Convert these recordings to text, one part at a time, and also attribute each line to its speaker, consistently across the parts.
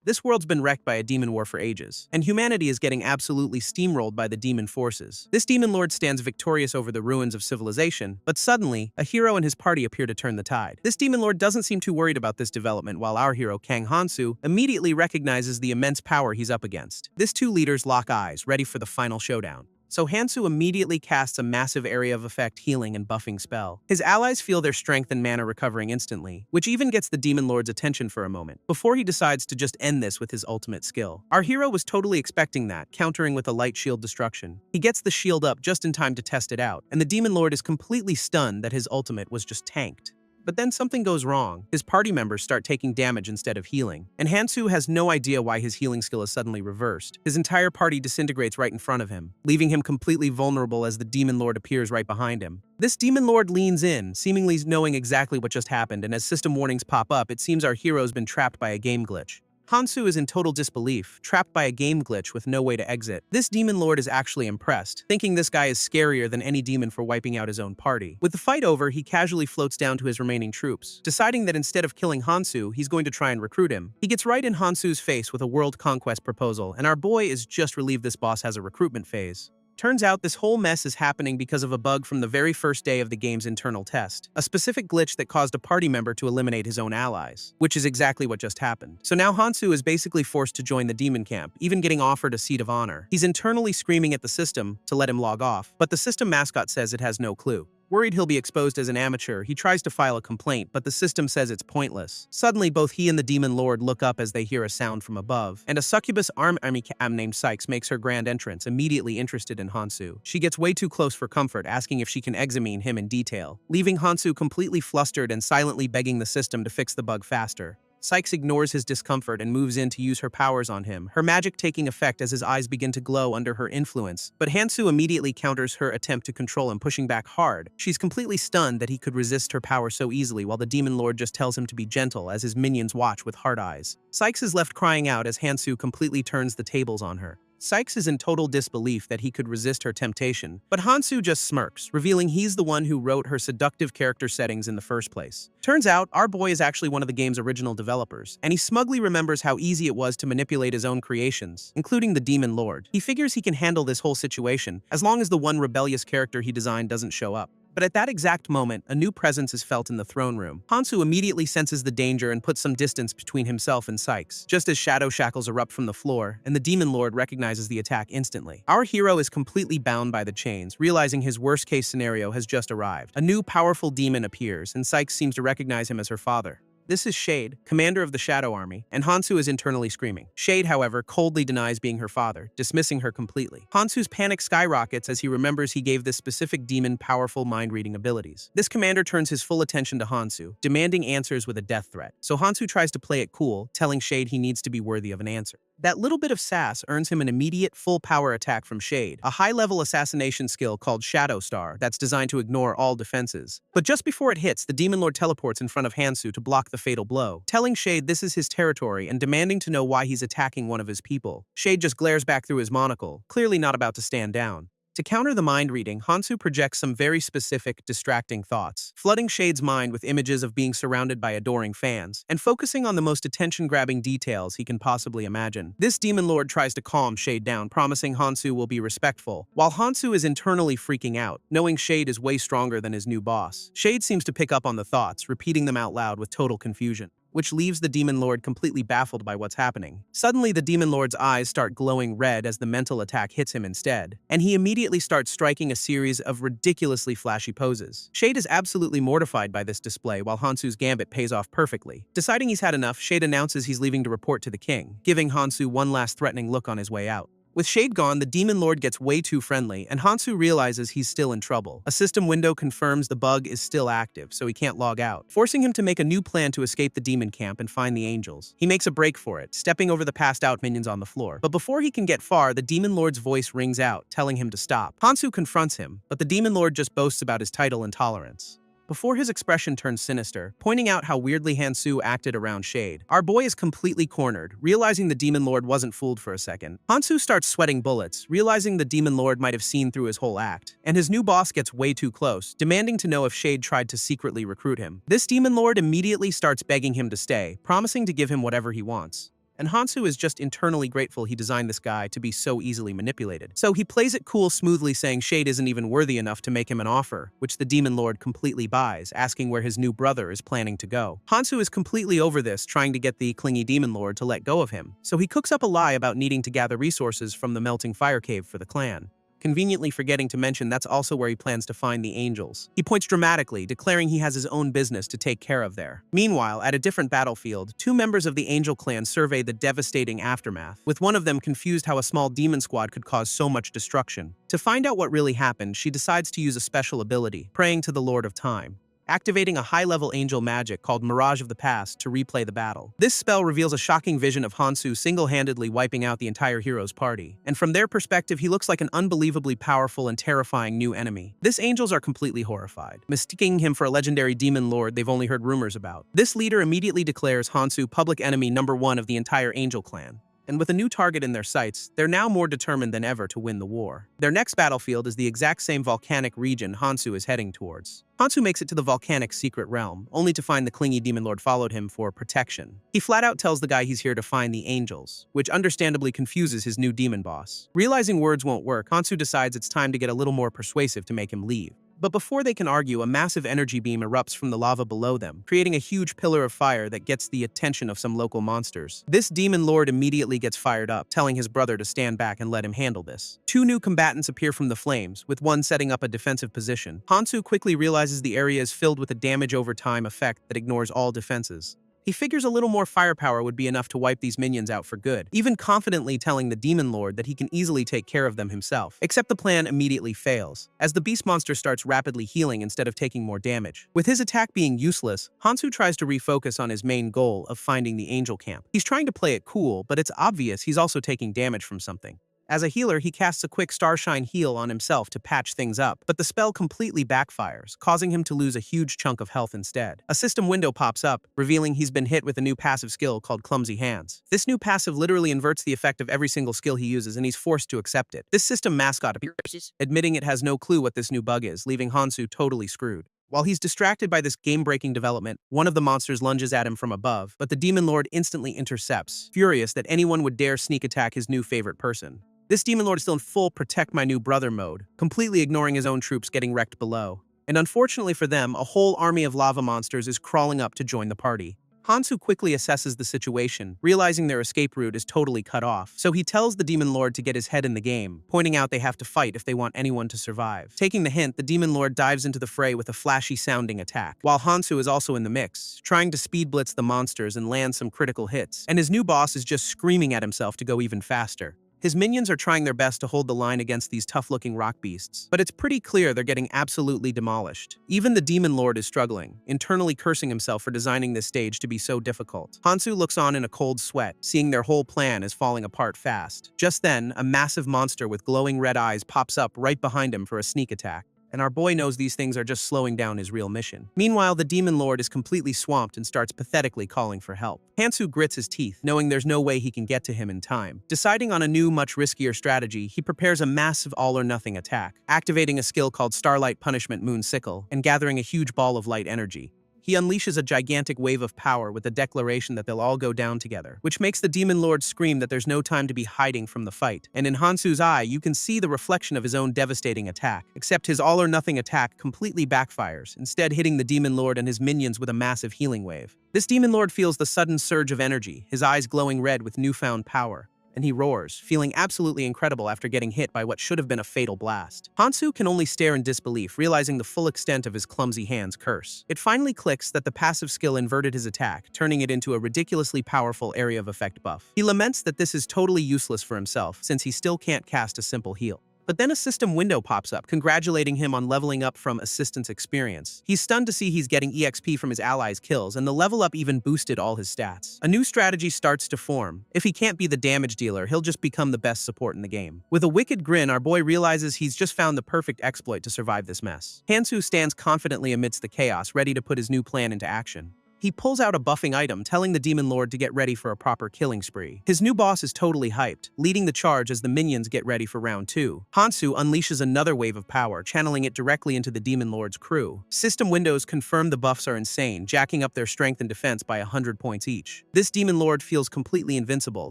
Speaker 1: This world's been wrecked by a demon war for ages, and humanity is getting absolutely steamrolled by the demon forces. This demon lord stands victorious over the ruins of civilization, but suddenly, a hero and his party appear to turn the tide. This demon lord doesn't seem too worried about this development, while our hero, Kang Hansu, immediately recognizes the immense power he's up against. These two leaders lock eyes, ready for the final showdown. So Hansu immediately casts a massive area of effect healing and buffing spell. His allies feel their strength and mana recovering instantly, which even gets the demon lord's attention for a moment, before he decides to just end this with his ultimate skill. Our hero was totally expecting that, countering with a light shield destruction. He gets the shield up just in time to test it out, and the demon lord is completely stunned that his ultimate was just tanked. But then something goes wrong. His party members start taking damage instead of healing, and Hansu has no idea why his healing skill is suddenly reversed. His entire party disintegrates right in front of him, leaving him completely vulnerable as the demon lord appears right behind him. This demon lord leans in, seemingly knowing exactly what just happened, and as system warnings pop up, it seems our hero's been trapped by a game glitch. Hansu is in total disbelief, trapped by a game glitch with no way to exit. This demon lord is actually impressed, thinking this guy is scarier than any demon for wiping out his own party. With the fight over, he casually floats down to his remaining troops, deciding that instead of killing Hansu, he's going to try and recruit him. He gets right in Hansu's face with a world conquest proposal, and our boy is just relieved this boss has a recruitment phase. Turns out this whole mess is happening because of a bug from the very first day of the game's internal test, a specific glitch that caused a party member to eliminate his own allies, which is exactly what just happened. So now Hansu is basically forced to join the demon camp, even getting offered a seat of honor. He's internally screaming at the system to let him log off, but the system mascot says it has no clue. Worried he'll be exposed as an amateur, he tries to file a complaint, but the system says it's pointless. Suddenly, both he and the demon lord look up as they hear a sound from above, and a succubus anicap named Sykes makes her grand entrance, immediately interested in Hansu. She gets way too close for comfort, asking if she can examine him in detail, leaving Hansu completely flustered and silently begging the system to fix the bug faster. Sykes ignores his discomfort and moves in to use her powers on him, her magic taking effect as his eyes begin to glow under her influence. But Hansu immediately counters her attempt to control him, pushing back hard. She's completely stunned that he could resist her power so easily, while the demon lord just tells him to be gentle as his minions watch with hard eyes. Sykes is left crying out as Hansu completely turns the tables on her. Sykes is in total disbelief that he could resist her temptation, but Hansu just smirks, revealing he's the one who wrote her seductive character settings in the first place. Turns out, our boy is actually one of the game's original developers, and he smugly remembers how easy it was to manipulate his own creations, including the demon lord. He figures he can handle this whole situation, as long as the one rebellious character he designed doesn't show up. But at that exact moment, a new presence is felt in the throne room. Hansu immediately senses the danger and puts some distance between himself and Sykes, just as shadow shackles erupt from the floor, and the demon lord recognizes the attack instantly. Our hero is completely bound by the chains, realizing his worst-case scenario has just arrived. A new powerful demon appears, and Sykes seems to recognize him as her father. This is Shade, commander of the Shadow Army, and Hansu is internally screaming. Shade, however, coldly denies being her father, dismissing her completely. Hansu's panic skyrockets as he remembers he gave this specific demon powerful mind-reading abilities. This commander turns his full attention to Hansu, demanding answers with a death threat. So Hansu tries to play it cool, telling Shade he needs to be worthy of an answer. That little bit of sass earns him an immediate full-power attack from Shade, a high-level assassination skill called Shadow Star that's designed to ignore all defenses. But just before it hits, the demon lord teleports in front of Hansu to block the fatal blow, telling Shade this is his territory and demanding to know why he's attacking one of his people. Shade just glares back through his monocle, clearly not about to stand down. To counter the mind reading, Hansu projects some very specific, distracting thoughts, flooding Shade's mind with images of being surrounded by adoring fans, and focusing on the most attention-grabbing details he can possibly imagine. This demon lord tries to calm Shade down, promising Hansu will be respectful, while Hansu is internally freaking out, knowing Shade is way stronger than his new boss. Shade seems to pick up on the thoughts, repeating them out loud with total confusion, which leaves the demon lord completely baffled by what's happening. Suddenly, the demon lord's eyes start glowing red as the mental attack hits him instead, and he immediately starts striking a series of ridiculously flashy poses. Shade is absolutely mortified by this display, while Hansu's gambit pays off perfectly. Deciding he's had enough, Shade announces he's leaving to report to the king, giving Hansu one last threatening look on his way out. With Shade gone, the demon lord gets way too friendly, and Hansu realizes he's still in trouble. A system window confirms the bug is still active, so he can't log out, forcing him to make a new plan to escape the demon camp and find the angels. He makes a break for it, stepping over the passed-out minions on the floor. But before he can get far, the demon lord's voice rings out, telling him to stop. Hansu confronts him, but the demon lord just boasts about his title and tolerance. Before his expression turns sinister, pointing out how weirdly Hansu acted around Shade, our boy is completely cornered, realizing the demon lord wasn't fooled for a second. Hansu starts sweating bullets, realizing the demon lord might have seen through his whole act, and his new boss gets way too close, demanding to know if Shade tried to secretly recruit him. This demon lord immediately starts begging him to stay, promising to give him whatever he wants. And Hansu is just internally grateful he designed this guy to be so easily manipulated. So he plays it cool smoothly, saying Shade isn't even worthy enough to make him an offer, which the Demon Lord completely buys, asking where his new brother is planning to go. Hansu is completely over this, trying to get the clingy Demon Lord to let go of him. So he cooks up a lie about needing to gather resources from the melting fire cave for the clan, conveniently forgetting to mention that's also where he plans to find the angels. He points dramatically, declaring he has his own business to take care of there. Meanwhile, at a different battlefield, two members of the Angel clan survey the devastating aftermath, with one of them confused how a small demon squad could cause so much destruction. To find out what really happened, she decides to use a special ability, praying to the Lord of Time, activating a high-level angel magic called Mirage of the Past to replay the battle. This spell reveals a shocking vision of Hansu single-handedly wiping out the entire hero's party, and from their perspective, he looks like an unbelievably powerful and terrifying new enemy. This angels are completely horrified, mistaking him for a legendary demon lord they've only heard rumors about. This leader immediately declares Hansu public enemy #1 of the entire angel clan. And with a new target in their sights, they're now more determined than ever to win the war. Their next battlefield is the exact same volcanic region Hansu is heading towards. Hansu makes it to the volcanic secret realm, only to find the clingy demon lord followed him for protection. He flat out tells the guy he's here to find the angels, which understandably confuses his new demon boss. Realizing words won't work, Hansu decides it's time to get a little more persuasive to make him leave. But before they can argue, a massive energy beam erupts from the lava below them, creating a huge pillar of fire that gets the attention of some local monsters. This demon lord immediately gets fired up, telling his brother to stand back and let him handle this. Two new combatants appear from the flames, with one setting up a defensive position. Hansu quickly realizes the area is filled with a damage over time effect that ignores all defenses. He figures a little more firepower would be enough to wipe these minions out for good, even confidently telling the Demon Lord that he can easily take care of them himself. Except the plan immediately fails, as the beast monster starts rapidly healing instead of taking more damage. With his attack being useless, Hansu tries to refocus on his main goal of finding the angel camp. He's trying to play it cool, but it's obvious he's also taking damage from something. As a healer, he casts a quick Starshine heal on himself to patch things up, but the spell completely backfires, causing him to lose a huge chunk of health instead. A system window pops up, revealing he's been hit with a new passive skill called Clumsy Hands. This new passive literally inverts the effect of every single skill he uses, and he's forced to accept it. This system mascot appears, admitting it has no clue what this new bug is, leaving Hansu totally screwed. While he's distracted by this game-breaking development, one of the monsters lunges at him from above, but the Demon Lord instantly intercepts, furious that anyone would dare sneak attack his new favorite person. This Demon Lord is still in full protect my new brother mode, completely ignoring his own troops getting wrecked below. And unfortunately for them, a whole army of lava monsters is crawling up to join the party. Hansu quickly assesses the situation, realizing their escape route is totally cut off, so he tells the Demon Lord to get his head in the game, pointing out they have to fight if they want anyone to survive. Taking the hint, the Demon Lord dives into the fray with a flashy-sounding attack, while Hansu is also in the mix, trying to speed blitz the monsters and land some critical hits, and his new boss is just screaming at himself to go even faster. His minions are trying their best to hold the line against these tough-looking rock beasts, but it's pretty clear they're getting absolutely demolished. Even the Demon Lord is struggling, internally cursing himself for designing this stage to be so difficult. Hansu looks on in a cold sweat, seeing their whole plan is falling apart fast. Just then, a massive monster with glowing red eyes pops up right behind him for a sneak attack, and our boy knows these things are just slowing down his real mission. Meanwhile, the Demon Lord is completely swamped and starts pathetically calling for help. Hansu grits his teeth, knowing there's no way he can get to him in time. Deciding on a new, much riskier strategy, he prepares a massive all-or-nothing attack, activating a skill called Starlight Punishment Moon Sickle, and gathering a huge ball of light energy. He unleashes a gigantic wave of power with the declaration that they'll all go down together, which makes the Demon Lord scream that there's no time to be hiding from the fight. And in Hansu's eye, you can see the reflection of his own devastating attack, except his all-or-nothing attack completely backfires, instead hitting the Demon Lord and his minions with a massive healing wave. This Demon Lord feels the sudden surge of energy, his eyes glowing red with newfound power, and he roars, feeling absolutely incredible after getting hit by what should have been a fatal blast. Hansu can only stare in disbelief, realizing the full extent of his Clumsy Hands curse. It finally clicks that the passive skill inverted his attack, turning it into a ridiculously powerful area of effect buff. He laments that this is totally useless for himself, since he still can't cast a simple heal. But then a system window pops up, congratulating him on leveling up from Assistance Experience. He's stunned to see he's getting EXP from his allies' kills, and the level up even boosted all his stats. A new strategy starts to form. If he can't be the damage dealer, he'll just become the best support in the game. With a wicked grin, our boy realizes he's just found the perfect exploit to survive this mess. Hansu stands confidently amidst the chaos, ready to put his new plan into action. He pulls out a buffing item, telling the Demon Lord to get ready for a proper killing spree. His new boss is totally hyped, leading the charge as the minions get ready for round 2. Hansu unleashes another wave of power, channeling it directly into the Demon Lord's crew. System windows confirm the buffs are insane, jacking up their strength and defense by 100 points each. This Demon Lord feels completely invincible,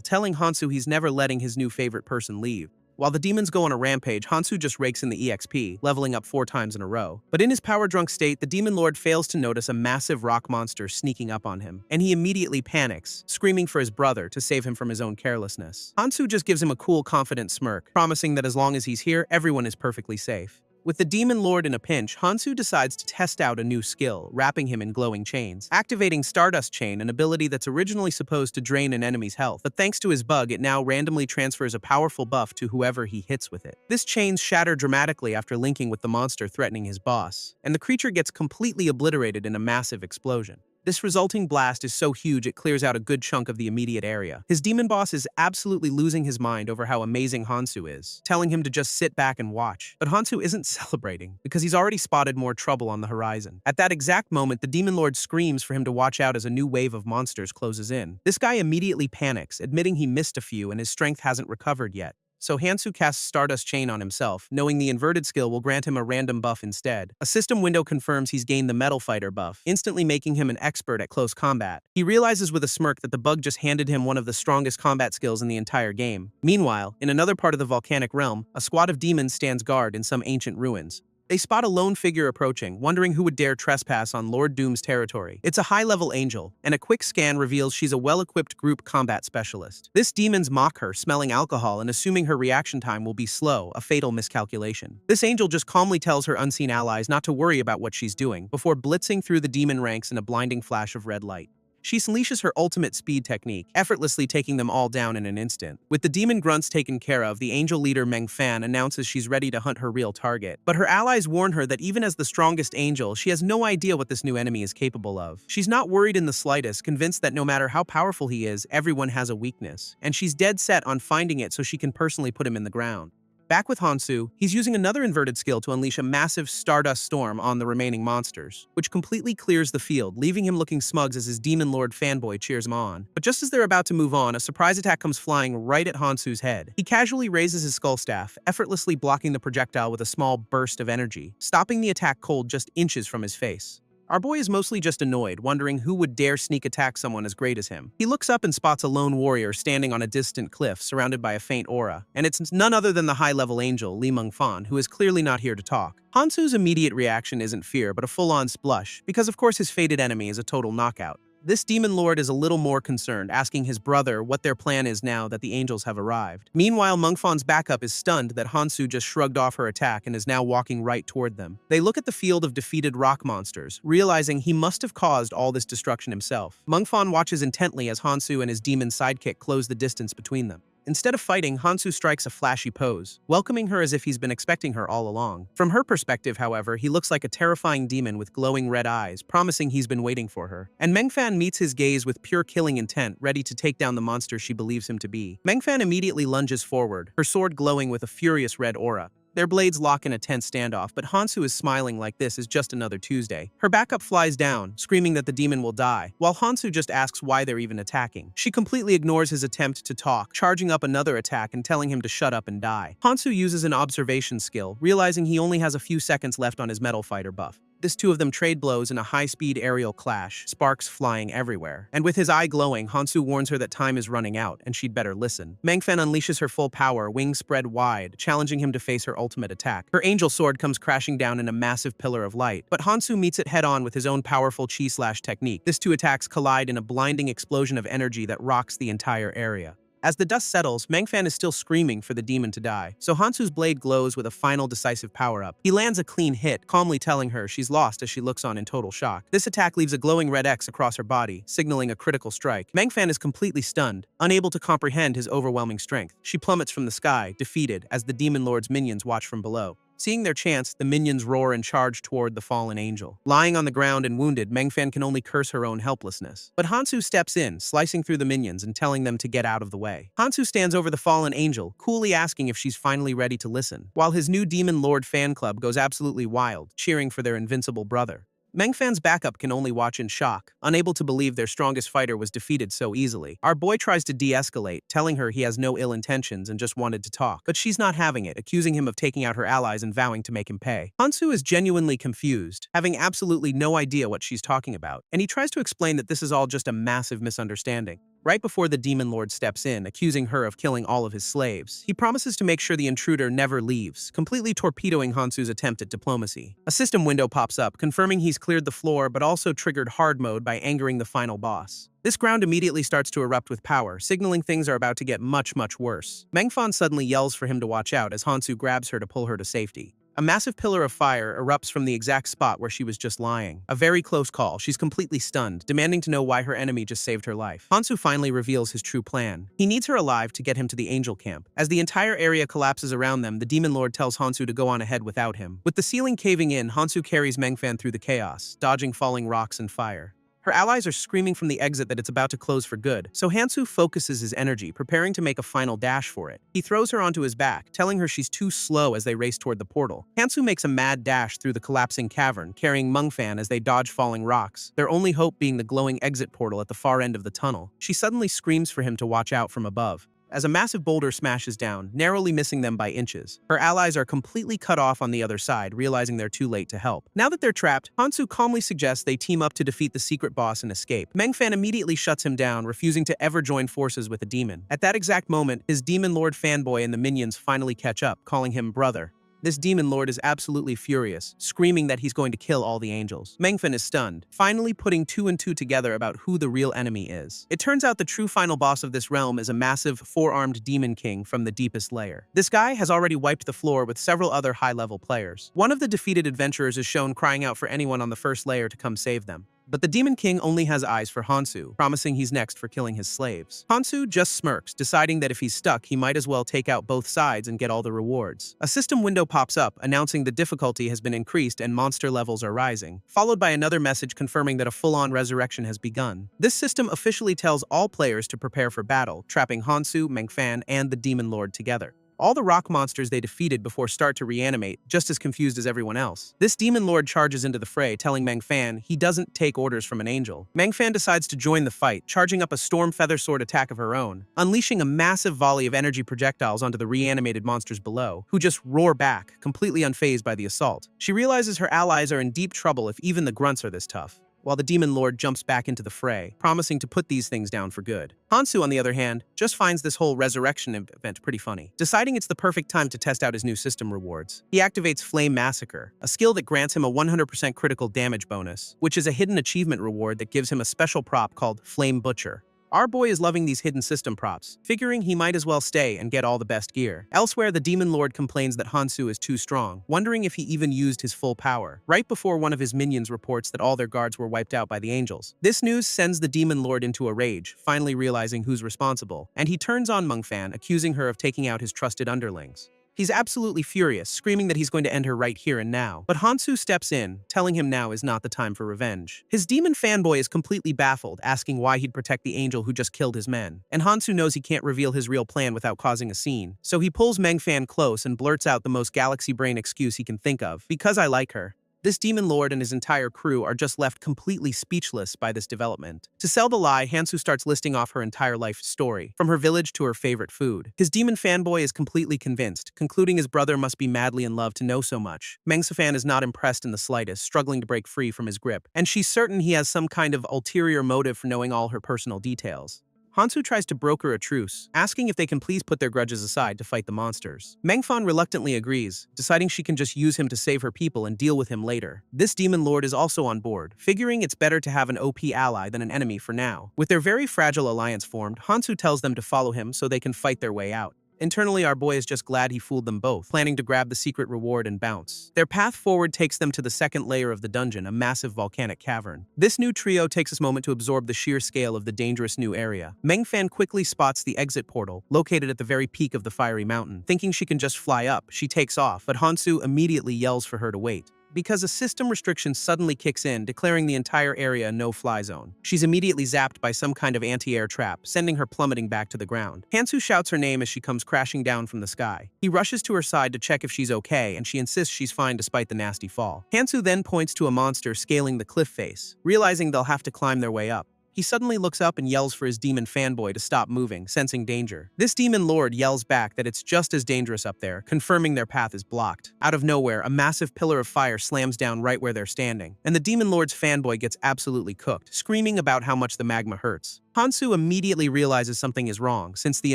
Speaker 1: telling Hansu he's never letting his new favorite person leave. While the demons go on a rampage, Hansu just rakes in the EXP, leveling up 4 times in a row. But in his power-drunk state, the Demon Lord fails to notice a massive rock monster sneaking up on him, and he immediately panics, screaming for his brother to save him from his own carelessness. Hansu just gives him a cool, confident smirk, promising that as long as he's here, everyone is perfectly safe. With the Demon Lord in a pinch, Hansu decides to test out a new skill, wrapping him in glowing chains. Activating Stardust Chain, an ability that's originally supposed to drain an enemy's health, but thanks to his bug, it now randomly transfers a powerful buff to whoever he hits with it. This chains shatter dramatically after linking with the monster threatening his boss, and the creature gets completely obliterated in a massive explosion. This resulting blast is so huge it clears out a good chunk of the immediate area. His demon boss is absolutely losing his mind over how amazing Hansu is, telling him to just sit back and watch. But Hansu isn't celebrating, because he's already spotted more trouble on the horizon. At that exact moment, the Demon Lord screams for him to watch out as a new wave of monsters closes in. This guy immediately panics, admitting he missed a few and his strength hasn't recovered yet. So Hansu casts Stardust Chain on himself, knowing the inverted skill will grant him a random buff instead. A system window confirms he's gained the Metal Fighter buff, instantly making him an expert at close combat. He realizes with a smirk that the bug just handed him one of the strongest combat skills in the entire game. Meanwhile, in another part of the volcanic realm, a squad of demons stands guard in some ancient ruins. They spot a lone figure approaching, wondering who would dare trespass on Lord Doom's territory. It's a high-level angel, and a quick scan reveals she's a well-equipped group combat specialist. This demons mock her, smelling alcohol and assuming her reaction time will be slow, a fatal miscalculation. This angel just calmly tells her unseen allies not to worry about what she's doing, before blitzing through the demon ranks in a blinding flash of red light. She unleashes her ultimate speed technique, effortlessly taking them all down in an instant. With the demon grunts taken care of, the angel leader Meng Fan announces she's ready to hunt her real target. But her allies warn her that even as the strongest angel, she has no idea what this new enemy is capable of. She's not worried in the slightest, convinced that no matter how powerful he is, everyone has a weakness. And she's dead set on finding it so she can personally put him in the ground. Back with Hansu, he's using another inverted skill to unleash a massive Stardust Storm on the remaining monsters, which completely clears the field, leaving him looking smug as his Demon Lord fanboy cheers him on. But just as they're about to move on, a surprise attack comes flying right at Hansu's head. He casually raises his skull staff, effortlessly blocking the projectile with a small burst of energy, stopping the attack cold just inches from his face. Our boy is mostly just annoyed, wondering who would dare sneak attack someone as great as him. He looks up and spots a lone warrior standing on a distant cliff, surrounded by a faint aura, and it's none other than the high-level angel, Li Mengfan, who is clearly not here to talk. Hansu's immediate reaction isn't fear, but a full-on splush, because of course his fated enemy is a total knockout. This Demon Lord is a little more concerned, asking his brother what their plan is now that the angels have arrived. Meanwhile, Mengfan's backup is stunned that Hansu just shrugged off her attack and is now walking right toward them. They look at the field of defeated rock monsters, realizing he must have caused all this destruction himself. Mengfan watches intently as Hansu and his demon sidekick close the distance between them. Instead of fighting, Hansu strikes a flashy pose, welcoming her as if he's been expecting her all along. From her perspective, however, he looks like a terrifying demon with glowing red eyes, promising he's been waiting for her. And Mengfan meets his gaze with pure killing intent, ready to take down the monster she believes him to be. Mengfan immediately lunges forward, her sword glowing with a furious red aura. Their blades lock in a tense standoff, but Hansu is smiling like this is just another Tuesday. Her backup flies down, screaming that the demon will die, while Hansu just asks why they're even attacking. She completely ignores his attempt to talk, charging up another attack and telling him to shut up and die. Hansu uses an observation skill, realizing he only has a few seconds left on his Metal Fighter buff. This two of them trade blows in a high-speed aerial clash, sparks flying everywhere. And with his eye glowing, Hansu warns her that time is running out, and she'd better listen. Mengfan unleashes her full power, wings spread wide, challenging him to face her ultimate attack. Her angel sword comes crashing down in a massive pillar of light, but Hansu meets it head-on with his own powerful chi-slash technique. These two attacks collide in a blinding explosion of energy that rocks the entire area. As the dust settles, Mengfan is still screaming for the demon to die, so Hansu's blade glows with a final decisive power-up. He lands a clean hit, calmly telling her she's lost as she looks on in total shock. This attack leaves a glowing red X across her body, signaling a critical strike. Mengfan is completely stunned, unable to comprehend his overwhelming strength. She plummets from the sky, defeated, as the Demon Lord's minions watch from below. Seeing their chance, the minions roar and charge toward the fallen angel. Lying on the ground and wounded, Mengfan can only curse her own helplessness. But Hansu steps in, slicing through the minions and telling them to get out of the way. Hansu stands over the fallen angel, coolly asking if she's finally ready to listen, while his new Demon Lord fan club goes absolutely wild, cheering for their invincible brother. Mengfan's backup can only watch in shock, unable to believe their strongest fighter was defeated so easily. Our boy tries to de-escalate, telling her he has no ill intentions and just wanted to talk. But she's not having it, accusing him of taking out her allies and vowing to make him pay. Hansu is genuinely confused, having absolutely no idea what she's talking about, and he tries to explain that this is all just a massive misunderstanding. Right before the Demon Lord steps in, accusing her of killing all of his slaves, he promises to make sure the intruder never leaves, completely torpedoing Hansu's attempt at diplomacy. A system window pops up, confirming he's cleared the floor but also triggered hard mode by angering the final boss. This ground immediately starts to erupt with power, signaling things are about to get much worse. Mengfan suddenly yells for him to watch out as Hansu grabs her to pull her to safety. A massive pillar of fire erupts from the exact spot where she was just lying. A very close call. She's completely stunned, demanding to know why her enemy just saved her life. Hansu finally reveals his true plan. He needs her alive to get him to the angel camp. As the entire area collapses around them, the Demon Lord tells Hansu to go on ahead without him. With the ceiling caving in, Hansu carries Mengfan through the chaos, dodging falling rocks and fire. Her allies are screaming from the exit that it's about to close for good, so Hansu focuses his energy, preparing to make a final dash for it. He throws her onto his back, telling her she's too slow as they race toward the portal. Hansu makes a mad dash through the collapsing cavern, carrying Mengfan as they dodge falling rocks, their only hope being the glowing exit portal at the far end of the tunnel. She suddenly screams for him to watch out from above, as a massive boulder smashes down, narrowly missing them by inches. Her allies are completely cut off on the other side, realizing they're too late to help. Now that they're trapped, Hansu calmly suggests they team up to defeat the secret boss and escape. Mengfan immediately shuts him down, refusing to ever join forces with a demon. At that exact moment, his Demon Lord fanboy and the minions finally catch up, calling him brother. This Demon Lord is absolutely furious, screaming that he's going to kill all the angels. Mengfan is stunned, finally putting two and two together about who the real enemy is. It turns out the true final boss of this realm is a massive, four-armed demon king from the deepest layer. This guy has already wiped the floor with several other high-level players. One of the defeated adventurers is shown crying out for anyone on the first layer to come save them. But the Demon King only has eyes for Hansu, promising he's next for killing his slaves. Hansu just smirks, deciding that if he's stuck, he might as well take out both sides and get all the rewards. A system window pops up, announcing the difficulty has been increased and monster levels are rising, followed by another message confirming that a full-on resurrection has begun. This system officially tells all players to prepare for battle, trapping Hansu, Mengfan, and the Demon Lord together. All the rock monsters they defeated before start to reanimate, just as confused as everyone else. This Demon Lord charges into the fray, telling Mengfan he doesn't take orders from an angel. Mengfan decides to join the fight, charging up a storm feather sword attack of her own, unleashing a massive volley of energy projectiles onto the reanimated monsters below, who just roar back, completely unfazed by the assault. She realizes her allies are in deep trouble if even the grunts are this tough, while the Demon Lord jumps back into the fray, promising to put these things down for good. Hansu, on the other hand, just finds this whole resurrection event pretty funny, deciding it's the perfect time to test out his new system rewards. He activates Flame Massacre, a skill that grants him a 100% critical damage bonus, which is a hidden achievement reward that gives him a special prop called Flame Butcher. Our boy is loving these hidden system props, figuring he might as well stay and get all the best gear. Elsewhere, the Demon Lord complains that Hansu is too strong, wondering if he even used his full power, right before one of his minions reports that all their guards were wiped out by the angels. This news sends the Demon Lord into a rage, finally realizing who's responsible, and he turns on Mengfan, accusing her of taking out his trusted underlings. He's absolutely furious, screaming that he's going to end her right here and now. But Hansu steps in, telling him now is not the time for revenge. His demon fanboy is completely baffled, asking why he'd protect the angel who just killed his men. And Hansu knows he can't reveal his real plan without causing a scene. So he pulls Mengfan close and blurts out the most galaxy brain excuse he can think of, because I like her. This Demon Lord and his entire crew are just left completely speechless by this development. To sell the lie, Hansu starts listing off her entire life story, from her village to her favorite food. His demon fanboy is completely convinced, concluding his brother must be madly in love to know so much. Mengfan is not impressed in the slightest, struggling to break free from his grip, and she's certain he has some kind of ulterior motive for knowing all her personal details. Hansu tries to broker a truce, asking if they can please put their grudges aside to fight the monsters. Mengfan reluctantly agrees, deciding she can just use him to save her people and deal with him later. This Demon Lord is also on board, figuring it's better to have an OP ally than an enemy for now. With their very fragile alliance formed, Hansu tells them to follow him so they can fight their way out. Internally, our boy is just glad he fooled them both, planning to grab the secret reward and bounce. Their path forward takes them to the second layer of the dungeon, a massive volcanic cavern. This new trio takes a moment to absorb the sheer scale of the dangerous new area. Mengfan quickly spots the exit portal, located at the very peak of the fiery mountain. Thinking she can just fly up, she takes off, but Hansu immediately yells for her to wait. because a system restriction suddenly kicks in, declaring the entire area a no-fly zone. She's immediately zapped by some kind of anti-air trap, sending her plummeting back to the ground. Hansu shouts her name as she comes crashing down from the sky. He rushes to her side to check if she's okay, and she insists she's fine despite the nasty fall. Hansu then points to a monster scaling the cliff face, realizing they'll have to climb their way up. He suddenly looks up and yells for his demon fanboy to stop moving, sensing danger. This demon lord yells back that it's just as dangerous up there, confirming their path is blocked. Out of nowhere, a massive pillar of fire slams down right where they're standing, and the demon lord's fanboy gets absolutely cooked, screaming about how much the magma hurts. Hansu immediately realizes something is wrong, since the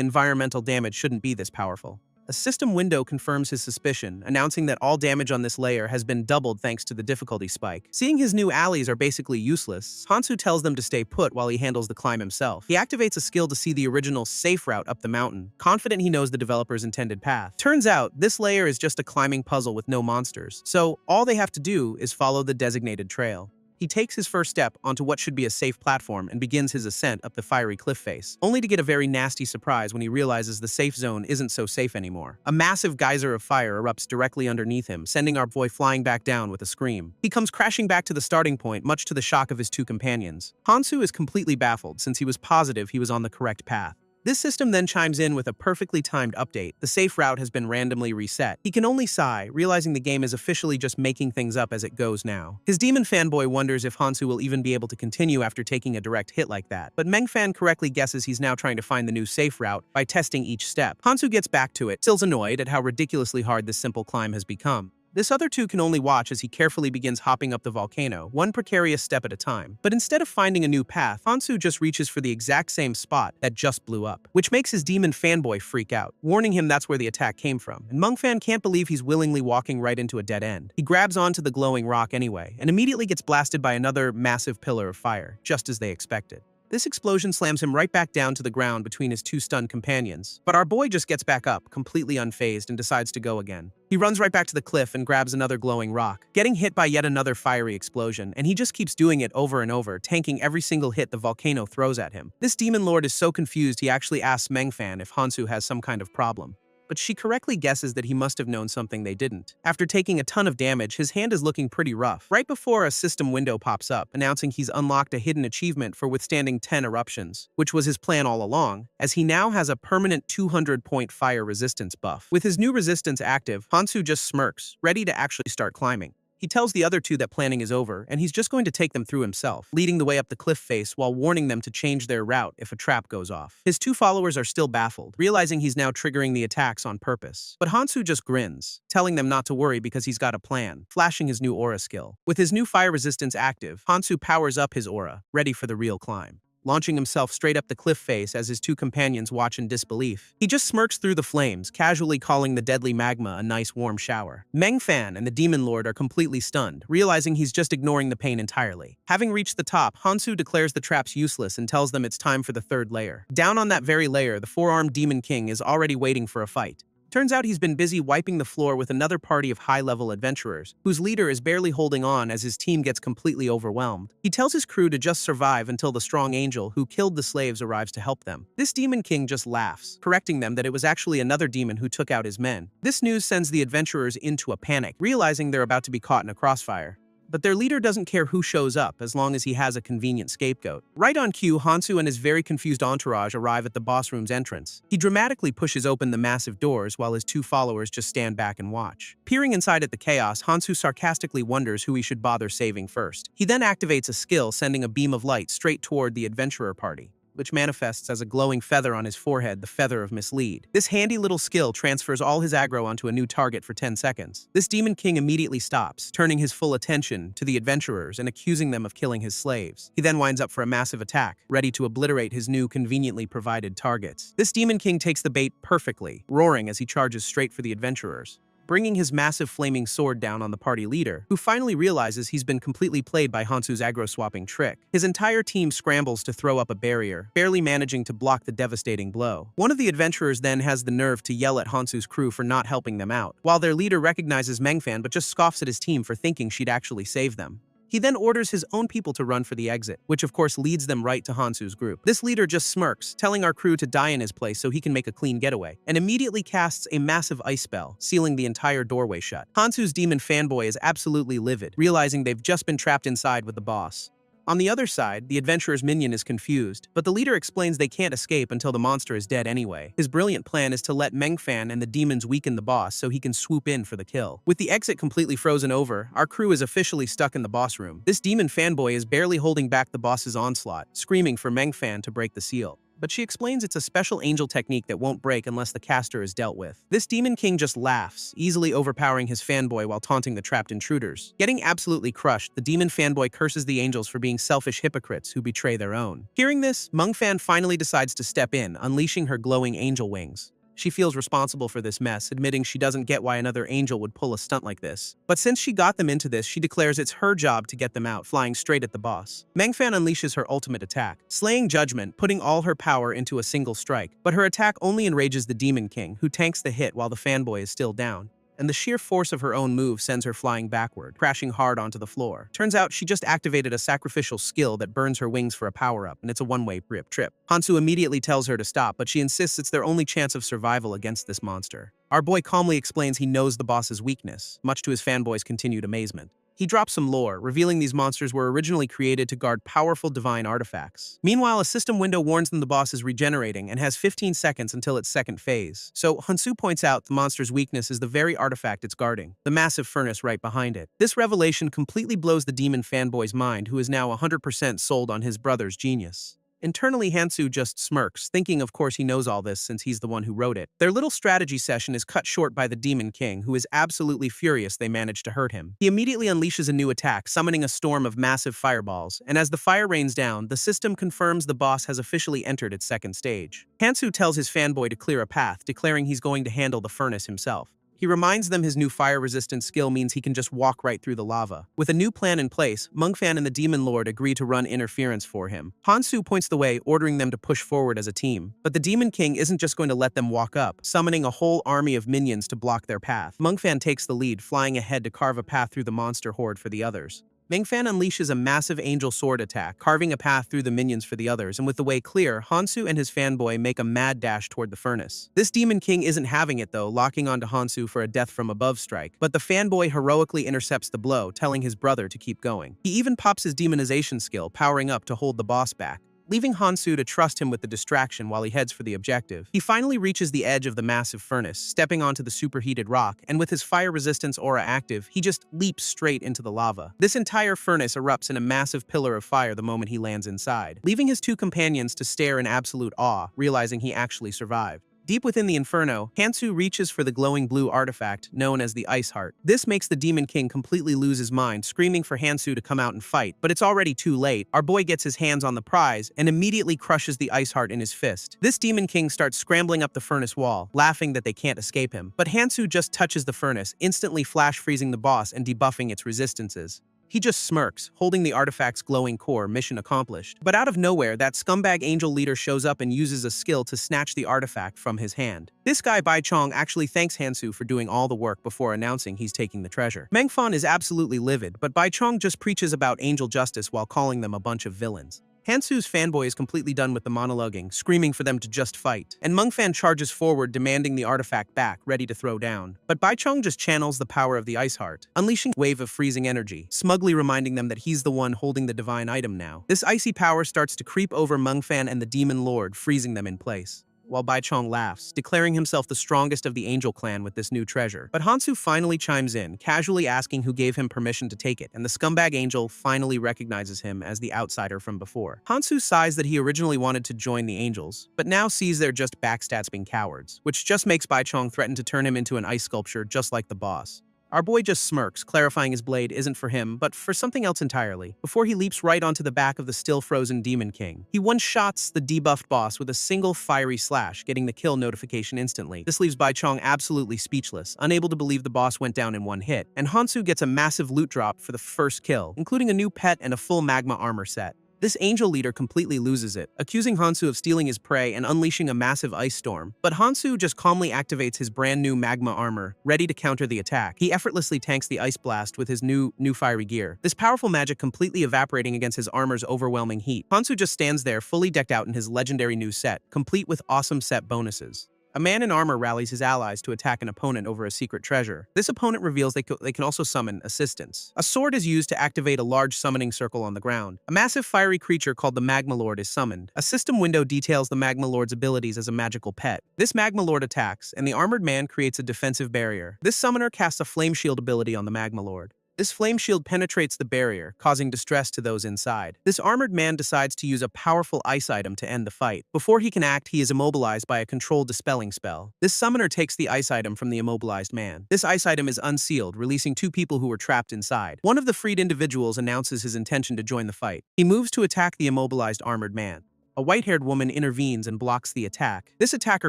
Speaker 1: environmental damage shouldn't be this powerful. A system window confirms his suspicion, announcing that all damage on this layer has been doubled thanks to the difficulty spike. Seeing his new allies are basically useless, Hansu tells them to stay put while he handles the climb himself. He activates a skill to see the original safe route up the mountain, confident he knows the developer's intended path. Turns out, this layer is just a climbing puzzle with no monsters, so all they have to do is follow the designated trail. He takes his first step onto what should be a safe platform and begins his ascent up the fiery cliff face, only to get a very nasty surprise when he realizes the safe zone isn't so safe anymore. A massive geyser of fire erupts directly underneath him, sending our boy flying back down with a scream. He comes crashing back to the starting point, much to the shock of his two companions. Hansu is completely baffled since he was positive he was on the correct path. This system then chimes in with a perfectly timed update. The safe route has been randomly reset. He can only sigh, realizing the game is officially just making things up as it goes now. His demon fanboy wonders if Hansu will even be able to continue after taking a direct hit like that, but Mengfan correctly guesses he's now trying to find the new safe route by testing each step. Hansu gets back to it, still's annoyed at how ridiculously hard this simple climb has become. This other two can only watch as he carefully begins hopping up the volcano, one precarious step at a time. But instead of finding a new path, Hansu just reaches for the exact same spot that just blew up, which makes his demon fanboy freak out, warning him that's where the attack came from. And Mengfan can't believe he's willingly walking right into a dead end. He grabs onto the glowing rock anyway, and immediately gets blasted by another massive pillar of fire, just as they expected. This explosion slams him right back down to the ground between his two stunned companions. But our boy just gets back up, completely unfazed, and decides to go again. He runs right back to the cliff and grabs another glowing rock, getting hit by yet another fiery explosion, and he just keeps doing it over and over, tanking every single hit the volcano throws at him. This demon lord is so confused he actually asks Mengfan if Hansu has some kind of problem. But she correctly guesses that he must have known something they didn't. After taking a ton of damage, his hand is looking pretty rough. Right before a system window pops up, announcing he's unlocked a hidden achievement for withstanding 10 eruptions, which was his plan all along, as he now has a permanent 200-point fire resistance buff. With his new resistance active, Hansu just smirks, ready to actually start climbing. He tells the other two that planning is over, and he's just going to take them through himself, leading the way up the cliff face while warning them to change their route if a trap goes off. His two followers are still baffled, realizing he's now triggering the attacks on purpose. But Hansu just grins, telling them not to worry because he's got a plan, flashing his new aura skill. With his new fire resistance active, Hansu powers up his aura, ready for the real climb, launching himself straight up the cliff face as his two companions watch in disbelief. He just smirks through the flames, casually calling the deadly magma a nice warm shower. Mengfan and the Demon Lord are completely stunned, realizing he's just ignoring the pain entirely. Having reached the top, Hansu declares the traps useless and tells them it's time for the third layer. Down on that very layer, the four-armed Demon King is already waiting for a fight. Turns out he's been busy wiping the floor with another party of high-level adventurers, whose leader is barely holding on as his team gets completely overwhelmed. He tells his crew to just survive until the strong angel who killed the slaves arrives to help them. This Demon King just laughs, correcting them that it was actually another demon who took out his men. This news sends the adventurers into a panic, realizing they're about to be caught in a crossfire. But their leader doesn't care who shows up as long as he has a convenient scapegoat. Right on cue, Hansu and his very confused entourage arrive at the boss room's entrance. He dramatically pushes open the massive doors while his two followers just stand back and watch. Peering inside at the chaos, Hansu sarcastically wonders who he should bother saving first. He then activates a skill, sending a beam of light straight toward the adventurer party, which manifests as a glowing feather on his forehead, the Feather of Mislead. This handy little skill transfers all his aggro onto a new target for 10 seconds. This Demon King immediately stops, turning his full attention to the adventurers and accusing them of killing his slaves. He then winds up for a massive attack, ready to obliterate his new conveniently provided targets. This Demon King takes the bait perfectly, roaring as he charges straight for the adventurers, bringing his massive flaming sword down on the party leader, who finally realizes he's been completely played by Hansu's aggro-swapping trick. His entire team scrambles to throw up a barrier, barely managing to block the devastating blow. One of the adventurers then has the nerve to yell at Hansu's crew for not helping them out, while their leader recognizes Mengfan but just scoffs at his team for thinking she'd actually save them. He then orders his own people to run for the exit, which of course leads them right to Hansu's group. This leader just smirks, telling our crew to die in his place so he can make a clean getaway, and immediately casts a massive ice spell, sealing the entire doorway shut. Hansu's demon fanboy is absolutely livid, realizing they've just been trapped inside with the boss. On the other side, the adventurer's minion is confused, but the leader explains they can't escape until the monster is dead anyway. His brilliant plan is to let Mengfan and the demons weaken the boss so he can swoop in for the kill. With the exit completely frozen over, our crew is officially stuck in the boss room. This demon fanboy is barely holding back the boss's onslaught, screaming for Mengfan to break the seal. But she explains it's a special angel technique that won't break unless the caster is dealt with. This demon king just laughs, easily overpowering his fanboy while taunting the trapped intruders. Getting absolutely crushed, the demon fanboy curses the angels for being selfish hypocrites who betray their own. Hearing this, Mengfan finally decides to step in, unleashing her glowing angel wings. She feels responsible for this mess, admitting she doesn't get why another angel would pull a stunt like this. But since she got them into this, she declares it's her job to get them out, flying straight at the boss. Mengfan unleashes her ultimate attack, slaying Judgment, putting all her power into a single strike. But her attack only enrages the Demon King, who tanks the hit while the fanboy is still down. And the sheer force of her own move sends her flying backward, crashing hard onto the floor. Turns out she just activated a sacrificial skill that burns her wings for a power-up, and it's a one-way trip. Hansu immediately tells her to stop, but she insists it's their only chance of survival against this monster. Our boy calmly explains he knows the boss's weakness, much to his fanboy's continued amazement. He drops some lore, revealing these monsters were originally created to guard powerful divine artifacts. Meanwhile, a system window warns them the boss is regenerating and has 15 seconds until its second phase. So, Hansu points out the monster's weakness is the very artifact it's guarding, the massive furnace right behind it. This revelation completely blows the demon fanboy's mind, who is now 100% sold on his brother's genius. Internally, Hansu just smirks, thinking of course he knows all this since he's the one who wrote it. Their little strategy session is cut short by the Demon King, who is absolutely furious they managed to hurt him. He immediately unleashes a new attack, summoning a storm of massive fireballs, and as the fire rains down, the system confirms the boss has officially entered its second stage. Hansu tells his fanboy to clear a path, declaring he's going to handle the furnace himself. He reminds them his new fire-resistant skill means he can just walk right through the lava. With a new plan in place, Mengfan and the Demon Lord agree to run interference for him. Hansu points the way, ordering them to push forward as a team. But the Demon King isn't just going to let them walk up, summoning a whole army of minions to block their path. Mengfan takes the lead, flying ahead to carve a path through the monster horde for the others. Mengfan unleashes a massive angel sword attack, carving a path through the minions for the others, and with the way clear, Hansu and his fanboy make a mad dash toward the furnace. This Demon King isn't having it though, locking onto Hansu for a death from above strike, but the fanboy heroically intercepts the blow, telling his brother to keep going. He even pops his demonization skill, powering up to hold the boss back, leaving Hansu to trust him with the distraction while he heads for the objective. He finally reaches the edge of the massive furnace, stepping onto the superheated rock, and with his fire resistance aura active, he just leaps straight into the lava. This entire furnace erupts in a massive pillar of fire the moment he lands inside, leaving his two companions to stare in absolute awe, realizing he actually survived. Deep within the inferno, Hansu reaches for the glowing blue artifact known as the Ice Heart. This makes the Demon King completely lose his mind, screaming for Hansu to come out and fight, but it's already too late. Our boy gets his hands on the prize and immediately crushes the Ice Heart in his fist. This Demon King starts scrambling up the furnace wall, laughing that they can't escape him. But Hansu just touches the furnace, instantly flash freezing the boss and debuffing its resistances. He just smirks, holding the artifact's glowing core, mission accomplished. But out of nowhere, that scumbag angel leader shows up and uses a skill to snatch the artifact from his hand. This guy, Bai Chong, actually thanks Hansu for doing all the work before announcing he's taking the treasure. Mengfan is absolutely livid, but Bai Chong just preaches about angel justice while calling them a bunch of villains. Hansu's fanboy is completely done with the monologuing, screaming for them to just fight, and Mengfan charges forward demanding the artifact back, ready to throw down. But Bai Chong just channels the power of the Ice Heart, unleashing a wave of freezing energy, smugly reminding them that he's the one holding the divine item now. This icy power starts to creep over Mengfan and the Demon Lord, freezing them in place, while Bai Chong laughs, declaring himself the strongest of the Angel clan with this new treasure. But Hansu finally chimes in, casually asking who gave him permission to take it, and the scumbag Angel finally recognizes him as the outsider from before. Hansu sighs that he originally wanted to join the Angels, but now sees they're just backstabbing cowards, which just makes Bai Chong threaten to turn him into an ice sculpture just like the boss. Our boy just smirks, clarifying his blade isn't for him, but for something else entirely, before he leaps right onto the back of the still-frozen Demon King. He one-shots the debuffed boss with a single fiery slash, getting the kill notification instantly. This leaves Bai Chong absolutely speechless, unable to believe the boss went down in one hit, and Hansu gets a massive loot drop for the first kill, including a new pet and a full magma armor set. This angel leader completely loses it, accusing Hansu of stealing his prey and unleashing a massive ice storm. But Hansu just calmly activates his brand new magma armor, ready to counter the attack. He effortlessly tanks the ice blast with his new fiery gear, this powerful magic completely evaporating against his armor's overwhelming heat. Hansu just stands there fully decked out in his legendary new set, complete with awesome set bonuses. A man in armor rallies his allies to attack an opponent over a secret treasure. This opponent reveals they can also summon assistants. A sword is used to activate a large summoning circle on the ground. A massive fiery creature called the Magma Lord is summoned. A system window details the Magma Lord's abilities as a magical pet. This Magma Lord attacks, and the armored man creates a defensive barrier. This summoner casts a flame shield ability on the Magma Lord. This flame shield penetrates the barrier, causing distress to those inside. This armored man decides to use a powerful ice item to end the fight. Before he can act, he is immobilized by a controlled dispelling spell. This summoner takes the ice item from the immobilized man. This ice item is unsealed, releasing 2 people who were trapped inside. One of the freed individuals announces his intention to join the fight. He moves to attack the immobilized armored man. A white-haired woman intervenes and blocks the attack. This attacker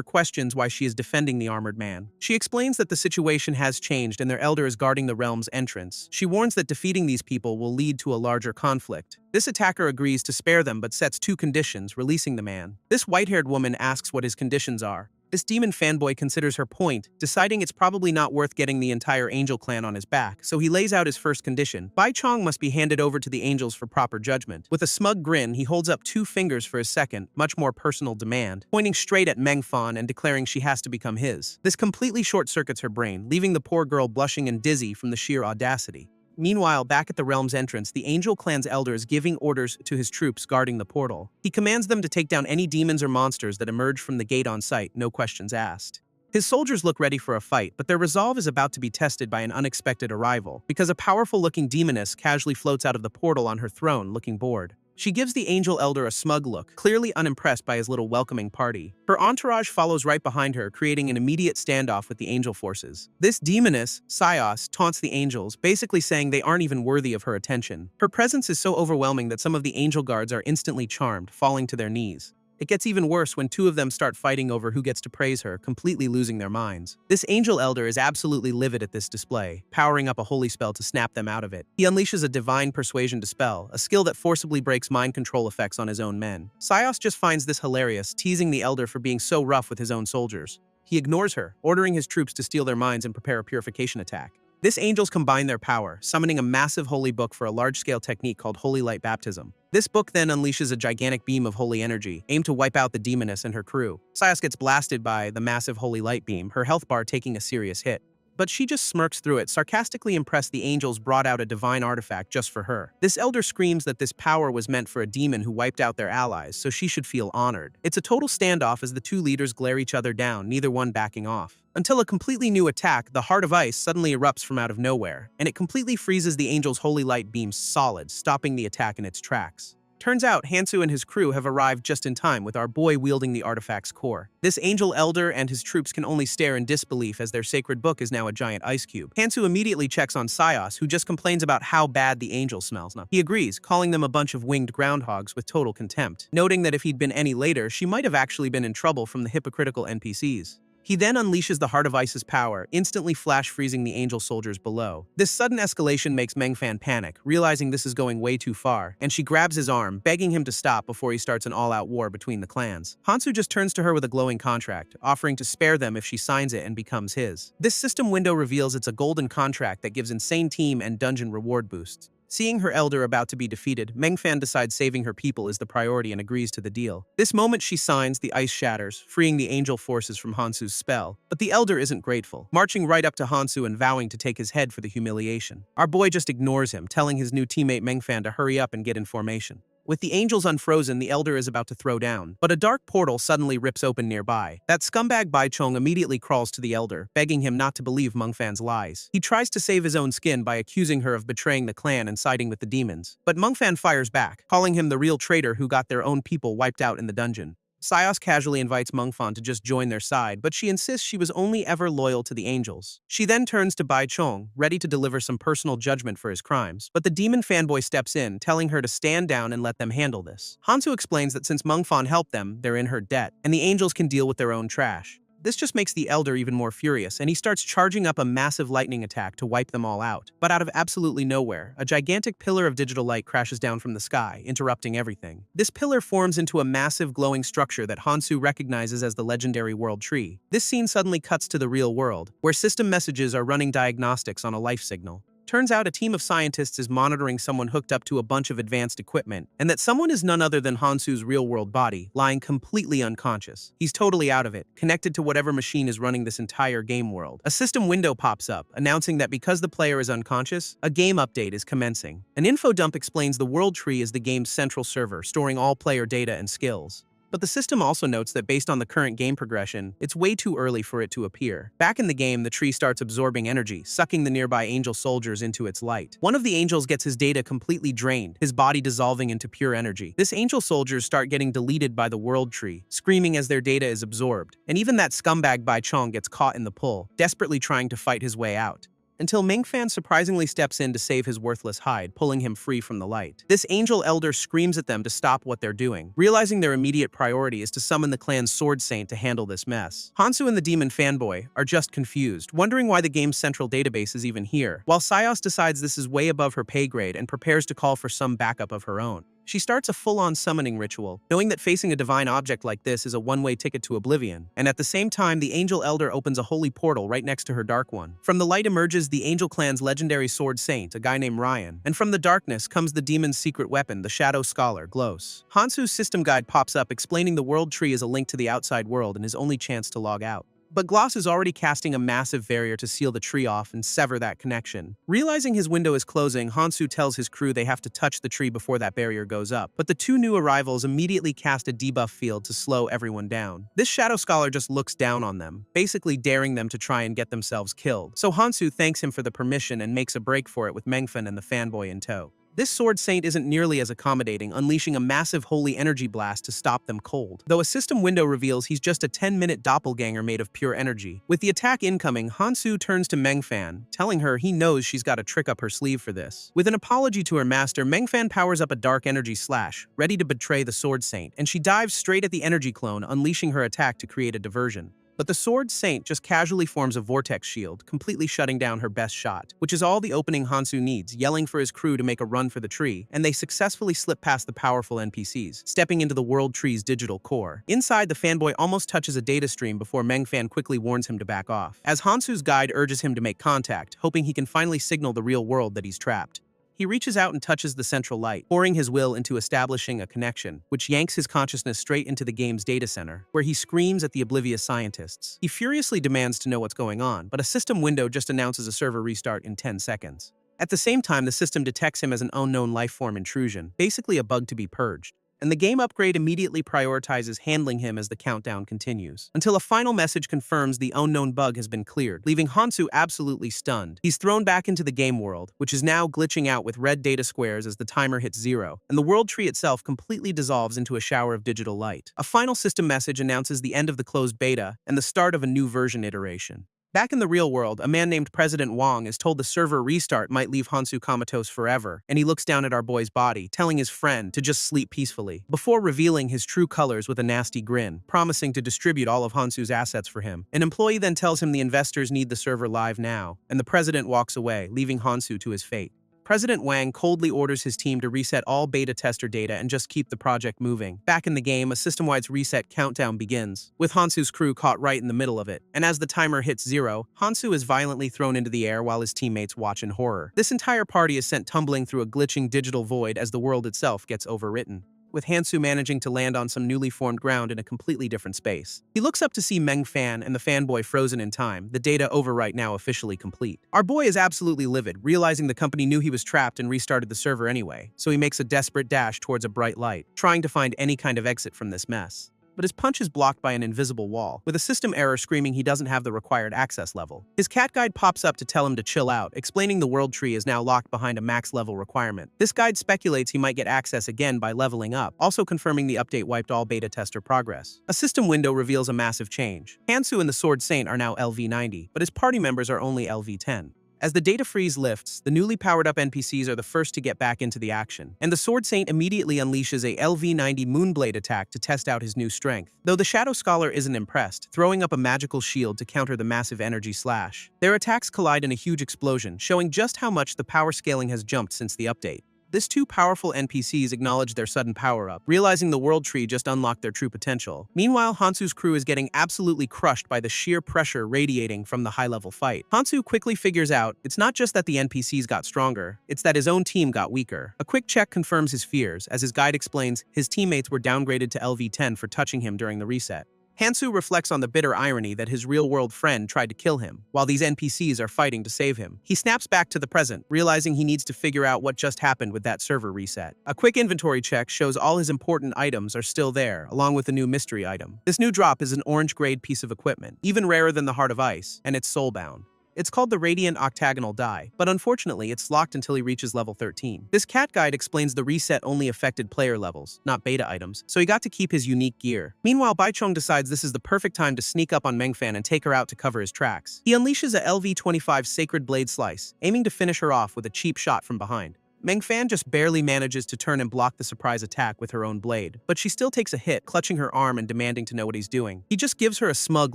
Speaker 1: questions why she is defending the armored man. She explains that the situation has changed and their elder is guarding the realm's entrance. She warns that defeating these people will lead to a larger conflict. This attacker agrees to spare them but sets 2 conditions, releasing the man. This white-haired woman asks what his conditions are. This demon fanboy considers her point, deciding it's probably not worth getting the entire angel clan on his back, so he lays out his first condition. Bai Chong must be handed over to the angels for proper judgment. With a smug grin, he holds up 2 fingers for his second, much more personal demand, pointing straight at Meng Fan and declaring she has to become his. This completely short-circuits her brain, leaving the poor girl blushing and dizzy from the sheer audacity. Meanwhile, back at the realm's entrance, the Angel Clan's elder is giving orders to his troops guarding the portal. He commands them to take down any demons or monsters that emerge from the gate on sight, no questions asked. His soldiers look ready for a fight, but their resolve is about to be tested by an unexpected arrival, because a powerful-looking demoness casually floats out of the portal on her throne, looking bored. She gives the Angel Elder a smug look, clearly unimpressed by his little welcoming party. Her entourage follows right behind her, creating an immediate standoff with the Angel forces. This demoness, Sios, taunts the Angels, basically saying they aren't even worthy of her attention. Her presence is so overwhelming that some of the Angel guards are instantly charmed, falling to their knees. It gets even worse when 2 of them start fighting over who gets to praise her, completely losing their minds. This Angel Elder is absolutely livid at this display, powering up a holy spell to snap them out of it. He unleashes a divine persuasion dispel, a skill that forcibly breaks mind control effects on his own men. Sios just finds this hilarious, teasing the Elder for being so rough with his own soldiers. He ignores her, ordering his troops to steal their minds and prepare a purification attack. This angels combine their power, summoning a massive holy book for a large-scale technique called Holy Light Baptism. This book then unleashes a gigantic beam of holy energy, aimed to wipe out the demoness and her crew. Sios gets blasted by the massive holy light beam, her health bar taking a serious hit. But she just smirks through it, sarcastically impressed the angels brought out a divine artifact just for her. This elder screams that this power was meant for a demon who wiped out their allies, so she should feel honored. It's a total standoff as the 2 leaders glare each other down, neither one backing off. Until a completely new attack, the Heart of Ice, suddenly erupts from out of nowhere, and it completely freezes the angel's holy light beam solid, stopping the attack in its tracks. Turns out, Hansu and his crew have arrived just in time, with our boy wielding the artifact's core. This Angel Elder and his troops can only stare in disbelief as their sacred book is now a giant ice cube. Hansu immediately checks on Sios, who just complains about how bad the angel smells. He agrees, calling them a bunch of winged groundhogs with total contempt, noting that if he'd been any later, she might have actually been in trouble from the hypocritical NPCs. He then unleashes the Heart of Ice's power, instantly flash-freezing the angel soldiers below. This sudden escalation makes Meng Fan panic, realizing this is going way too far, and she grabs his arm, begging him to stop before he starts an all-out war between the clans. Hansu just turns to her with a glowing contract, offering to spare them if she signs it and becomes his. This system window reveals it's a golden contract that gives insane team and dungeon reward boosts. Seeing her elder about to be defeated, Meng Fan decides saving her people is the priority and agrees to the deal. This moment she signs, the ice shatters, freeing the angel forces from Hansu's spell. But the elder isn't grateful, marching right up to Hansu and vowing to take his head for the humiliation. Our boy just ignores him, telling his new teammate Meng Fan to hurry up and get in formation. With the angels unfrozen, the elder is about to throw down, but a dark portal suddenly rips open nearby. That scumbag Bai Chong immediately crawls to the elder, begging him not to believe Meng Fan's lies. He tries to save his own skin by accusing her of betraying the clan and siding with the demons, but Meng Fan fires back, calling him the real traitor who got their own people wiped out in the dungeon. Sios casually invites Meng Fan to just join their side, but she insists she was only ever loyal to the angels. She then turns to Bai Chong, ready to deliver some personal judgment for his crimes, but the demon fanboy steps in, telling her to stand down and let them handle this. Hansu explains that since Meng Fan helped them, they're in her debt, and the angels can deal with their own trash. This just makes the Elder even more furious, and he starts charging up a massive lightning attack to wipe them all out. But out of absolutely nowhere, a gigantic pillar of digital light crashes down from the sky, interrupting everything. This pillar forms into a massive glowing structure that Hansu recognizes as the legendary World Tree. This scene suddenly cuts to the real world, where system messages are running diagnostics on a life signal. Turns out a team of scientists is monitoring someone hooked up to a bunch of advanced equipment, and that someone is none other than Hansu's real-world body, lying completely unconscious. He's totally out of it, connected to whatever machine is running this entire game world. A system window pops up, announcing that because the player is unconscious, a game update is commencing. An info dump explains the World Tree is the game's central server, storing all player data and skills. But the system also notes that based on the current game progression, it's way too early for it to appear. Back in the game, the tree starts absorbing energy, sucking the nearby angel soldiers into its light. One of the angels gets his data completely drained, his body dissolving into pure energy. This angel soldiers start getting deleted by the World Tree, screaming as their data is absorbed. And even that scumbag Bai Chong gets caught in the pull, desperately trying to fight his way out. Until Mingfan surprisingly steps in to save his worthless hide, pulling him free from the light. This angel elder screams at them to stop what they're doing, realizing their immediate priority is to summon the clan's sword saint to handle this mess. Hansu and the demon fanboy are just confused, wondering why the game's central database is even here, while Sayos decides this is way above her pay grade and prepares to call for some backup of her own. She starts a full-on summoning ritual, knowing that facing a divine object like this is a one-way ticket to oblivion, and at the same time the Angel Elder opens a holy portal right next to her Dark One. From the light emerges the Angel Clan's legendary sword saint, a guy named Ryan, and from the darkness comes the demon's secret weapon, the Shadow Scholar, Glos. Hansu's system guide pops up explaining the World Tree is a link to the outside world and his only chance to log out. But Gloss is already casting a massive barrier to seal the tree off and sever that connection. Realizing his window is closing, Hansu tells his crew they have to touch the tree before that barrier goes up. But the two new arrivals immediately cast a debuff field to slow everyone down. This Shadow Scholar just looks down on them, basically daring them to try and get themselves killed. So Hansu thanks him for the permission and makes a break for it with Mengfen and the fanboy in tow. This sword saint isn't nearly as accommodating, unleashing a massive holy energy blast to stop them cold. Though a system window reveals he's just a 10-minute doppelganger made of pure energy. With the attack incoming, Hansu turns to Mengfan, telling her he knows she's got a trick up her sleeve for this. With an apology to her master, Mengfan powers up a dark energy slash, ready to betray the sword saint, and she dives straight at the energy clone, unleashing her attack to create a diversion. But the Sword Saint just casually forms a vortex shield, completely shutting down her best shot, which is all the opening Hansu needs, yelling for his crew to make a run for the tree, and they successfully slip past the powerful NPCs, stepping into the World Tree's digital core. Inside, the fanboy almost touches a data stream before Mengfan quickly warns him to back off, as Hansu's guide urges him to make contact, hoping he can finally signal the real world that he's trapped. He reaches out and touches the central light, pouring his will into establishing a connection, which yanks his consciousness straight into the game's data center, where he screams at the oblivious scientists. He furiously demands to know what's going on, but a system window just announces a server restart in 10 seconds. At the same time, the system detects him as an unknown lifeform intrusion, basically a bug to be purged. And the game upgrade immediately prioritizes handling him as the countdown continues, until a final message confirms the unknown bug has been cleared, leaving Hansu absolutely stunned. He's thrown back into the game world, which is now glitching out with red data squares as the timer hits 0, and the World Tree itself completely dissolves into a shower of digital light. A final system message announces the end of the closed beta and the start of a new version iteration. Back in the real world, a man named President Wong is told the server restart might leave Hansu comatose forever, and he looks down at our boy's body, telling his friend to just sleep peacefully, before revealing his true colors with a nasty grin, promising to distribute all of Hansu's assets for him. An employee then tells him the investors need the server live now, and the president walks away, leaving Hansu to his fate. President Wang coldly orders his team to reset all beta tester data and just keep the project moving. Back in the game, a system-wide reset countdown begins, with Hansu's crew caught right in the middle of it. And as the timer hits 0, Hansu is violently thrown into the air while his teammates watch in horror. This entire party is sent tumbling through a glitching digital void as the world itself gets overwritten, with Hansu managing to land on some newly formed ground in a completely different space. He looks up to see Meng Fan and the fanboy frozen in time, the data overwrite now officially complete. Our boy is absolutely livid, realizing the company knew he was trapped and restarted the server anyway, so he makes a desperate dash towards a bright light, trying to find any kind of exit from this mess. But his punch is blocked by an invisible wall, with a system error screaming he doesn't have the required access level. His cat guide pops up to tell him to chill out, explaining the World Tree is now locked behind a max level requirement. This guide speculates he might get access again by leveling up, also confirming the update wiped all beta tester progress. A system window reveals a massive change. Hansu and the Sword Saint are now LV90, but his party members are only LV10. As the data freeze lifts, the newly powered-up NPCs are the first to get back into the action, and the Sword Saint immediately unleashes a LV-90 Moonblade attack to test out his new strength. Though the Shadow Scholar isn't impressed, throwing up a magical shield to counter the massive energy slash. Their attacks collide in a huge explosion, showing just how much the power scaling has jumped since the update. These two powerful NPCs acknowledge their sudden power-up, realizing the World Tree just unlocked their true potential. Meanwhile, Hansu's crew is getting absolutely crushed by the sheer pressure radiating from the high-level fight. Hansu quickly figures out it's not just that the NPCs got stronger, it's that his own team got weaker. A quick check confirms his fears, as his guide explains his teammates were downgraded to LV-10 for touching him during the reset. Hansu reflects on the bitter irony that his real-world friend tried to kill him, while these NPCs are fighting to save him. He snaps back to the present, realizing he needs to figure out what just happened with that server reset. A quick inventory check shows all his important items are still there, along with a new mystery item. This new drop is an orange-grade piece of equipment, even rarer than the Heart of Ice, and it's soul-bound. It's called the Radiant Octagonal Die, but unfortunately it's locked until he reaches level 13. This cat guide explains the reset only affected player levels, not beta items, so he got to keep his unique gear. Meanwhile, Baichong decides this is the perfect time to sneak up on Mengfan and take her out to cover his tracks. He unleashes a LV-25 Sacred Blade Slice, aiming to finish her off with a cheap shot from behind. Mengfan just barely manages to turn and block the surprise attack with her own blade, but she still takes a hit, clutching her arm and demanding to know what he's doing. He just gives her a smug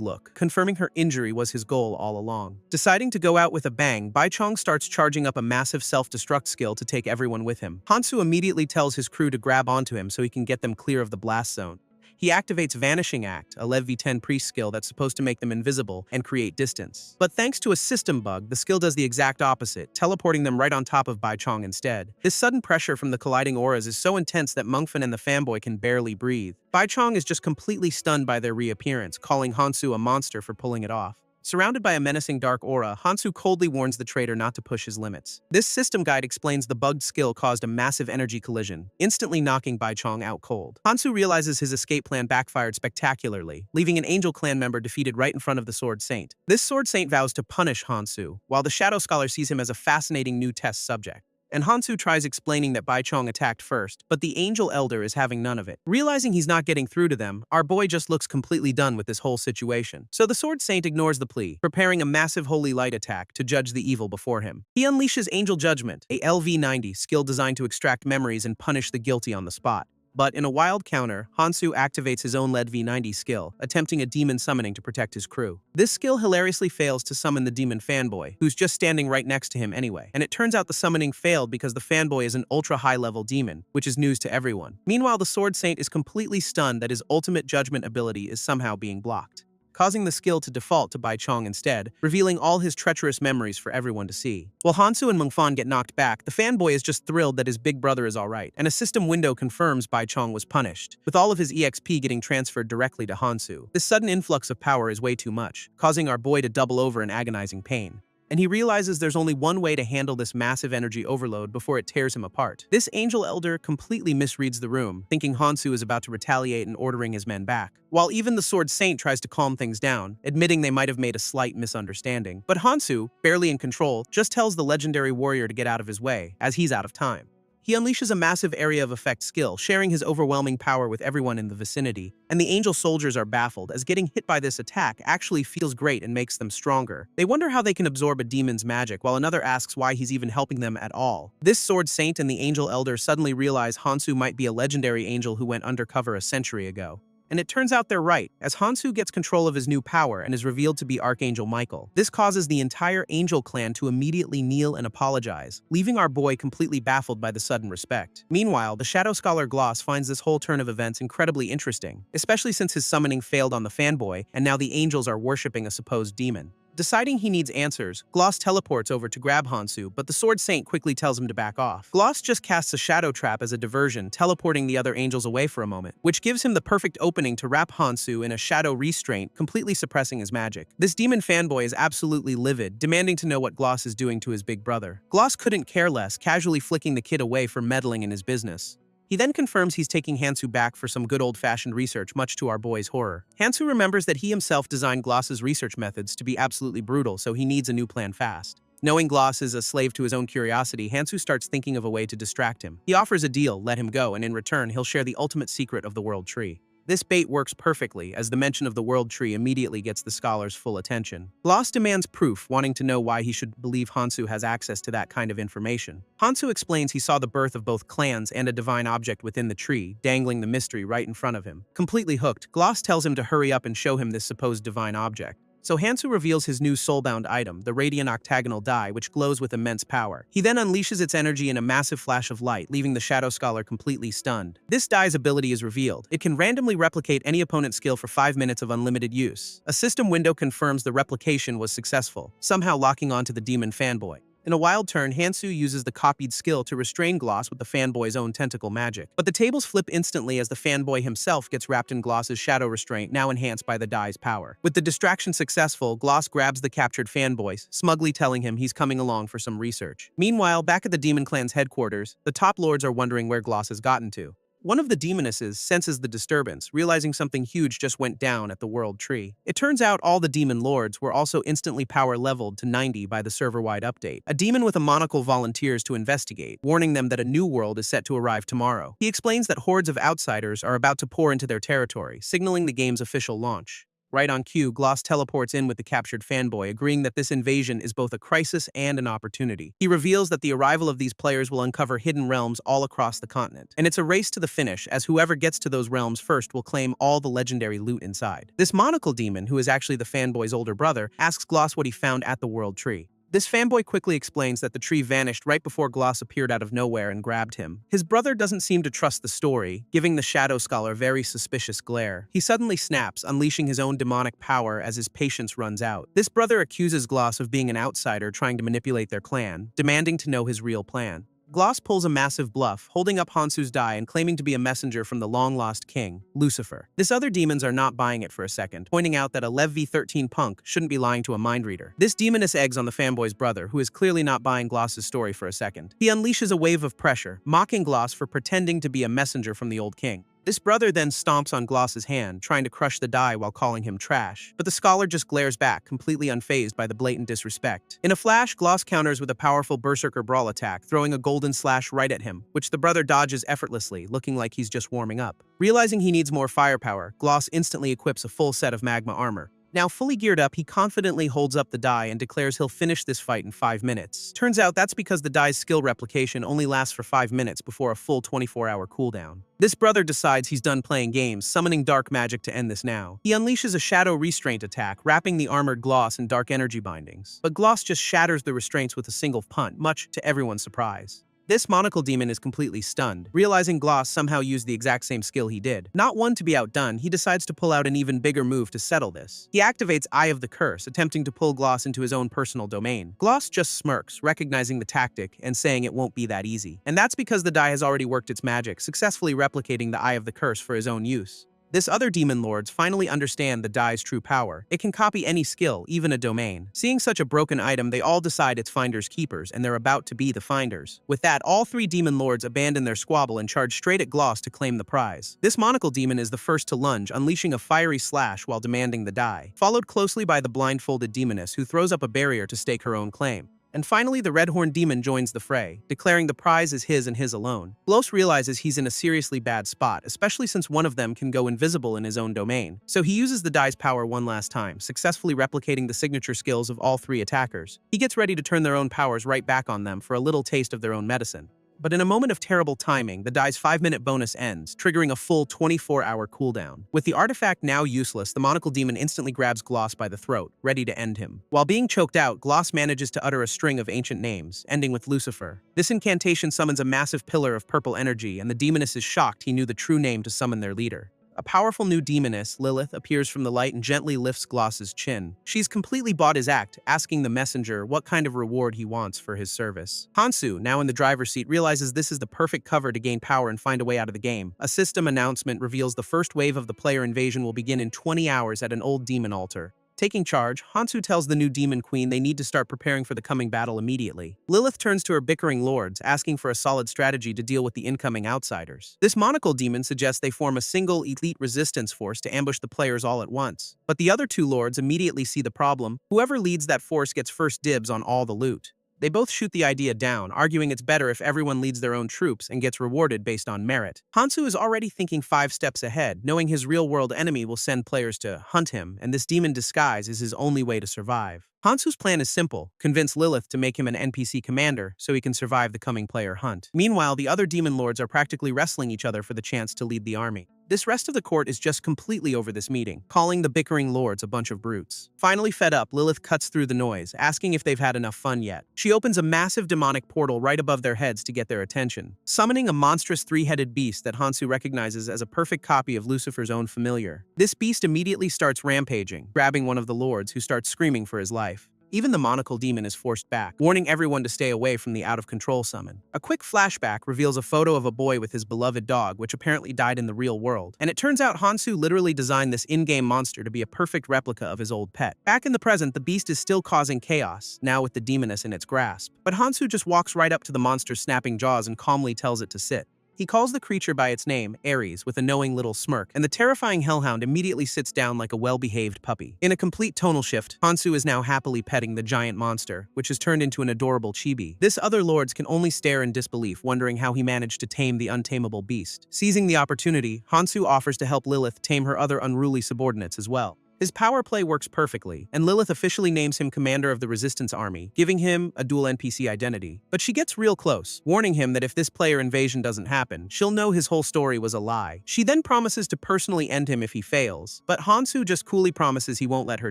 Speaker 1: look, confirming her injury was his goal all along. Deciding to go out with a bang, Baichong starts charging up a massive self-destruct skill to take everyone with him. Hansu immediately tells his crew to grab onto him so he can get them clear of the blast zone. He activates Vanishing Act, a Lev V10 priest skill that's supposed to make them invisible and create distance. But thanks to a system bug, the skill does the exact opposite, teleporting them right on top of Baichong instead. This sudden pressure from the colliding auras is so intense that Mengfan and the fanboy can barely breathe. Baichong is just completely stunned by their reappearance, calling Hansu a monster for pulling it off. Surrounded by a menacing dark aura, Hansu coldly warns the traitor not to push his limits. This system guide explains the bugged skill caused a massive energy collision, instantly knocking Baichong out cold. Hansu realizes his escape plan backfired spectacularly, leaving an Angel Clan member defeated right in front of the Sword Saint. This Sword Saint vows to punish Hansu, while the Shadow Scholar sees him as a fascinating new test subject. And Hansu tries explaining that Baichong attacked first, but the Angel Elder is having none of it. Realizing he's not getting through to them, our boy just looks completely done with this whole situation. So the Sword Saint ignores the plea, preparing a massive Holy Light attack to judge the evil before him. He unleashes Angel Judgment, a LV-90 skill designed to extract memories and punish the guilty on the spot. But in a wild counter, Hansu activates his own LED V90 skill, attempting a demon summoning to protect his crew. This skill hilariously fails to summon the demon fanboy, who's just standing right next to him anyway. And it turns out the summoning failed because the fanboy is an ultra-high-level demon, which is news to everyone. Meanwhile, the Sword Saint is completely stunned that his ultimate judgment ability is somehow being blocked, causing the skill to default to Baichong instead, revealing all his treacherous memories for everyone to see. While Hansu and Mengfan get knocked back, the fanboy is just thrilled that his big brother is alright, and a system window confirms Baichong was punished, with all of his EXP getting transferred directly to Hansu. This sudden influx of power is way too much, causing our boy to double over in agonizing pain. And he realizes there's only one way to handle this massive energy overload before it tears him apart. This Angel Elder completely misreads the room, thinking Hansu is about to retaliate and ordering his men back. While even the Sword Saint tries to calm things down, admitting they might have made a slight misunderstanding. But Hansu, barely in control, just tells the legendary warrior to get out of his way, as he's out of time. He unleashes a massive area of effect skill, sharing his overwhelming power with everyone in the vicinity, and the angel soldiers are baffled, as getting hit by this attack actually feels great and makes them stronger. They wonder how they can absorb a demon's magic, while another asks why he's even helping them at all. This Sword Saint and the Angel Elder suddenly realize Hansu might be a legendary angel who went undercover a century ago. And it turns out they're right, as Hansu gets control of his new power and is revealed to be Archangel Michael. This causes the entire Angel clan to immediately kneel and apologize, leaving our boy completely baffled by the sudden respect. Meanwhile, the Shadow Scholar Gloss finds this whole turn of events incredibly interesting, especially since his summoning failed on the fanboy, and now the angels are worshipping a supposed demon. Deciding he needs answers, Gloss teleports over to grab Hansu, but the Sword Saint quickly tells him to back off. Gloss just casts a shadow trap as a diversion, teleporting the other angels away for a moment, which gives him the perfect opening to wrap Hansu in a shadow restraint, completely suppressing his magic. This demon fanboy is absolutely livid, demanding to know what Gloss is doing to his big brother. Gloss couldn't care less, casually flicking the kid away for meddling in his business. He then confirms he's taking Hansu back for some good old-fashioned research, much to our boy's horror. Hansu remembers that he himself designed Gloss's research methods to be absolutely brutal, so he needs a new plan fast. Knowing Gloss is a slave to his own curiosity, Hansu starts thinking of a way to distract him. He offers a deal, let him go, and in return, he'll share the ultimate secret of the World Tree. This bait works perfectly, as the mention of the World Tree immediately gets the scholar's full attention. Gloss demands proof, wanting to know why he should believe Hansu has access to that kind of information. Hansu explains he saw the birth of both clans and a divine object within the tree, dangling the mystery right in front of him. Completely hooked, Gloss tells him to hurry up and show him this supposed divine object. So Hansu reveals his new soulbound item, the radiant octagonal die, which glows with immense power. He then unleashes its energy in a massive flash of light, leaving the Shadow Scholar completely stunned. This die's ability is revealed. It can randomly replicate any opponent's skill for 5 minutes of unlimited use. A system window confirms the replication was successful, somehow locking onto the demon fanboy. In a wild turn, Hansu uses the copied skill to restrain Gloss with the fanboy's own tentacle magic. But the tables flip instantly as the fanboy himself gets wrapped in Gloss's shadow restraint, now enhanced by the die's power. With the distraction successful, Gloss grabs the captured fanboy, smugly telling him he's coming along for some research. Meanwhile, back at the Demon Clan's headquarters, the top lords are wondering where Gloss has gotten to. One of the demonesses senses the disturbance, realizing something huge just went down at the World Tree. It turns out all the demon lords were also instantly power leveled to 90 by the server-wide update. A demon with a monocle volunteers to investigate, warning them that a new world is set to arrive tomorrow. He explains that hordes of outsiders are about to pour into their territory, signaling the game's official launch. Right on cue, Gloss teleports in with the captured fanboy, agreeing that this invasion is both a crisis and an opportunity. He reveals that the arrival of these players will uncover hidden realms all across the continent. And it's a race to the finish, as whoever gets to those realms first will claim all the legendary loot inside. This monocle demon, who is actually the fanboy's older brother, asks Gloss what he found at the World Tree. This fanboy quickly explains that the tree vanished right before Gloss appeared out of nowhere and grabbed him. His brother doesn't seem to trust the story, giving the Shadow Scholar very suspicious glare. He suddenly snaps, unleashing his own demonic power as his patience runs out. This brother accuses Gloss of being an outsider trying to manipulate their clan, demanding to know his real plan. Gloss pulls a massive bluff, holding up Hansu's die and claiming to be a messenger from the long-lost king, Lucifer. This other demons are not buying it for a second, pointing out that a Lev V13 punk shouldn't be lying to a mind reader. This demoness eggs on the fanboy's brother, who is clearly not buying Gloss's story for a second. He unleashes a wave of pressure, mocking Gloss for pretending to be a messenger from the old king. This brother then stomps on Gloss's hand, trying to crush the die while calling him trash. But the scholar just glares back, completely unfazed by the blatant disrespect. In a flash, Gloss counters with a powerful berserker brawl attack, throwing a golden slash right at him, which the brother dodges effortlessly, looking like he's just warming up. Realizing he needs more firepower, Gloss instantly equips a full set of magma armor. Now fully geared up, he confidently holds up the die and declares he'll finish this fight in 5 minutes. Turns out that's because the die's skill replication only lasts for 5 minutes before a full 24-hour cooldown. This brother decides he's done playing games, summoning dark magic to end this now. He unleashes a shadow restraint attack, wrapping the armored Gloss in dark energy bindings. But Gloss just shatters the restraints with a single punch, much to everyone's surprise. This monocle demon is completely stunned, realizing Gloss somehow used the exact same skill he did. Not one to be outdone, he decides to pull out an even bigger move to settle this. He activates Eye of the Curse, attempting to pull Gloss into his own personal domain. Gloss just smirks, recognizing the tactic and saying it won't be that easy. And that's because the die has already worked its magic, successfully replicating the Eye of the Curse for his own use. This other demon lords finally understand the die's true power. It can copy any skill, even a domain. Seeing such a broken item, they all decide it's finders keepers, and they're about to be the finders. With that, all 3 demon lords abandon their squabble and charge straight at Gloss to claim the prize. This monocle demon is the first to lunge, unleashing a fiery slash while demanding the die, followed closely by the blindfolded demoness who throws up a barrier to stake her own claim. And finally, the Red-Horned Demon joins the fray, declaring the prize is his and his alone. Gloss realizes he's in a seriously bad spot, especially since one of them can go invisible in his own domain. So he uses the die's power one last time, successfully replicating the signature skills of all 3 attackers. He gets ready to turn their own powers right back on them for a little taste of their own medicine. But in a moment of terrible timing, the die's 5-minute bonus ends, triggering a full 24-hour cooldown. With the artifact now useless, the monocle demon instantly grabs Gloss by the throat, ready to end him. While being choked out, Gloss manages to utter a string of ancient names, ending with Lucifer. This incantation summons a massive pillar of purple energy, and the demoness is shocked he knew the true name to summon their leader. A powerful new demoness, Lilith, appears from the light and gently lifts Gloss's chin. She's completely bought his act, asking the messenger what kind of reward he wants for his service. Hansu, now in the driver's seat, realizes this is the perfect cover to gain power and find a way out of the game. A system announcement reveals the first wave of the player invasion will begin in 20 hours at an old demon altar. Taking charge, Hansu tells the new demon queen they need to start preparing for the coming battle immediately. Lilith turns to her bickering lords, asking for a solid strategy to deal with the incoming outsiders. This monocle demon suggests they form a single elite resistance force to ambush the players all at once. But the other 2 lords immediately see the problem. Whoever leads that force gets first dibs on all the loot. They both shoot the idea down, arguing it's better if everyone leads their own troops and gets rewarded based on merit. Hansu is already thinking 5 steps ahead, knowing his real-world enemy will send players to hunt him, and this demon disguise is his only way to survive. Hansu's plan is simple: convince Lilith to make him an NPC commander so he can survive the coming player hunt. Meanwhile, the other demon lords are practically wrestling each other for the chance to lead the army. This rest of the court is just completely over this meeting, calling the bickering lords a bunch of brutes. Finally fed up, Lilith cuts through the noise, asking if they've had enough fun yet. She opens a massive demonic portal right above their heads to get their attention, summoning a monstrous 3-headed beast that Hansu recognizes as a perfect copy of Lucifer's own familiar. This beast immediately starts rampaging, grabbing one of the lords, who starts screaming for his life. Even the monocle demon is forced back, warning everyone to stay away from the out-of-control summon. A quick flashback reveals a photo of a boy with his beloved dog, which apparently died in the real world. And it turns out Hansu literally designed this in-game monster to be a perfect replica of his old pet. Back in the present, the beast is still causing chaos, now with the demoness in its grasp. But Hansu just walks right up to the monster's snapping jaws and calmly tells it to sit. He calls the creature by its name, Ares, with a knowing little smirk, and the terrifying hellhound immediately sits down like a well-behaved puppy. In a complete tonal shift, Hansu is now happily petting the giant monster, which has turned into an adorable chibi. This other lords can only stare in disbelief, wondering how he managed to tame the untamable beast. Seizing the opportunity, Hansu offers to help Lilith tame her other unruly subordinates as well. His power play works perfectly, and Lilith officially names him commander of the Resistance Army, giving him a dual NPC identity. But she gets real close, warning him that if this player invasion doesn't happen, she'll know his whole story was a lie. She then promises to personally end him if he fails, but Hansu just coolly promises he won't let her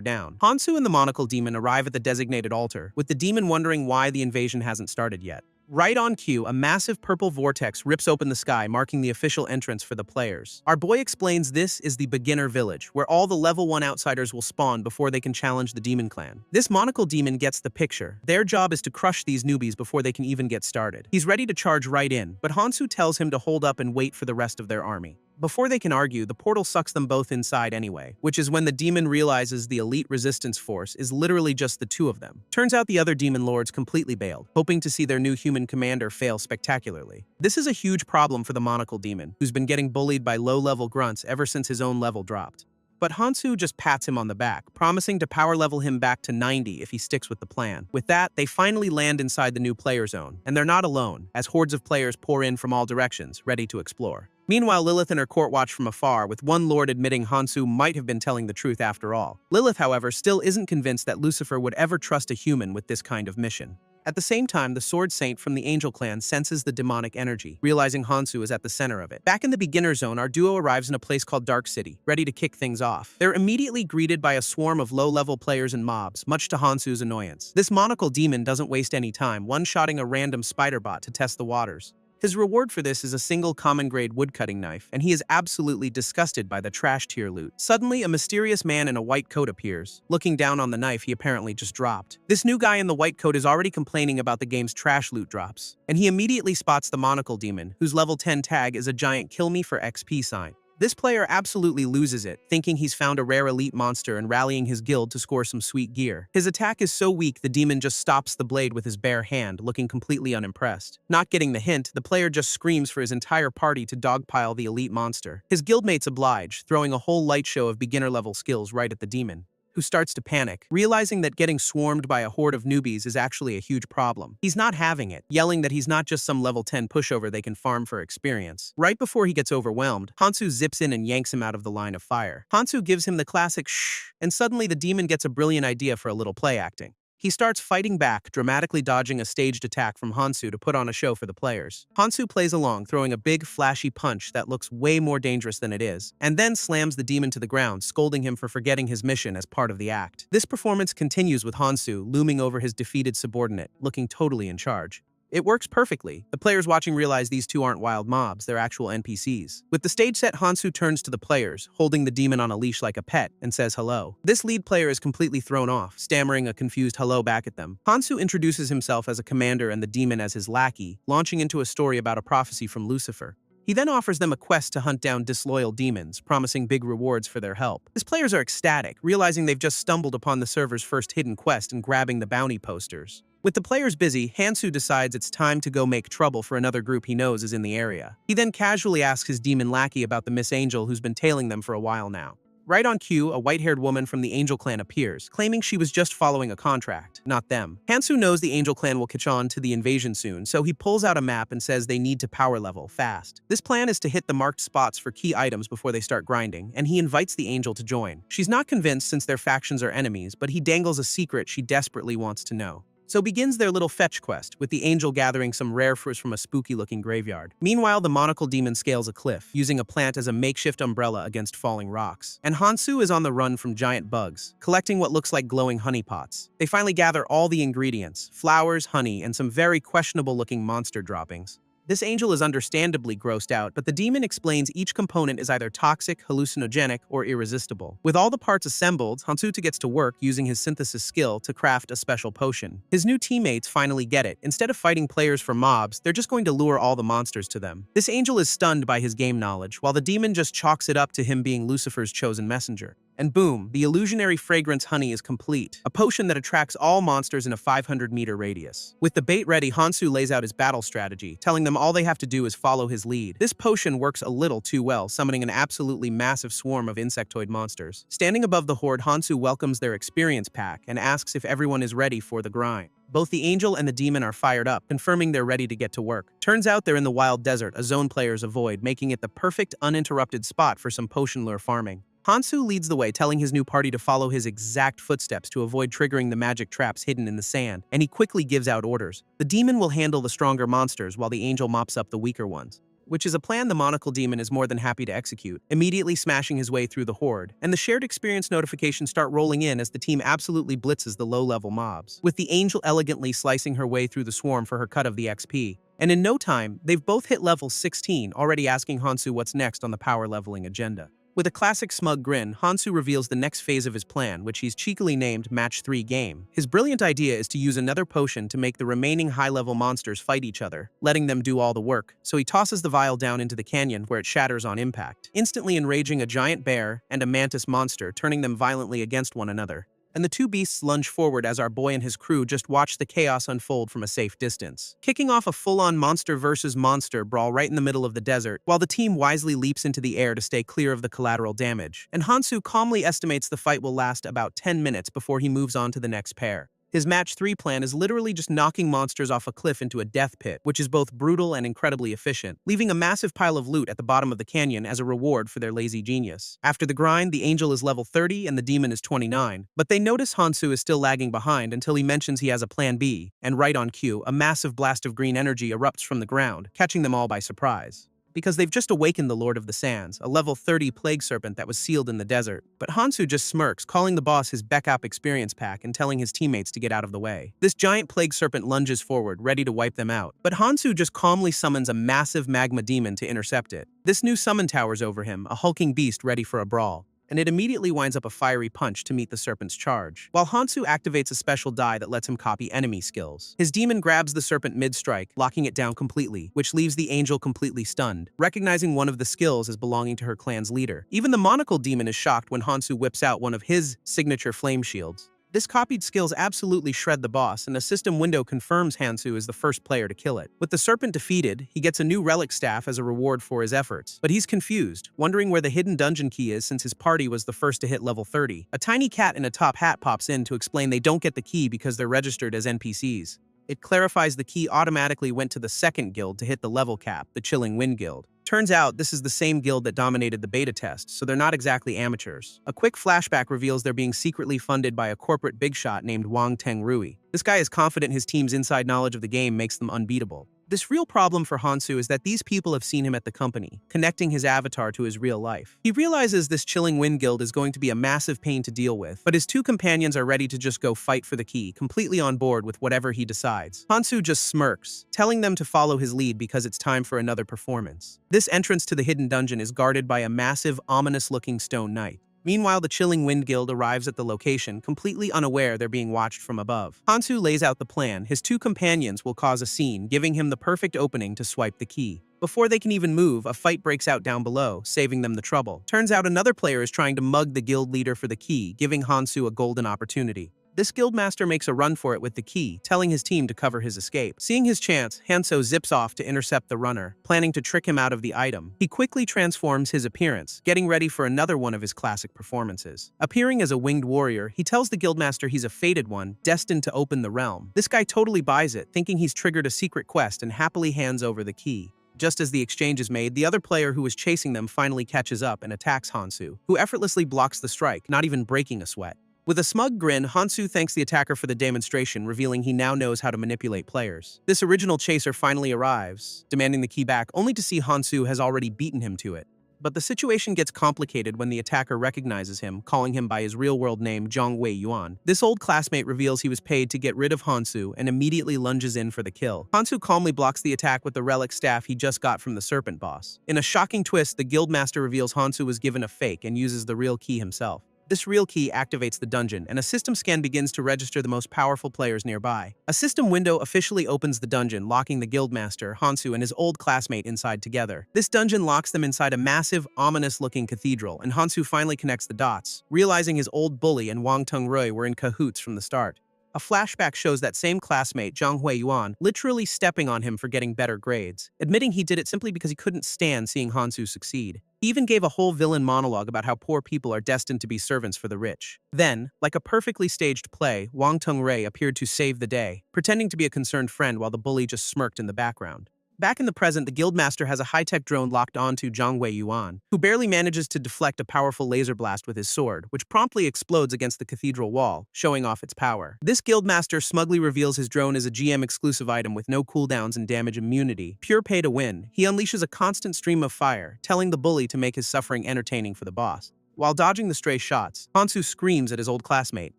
Speaker 1: down. Hansu and the monocle demon arrive at the designated altar, with the demon wondering why the invasion hasn't started yet. Right on cue, a massive purple vortex rips open the sky, marking the official entrance for the players. Our boy explains this is the beginner village, where all the level 1 outsiders will spawn before they can challenge the demon clan. This monocle demon gets the picture. Their job is to crush these newbies before they can even get started. He's ready to charge right in, but Hansu tells him to hold up and wait for the rest of their army. Before they can argue, the portal sucks them both inside anyway, which is when the demon realizes the elite resistance force is literally just the 2 of them. Turns out the other demon lords completely bailed, hoping to see their new human commander fail spectacularly. This is a huge problem for the monocle demon, who's been getting bullied by low-level grunts ever since his own level dropped. But Hansu just pats him on the back, promising to power level him back to 90 if he sticks with the plan. With that, they finally land inside the new player zone, and they're not alone, as hordes of players pour in from all directions, ready to explore. Meanwhile, Lilith and her court watch from afar, with one lord admitting Hansu might have been telling the truth after all. Lilith, however, still isn't convinced that Lucifer would ever trust a human with this kind of mission. At the same time, the Sword Saint from the Angel clan senses the demonic energy, realizing Hansu is at the center of it. Back in the beginner zone, our duo arrives in a place called Dark City, ready to kick things off. They're immediately greeted by a swarm of low-level players and mobs, much to Hansu's annoyance. This monocle demon doesn't waste any time, one-shotting a random spider bot to test the waters. His reward for this is a single common-grade woodcutting knife, and he is absolutely disgusted by the trash-tier loot. Suddenly, a mysterious man in a white coat appears, looking down on the knife he apparently just dropped. This new guy in the white coat is already complaining about the game's trash loot drops, and he immediately spots the monocle demon, whose level 10 tag is a giant kill me for XP sign. This player absolutely loses it, thinking he's found a rare elite monster and rallying his guild to score some sweet gear. His attack is so weak the demon just stops the blade with his bare hand, looking completely unimpressed. Not getting the hint, the player just screams for his entire party to dogpile the elite monster. His guildmates oblige, throwing a whole light show of beginner-level skills right at the demon, who starts to panic, realizing that getting swarmed by a horde of newbies is actually a huge problem. He's not having it, yelling that he's not just some level 10 pushover they can farm for experience. Right before he gets overwhelmed, Hansu zips in and yanks him out of the line of fire. Hansu gives him the classic shh, and suddenly the demon gets a brilliant idea for a little play acting. He starts fighting back, dramatically dodging a staged attack from Hansu to put on a show for the players. Hansu plays along, throwing a big, flashy punch that looks way more dangerous than it is, and then slams the demon to the ground, scolding him for forgetting his mission as part of the act. This performance continues with Hansu looming over his defeated subordinate, looking totally in charge. It works perfectly. The players watching realize these two aren't wild mobs, they're actual NPCs. With the stage set, Hansu turns to the players, holding the demon on a leash like a pet, and says hello. This lead player is completely thrown off, stammering a confused hello back at them. Hansu introduces himself as a commander and the demon as his lackey, launching into a story about a prophecy from Lucifer. He then offers them a quest to hunt down disloyal demons, promising big rewards for their help. His players are ecstatic, realizing they've just stumbled upon the server's first hidden quest and grabbing the bounty posters. With the players busy, Hansu decides it's time to go make trouble for another group he knows is in the area. He then casually asks his demon lackey about the Miss Angel who's been tailing them for a while now. Right on cue, a white-haired woman from the Angel Clan appears, claiming she was just following a contract, not them. Hansu knows the Angel Clan will catch on to the invasion soon, so he pulls out a map and says they need to power level fast. This plan is to hit the marked spots for key items before they start grinding, and he invites the Angel to join. She's not convinced since their factions are enemies, but he dangles a secret she desperately wants to know. So begins their little fetch quest, with the Angel gathering some rare fruits from a spooky-looking graveyard. Meanwhile, the monocle demon scales a cliff, using a plant as a makeshift umbrella against falling rocks. And Hansu is on the run from giant bugs, collecting what looks like glowing honeypots. They finally gather all the ingredients: flowers, honey, and some very questionable-looking monster droppings. This angel is understandably grossed out, but the demon explains each component is either toxic, hallucinogenic, or irresistible. With all the parts assembled, Hansuta gets to work using his synthesis skill to craft a special potion. His new teammates finally get it. Instead of fighting players for mobs, they're just going to lure all the monsters to them. This angel is stunned by his game knowledge, while the demon just chalks it up to him being Lucifer's chosen messenger. And boom, the illusionary fragrance honey is complete, a potion that attracts all monsters in a 500-meter radius. With the bait ready, Hansu lays out his battle strategy, telling them all they have to do is follow his lead. This potion works a little too well, summoning an absolutely massive swarm of insectoid monsters. Standing above the horde, Hansu welcomes their experience pack and asks if everyone is ready for the grind. Both the angel and the demon are fired up, confirming they're ready to get to work. Turns out they're in the wild desert, a zone players avoid, making it the perfect uninterrupted spot for some potion lure farming. Hansu leads the way, telling his new party to follow his exact footsteps to avoid triggering the magic traps hidden in the sand, and he quickly gives out orders. The demon will handle the stronger monsters while the angel mops up the weaker ones, which is a plan the monocle demon is more than happy to execute, immediately smashing his way through the horde. And the shared experience notifications start rolling in as the team absolutely blitzes the low-level mobs, with the angel elegantly slicing her way through the swarm for her cut of the XP. And in no time, they've both hit level 16, already asking Hansu what's next on the power leveling agenda. With a classic smug grin, Hansu reveals the next phase of his plan, which he's cheekily named Match 3 Game. His brilliant idea is to use another potion to make the remaining high-level monsters fight each other, letting them do all the work, so he tosses the vial down into the canyon where it shatters on impact, instantly enraging a giant bear and a mantis monster, turning them violently against one another. And the two beasts lunge forward as our boy and his crew just watch the chaos unfold from a safe distance, kicking off a full-on monster versus monster brawl right in the middle of the desert, while the team wisely leaps into the air to stay clear of the collateral damage. And Hansu calmly estimates the fight will last about 10 minutes before he moves on to the next pair. His Match 3 plan is literally just knocking monsters off a cliff into a death pit, which is both brutal and incredibly efficient, leaving a massive pile of loot at the bottom of the canyon as a reward for their lazy genius. After the grind, the angel is level 30 and the demon is 29, but they notice Hansu is still lagging behind until he mentions he has a plan B, and right on cue, a massive blast of green energy erupts from the ground, catching them all by surprise. Because they've just awakened the Lord of the Sands, a level 30 plague serpent that was sealed in the desert. But Hansu just smirks, calling the boss his backup experience pack and telling his teammates to get out of the way. This giant plague serpent lunges forward, ready to wipe them out. But Hansu just calmly summons a massive magma demon to intercept it. This new summon towers over him, a hulking beast ready for a brawl, and it immediately winds up a fiery punch to meet the serpent's charge, while Hansu activates a special die that lets him copy enemy skills. His demon grabs the serpent mid-strike, locking it down completely, which leaves the angel completely stunned, recognizing one of the skills as belonging to her clan's leader. Even the monocle demon is shocked when Hansu whips out one of his signature flame shields. This copied skills absolutely shred the boss, and a system window confirms Hansu is the first player to kill it. With the serpent defeated, he gets a new relic staff as a reward for his efforts. But he's confused, wondering where the hidden dungeon key is since his party was the first to hit level 30. A tiny cat in a top hat pops in to explain they don't get the key because they're registered as NPCs. It clarifies the key automatically went to the second guild to hit the level cap, the Chilling Wind Guild. Turns out this is the same guild that dominated the beta test, so they're not exactly amateurs. A quick flashback reveals they're being secretly funded by a corporate big shot named Wang Teng Rui. This guy is confident his team's inside knowledge of the game makes them unbeatable. This real problem for Hansu is that these people have seen him at the company, connecting his avatar to his real life. He realizes this Chilling Wind Guild is going to be a massive pain to deal with, but his two companions are ready to just go fight for the key, completely on board with whatever he decides. Hansu just smirks, telling them to follow his lead because it's time for another performance. This entrance to the hidden dungeon is guarded by a massive, ominous-looking stone knight. Meanwhile, the Chilling Wind Guild arrives at the location, completely unaware they're being watched from above. Hansu lays out the plan. His two companions will cause a scene, giving him the perfect opening to swipe the key. Before they can even move, a fight breaks out down below, saving them the trouble. Turns out another player is trying to mug the guild leader for the key, giving Hansu a golden opportunity. This guildmaster makes a run for it with the key, telling his team to cover his escape. Seeing his chance, Hanso zips off to intercept the runner, planning to trick him out of the item. He quickly transforms his appearance, getting ready for another one of his classic performances. Appearing as a winged warrior, he tells the guildmaster he's a fated one, destined to open the realm. This guy totally buys it, thinking he's triggered a secret quest and happily hands over the key. Just as the exchange is made, the other player who was chasing them finally catches up and attacks Hansu, who effortlessly blocks the strike, not even breaking a sweat. With a smug grin, Hansu thanks the attacker for the demonstration, revealing he now knows how to manipulate players. This original chaser finally arrives, demanding the key back, only to see Hansu has already beaten him to it. But the situation gets complicated when the attacker recognizes him, calling him by his real-world name, Zhang Wei Yuan. This old classmate reveals he was paid to get rid of Hansu and immediately lunges in for the kill. Hansu calmly blocks the attack with the relic staff he just got from the serpent boss. In a shocking twist, the guildmaster reveals Hansu was given a fake and uses the real key himself. This real key activates the dungeon, and a system scan begins to register the most powerful players nearby. A system window officially opens the dungeon, locking the guildmaster, Hansu, and his old classmate inside together. This dungeon locks them inside a massive, ominous-looking cathedral, and Hansu finally connects the dots, realizing his old bully and Wang Teng-rui were in cahoots from the start. A flashback shows that same classmate, Zhang Hui Yuan, literally stepping on him for getting better grades, admitting he did it simply because he couldn't stand seeing Hansu succeed. He even gave a whole villain monologue about how poor people are destined to be servants for the rich. Then, like a perfectly staged play, Wang Teng-rui appeared to save the day, pretending to be a concerned friend while the bully just smirked in the background. Back in the present, the guildmaster has a high-tech drone locked onto Zhang Wei Yuan, who barely manages to deflect a powerful laser blast with his sword, which promptly explodes against the cathedral wall, showing off its power. This guildmaster smugly reveals his drone is a GM-exclusive item with no cooldowns and damage immunity. Pure pay to win, he unleashes a constant stream of fire, telling the bully to make his suffering entertaining for the boss. While dodging the stray shots, Hansu screams at his old classmate,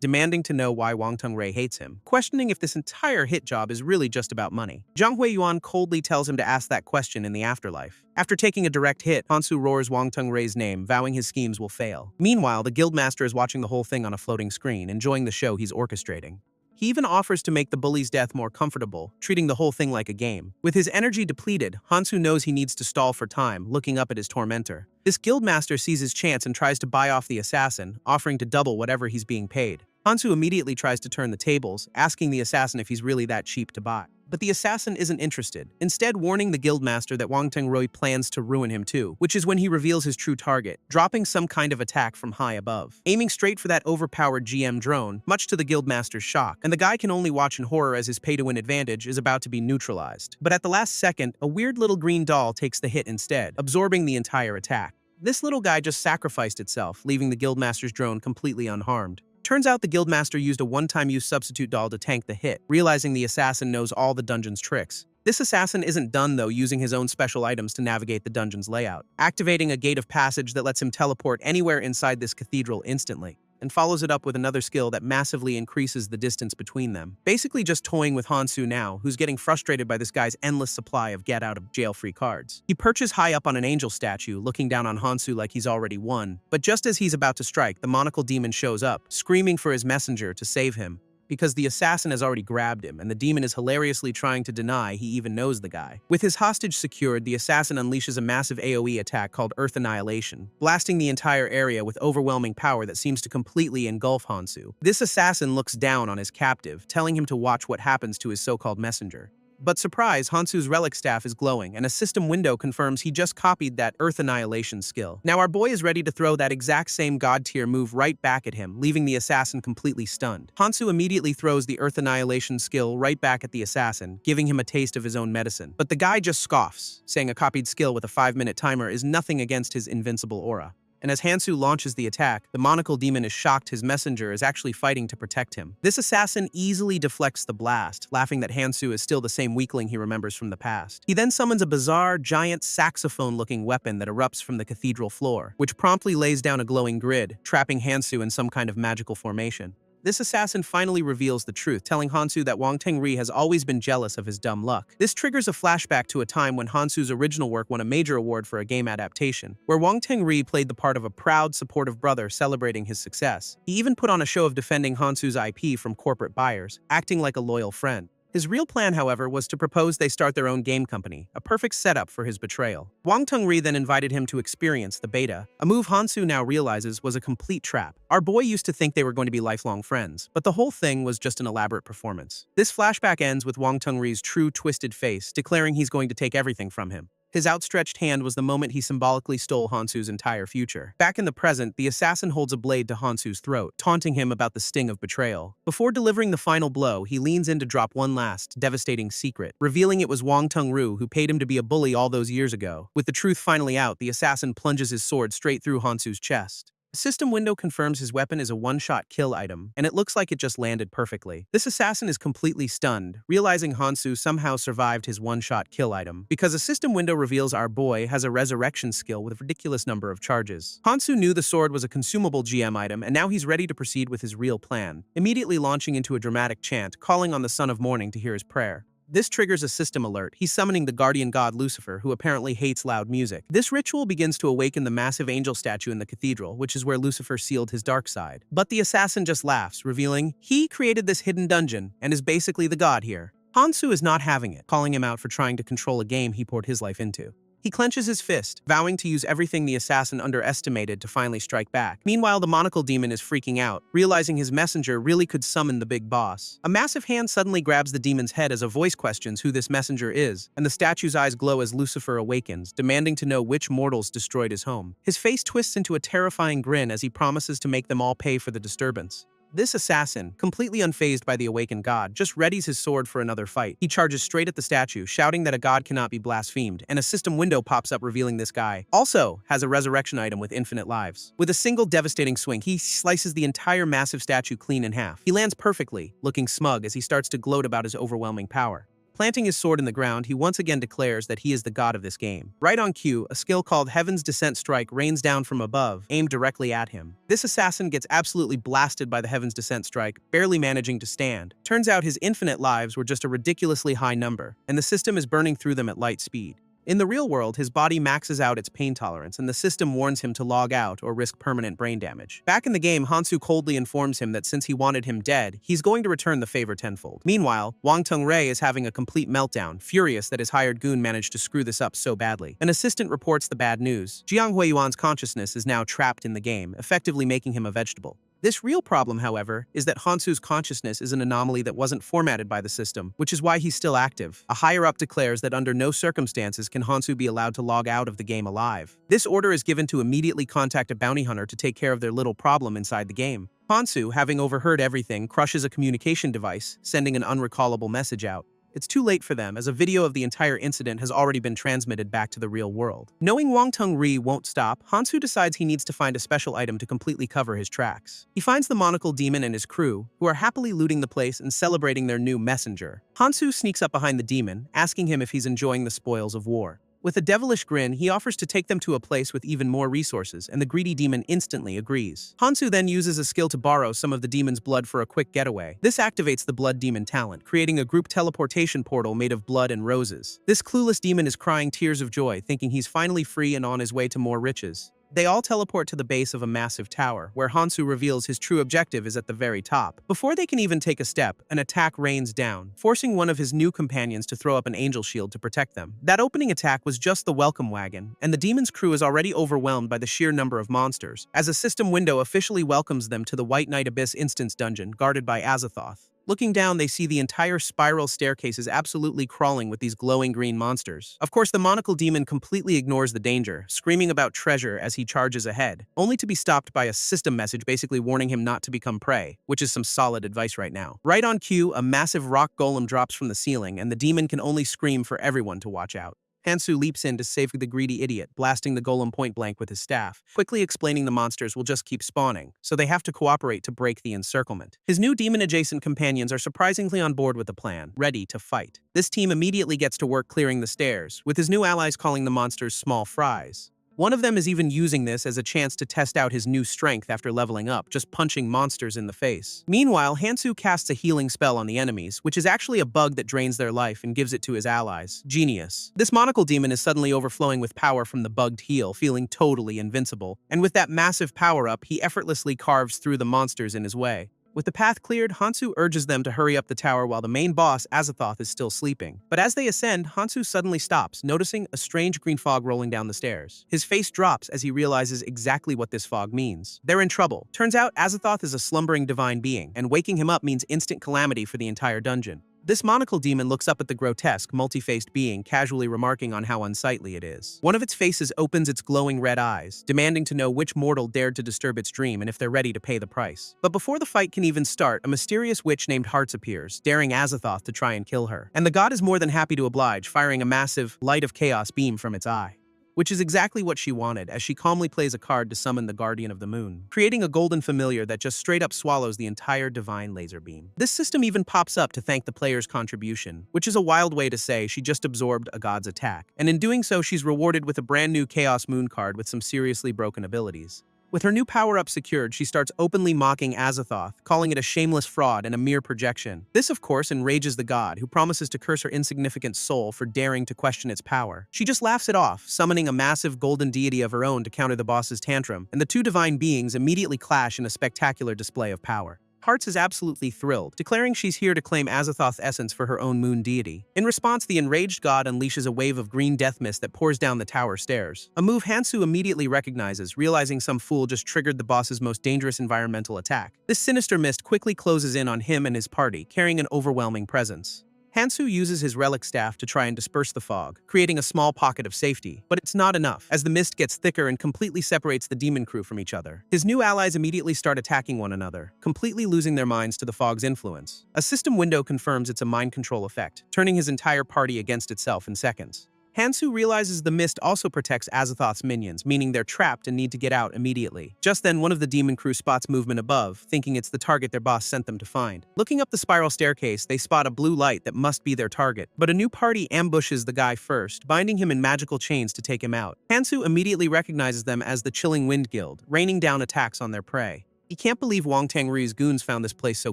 Speaker 1: demanding to know why Wang Teng-rui hates him, questioning if this entire hit job is really just about money. Zhang Hui Yuan coldly tells him to ask that question in the afterlife. After taking a direct hit, Hansu roars Wang Teng-rui's name, vowing his schemes will fail. Meanwhile, the guildmaster is watching the whole thing on a floating screen, enjoying the show he's orchestrating. He even offers to make the bully's death more comfortable, treating the whole thing like a game. With his energy depleted, Hansu knows he needs to stall for time, looking up at his tormentor. This guildmaster sees his chance and tries to buy off the assassin, offering to double whatever he's being paid. Hansu immediately tries to turn the tables, asking the assassin if he's really that cheap to buy. But the assassin isn't interested, instead warning the guildmaster that Wang Teng-rui plans to ruin him too, which is when he reveals his true target, dropping some kind of attack from high above, aiming straight for that overpowered GM drone, much to the guildmaster's shock, and the guy can only watch in horror as his pay-to-win advantage is about to be neutralized. But at the last second, a weird little green doll takes the hit instead, absorbing the entire attack. This little guy just sacrificed itself, leaving the guildmaster's drone completely unharmed. Turns out the guildmaster used a one-time-use substitute doll to tank the hit, realizing the assassin knows all the dungeon's tricks. This assassin isn't done, though, using his own special items to navigate the dungeon's layout, activating a gate of passage that lets him teleport anywhere inside this cathedral instantly, and follows it up with another skill that massively increases the distance between them. Basically just toying with Hansu now, who's getting frustrated by this guy's endless supply of get-out-of-jail-free cards. He perches high up on an angel statue, looking down on Hansu like he's already won. But just as he's about to strike, the monocle demon shows up, screaming for his messenger to save him, because the assassin has already grabbed him, and the demon is hilariously trying to deny he even knows the guy. With his hostage secured, the assassin unleashes a massive AoE attack called Earth Annihilation, blasting the entire area with overwhelming power that seems to completely engulf Hansu. This assassin looks down on his captive, telling him to watch what happens to his so-called messenger. But surprise, Hansu's relic staff is glowing, and a system window confirms he just copied that Earth Annihilation skill. Now our boy is ready to throw that exact same god-tier move right back at him, leaving the assassin completely stunned. Hansu immediately throws the Earth Annihilation skill right back at the assassin, giving him a taste of his own medicine. But the guy just scoffs, saying a copied skill with a 5-minute timer is nothing against his invincible aura. And as Hansu launches the attack, the monocle demon is shocked his messenger is actually fighting to protect him. This assassin easily deflects the blast, laughing that Hansu is still the same weakling he remembers from the past. He then summons a bizarre, giant saxophone-looking weapon that erupts from the cathedral floor, which promptly lays down a glowing grid, trapping Hansu in some kind of magical formation. This assassin finally reveals the truth, telling Hansu that Wang Teng-rui has always been jealous of his dumb luck. This triggers a flashback to a time when Hansu's original work won a major award for a game adaptation, where Wang Teng-rui played the part of a proud, supportive brother celebrating his success. He even put on a show of defending Hansu's IP from corporate buyers, acting like a loyal friend. His real plan, however, was to propose they start their own game company, a perfect setup for his betrayal. Wang Tengri then invited him to experience the beta, a move Hansu now realizes was a complete trap. Our boy used to think they were going to be lifelong friends, but the whole thing was just an elaborate performance. This flashback ends with Wang Tengri's true twisted face, declaring he's going to take everything from him. His outstretched hand was the moment he symbolically stole Hansu's entire future. Back in the present, the assassin holds a blade to Hansu's throat, taunting him about the sting of betrayal. Before delivering the final blow, he leans in to drop one last, devastating secret, revealing it was Wang Tengru who paid him to be a bully all those years ago. With the truth finally out, the assassin plunges his sword straight through Hansu's chest. The system window confirms his weapon is a one-shot kill item, and it looks like it just landed perfectly. This assassin is completely stunned, realizing Hansu somehow survived his one-shot kill item, because a system window reveals our boy has a resurrection skill with a ridiculous number of charges. Hansu knew the sword was a consumable GM item, and now he's ready to proceed with his real plan, immediately launching into a dramatic chant, calling on the Son of Morning to hear his prayer. This triggers a system alert. He's summoning the guardian god Lucifer, who apparently hates loud music. This ritual begins to awaken the massive angel statue in the cathedral, which is where Lucifer sealed his dark side. But the assassin just laughs, revealing he created this hidden dungeon and is basically the god here. Hansu is not having it, calling him out for trying to control a game he poured his life into. He clenches his fist, vowing to use everything the assassin underestimated to finally strike back. Meanwhile, the monocle demon is freaking out, realizing his messenger really could summon the big boss. A massive hand suddenly grabs the demon's head as a voice questions who this messenger is, and the statue's eyes glow as Lucifer awakens, demanding to know which mortals destroyed his home. His face twists into a terrifying grin as he promises to make them all pay for the disturbance. This assassin, completely unfazed by the awakened god, just readies his sword for another fight. He charges straight at the statue, shouting that a god cannot be blasphemed, and a system window pops up revealing this guy also has a resurrection item with infinite lives. With a single devastating swing, he slices the entire massive statue clean in half. He lands perfectly, looking smug as he starts to gloat about his overwhelming power. Planting his sword in the ground, he once again declares that he is the god of this game. Right on cue, a skill called Heaven's Descent Strike rains down from above, aimed directly at him. This assassin gets absolutely blasted by the Heaven's Descent Strike, barely managing to stand. Turns out his infinite lives were just a ridiculously high number, and the system is burning through them at light speed. In the real world, his body maxes out its pain tolerance, and the system warns him to log out or risk permanent brain damage. Back in the game, Hansu coldly informs him that since he wanted him dead, he's going to return the favor tenfold. Meanwhile, Wang Tengri is having a complete meltdown, furious that his hired goon managed to screw this up so badly. An assistant reports the bad news. Jiang Huiyuan's consciousness is now trapped in the game, effectively making him a vegetable. This real problem, however, is that Hansu's consciousness is an anomaly that wasn't formatted by the system, which is why he's still active. A higher-up declares that under no circumstances can Hansu be allowed to log out of the game alive. This order is given to immediately contact a bounty hunter to take care of their little problem inside the game. Hansu, having overheard everything, crushes a communication device, sending an unrecallable message out. It's too late for them, as a video of the entire incident has already been transmitted back to the real world. Knowing Wang Tengri won't stop, Hansu decides he needs to find a special item to completely cover his tracks. He finds the monocle demon and his crew, who are happily looting the place and celebrating their new messenger. Hansu sneaks up behind the demon, asking him if he's enjoying the spoils of war. With a devilish grin, he offers to take them to a place with even more resources, and the greedy demon instantly agrees. Hansu then uses a skill to borrow some of the demon's blood for a quick getaway. This activates the blood demon talent, creating a group teleportation portal made of blood and roses. This clueless demon is crying tears of joy, thinking he's finally free and on his way to more riches. They all teleport to the base of a massive tower, where Hansu reveals his true objective is at the very top. Before they can even take a step, an attack rains down, forcing one of his new companions to throw up an angel shield to protect them. That opening attack was just the welcome wagon, and the demon's crew is already overwhelmed by the sheer number of monsters, as a system window officially welcomes them to the White Knight Abyss instance dungeon guarded by Azathoth. Looking down, they see the entire spiral staircase is absolutely crawling with these glowing green monsters. Of course, the monocle demon completely ignores the danger, screaming about treasure as he charges ahead, only to be stopped by a system message basically warning him not to become prey, which is some solid advice right now. Right on cue, a massive rock golem drops from the ceiling, and the demon can only scream for everyone to watch out. Hansu leaps in to save the greedy idiot, blasting the golem point-blank with his staff, quickly explaining the monsters will just keep spawning, so they have to cooperate to break the encirclement. His new demon-adjacent companions are surprisingly on board with the plan, ready to fight. This team immediately gets to work clearing the stairs, with his new allies calling the monsters small fries. One of them is even using this as a chance to test out his new strength after leveling up, just punching monsters in the face. Meanwhile, Hansu casts a healing spell on the enemies, which is actually a bug that drains their life and gives it to his allies. Genius. This monocle demon is suddenly overflowing with power from the bugged heal, feeling totally invincible. And with that massive power-up, he effortlessly carves through the monsters in his way. With the path cleared, Hansu urges them to hurry up the tower while the main boss, Azathoth, is still sleeping. But as they ascend, Hansu suddenly stops, noticing a strange green fog rolling down the stairs. His face drops as he realizes exactly what this fog means. They're in trouble. Turns out Azathoth is a slumbering divine being, and waking him up means instant calamity for the entire dungeon. This monocle demon looks up at the grotesque, multi-faced being, casually remarking on how unsightly it is. One of its faces opens its glowing red eyes, demanding to know which mortal dared to disturb its dream and if they're ready to pay the price. But before the fight can even start, a mysterious witch named Hearts appears, daring Azathoth to try and kill her. And the god is more than happy to oblige, firing a massive, light of chaos beam from its eye. Which is exactly what she wanted, as she calmly plays a card to summon the Guardian of the Moon, creating a golden familiar that just straight up swallows the entire divine laser beam. This system even pops up to thank the player's contribution, which is a wild way to say she just absorbed a god's attack, and in doing so she's rewarded with a brand new Chaos Moon card with some seriously broken abilities. With her new power-up secured, she starts openly mocking Azathoth, calling it a shameless fraud and a mere projection. This, of course, enrages the god, who promises to curse her insignificant soul for daring to question its power. She just laughs it off, summoning a massive golden deity of her own to counter the boss's tantrum, and the two divine beings immediately clash in a spectacular display of power. Hearts is absolutely thrilled, declaring she's here to claim Azathoth's essence for her own moon deity. In response, the enraged god unleashes a wave of green death mist that pours down the tower stairs, a move Hansu immediately recognizes, realizing some fool just triggered the boss's most dangerous environmental attack. This sinister mist quickly closes in on him and his party, carrying an overwhelming presence. Hansu uses his relic staff to try and disperse the fog, creating a small pocket of safety. But it's not enough, as the mist gets thicker and completely separates the demon crew from each other. His new allies immediately start attacking one another, completely losing their minds to the fog's influence. A system window confirms it's a mind control effect, turning his entire party against itself in seconds. Hansu realizes the mist also protects Azathoth's minions, meaning they're trapped and need to get out immediately. Just then, one of the demon crew spots movement above, thinking it's the target their boss sent them to find. Looking up the spiral staircase, they spot a blue light that must be their target. But a new party ambushes the guy first, binding him in magical chains to take him out. Hansu immediately recognizes them as the Chilling Wind Guild, raining down attacks on their prey. He can't believe Wong Tang-Ryu's goons found this place so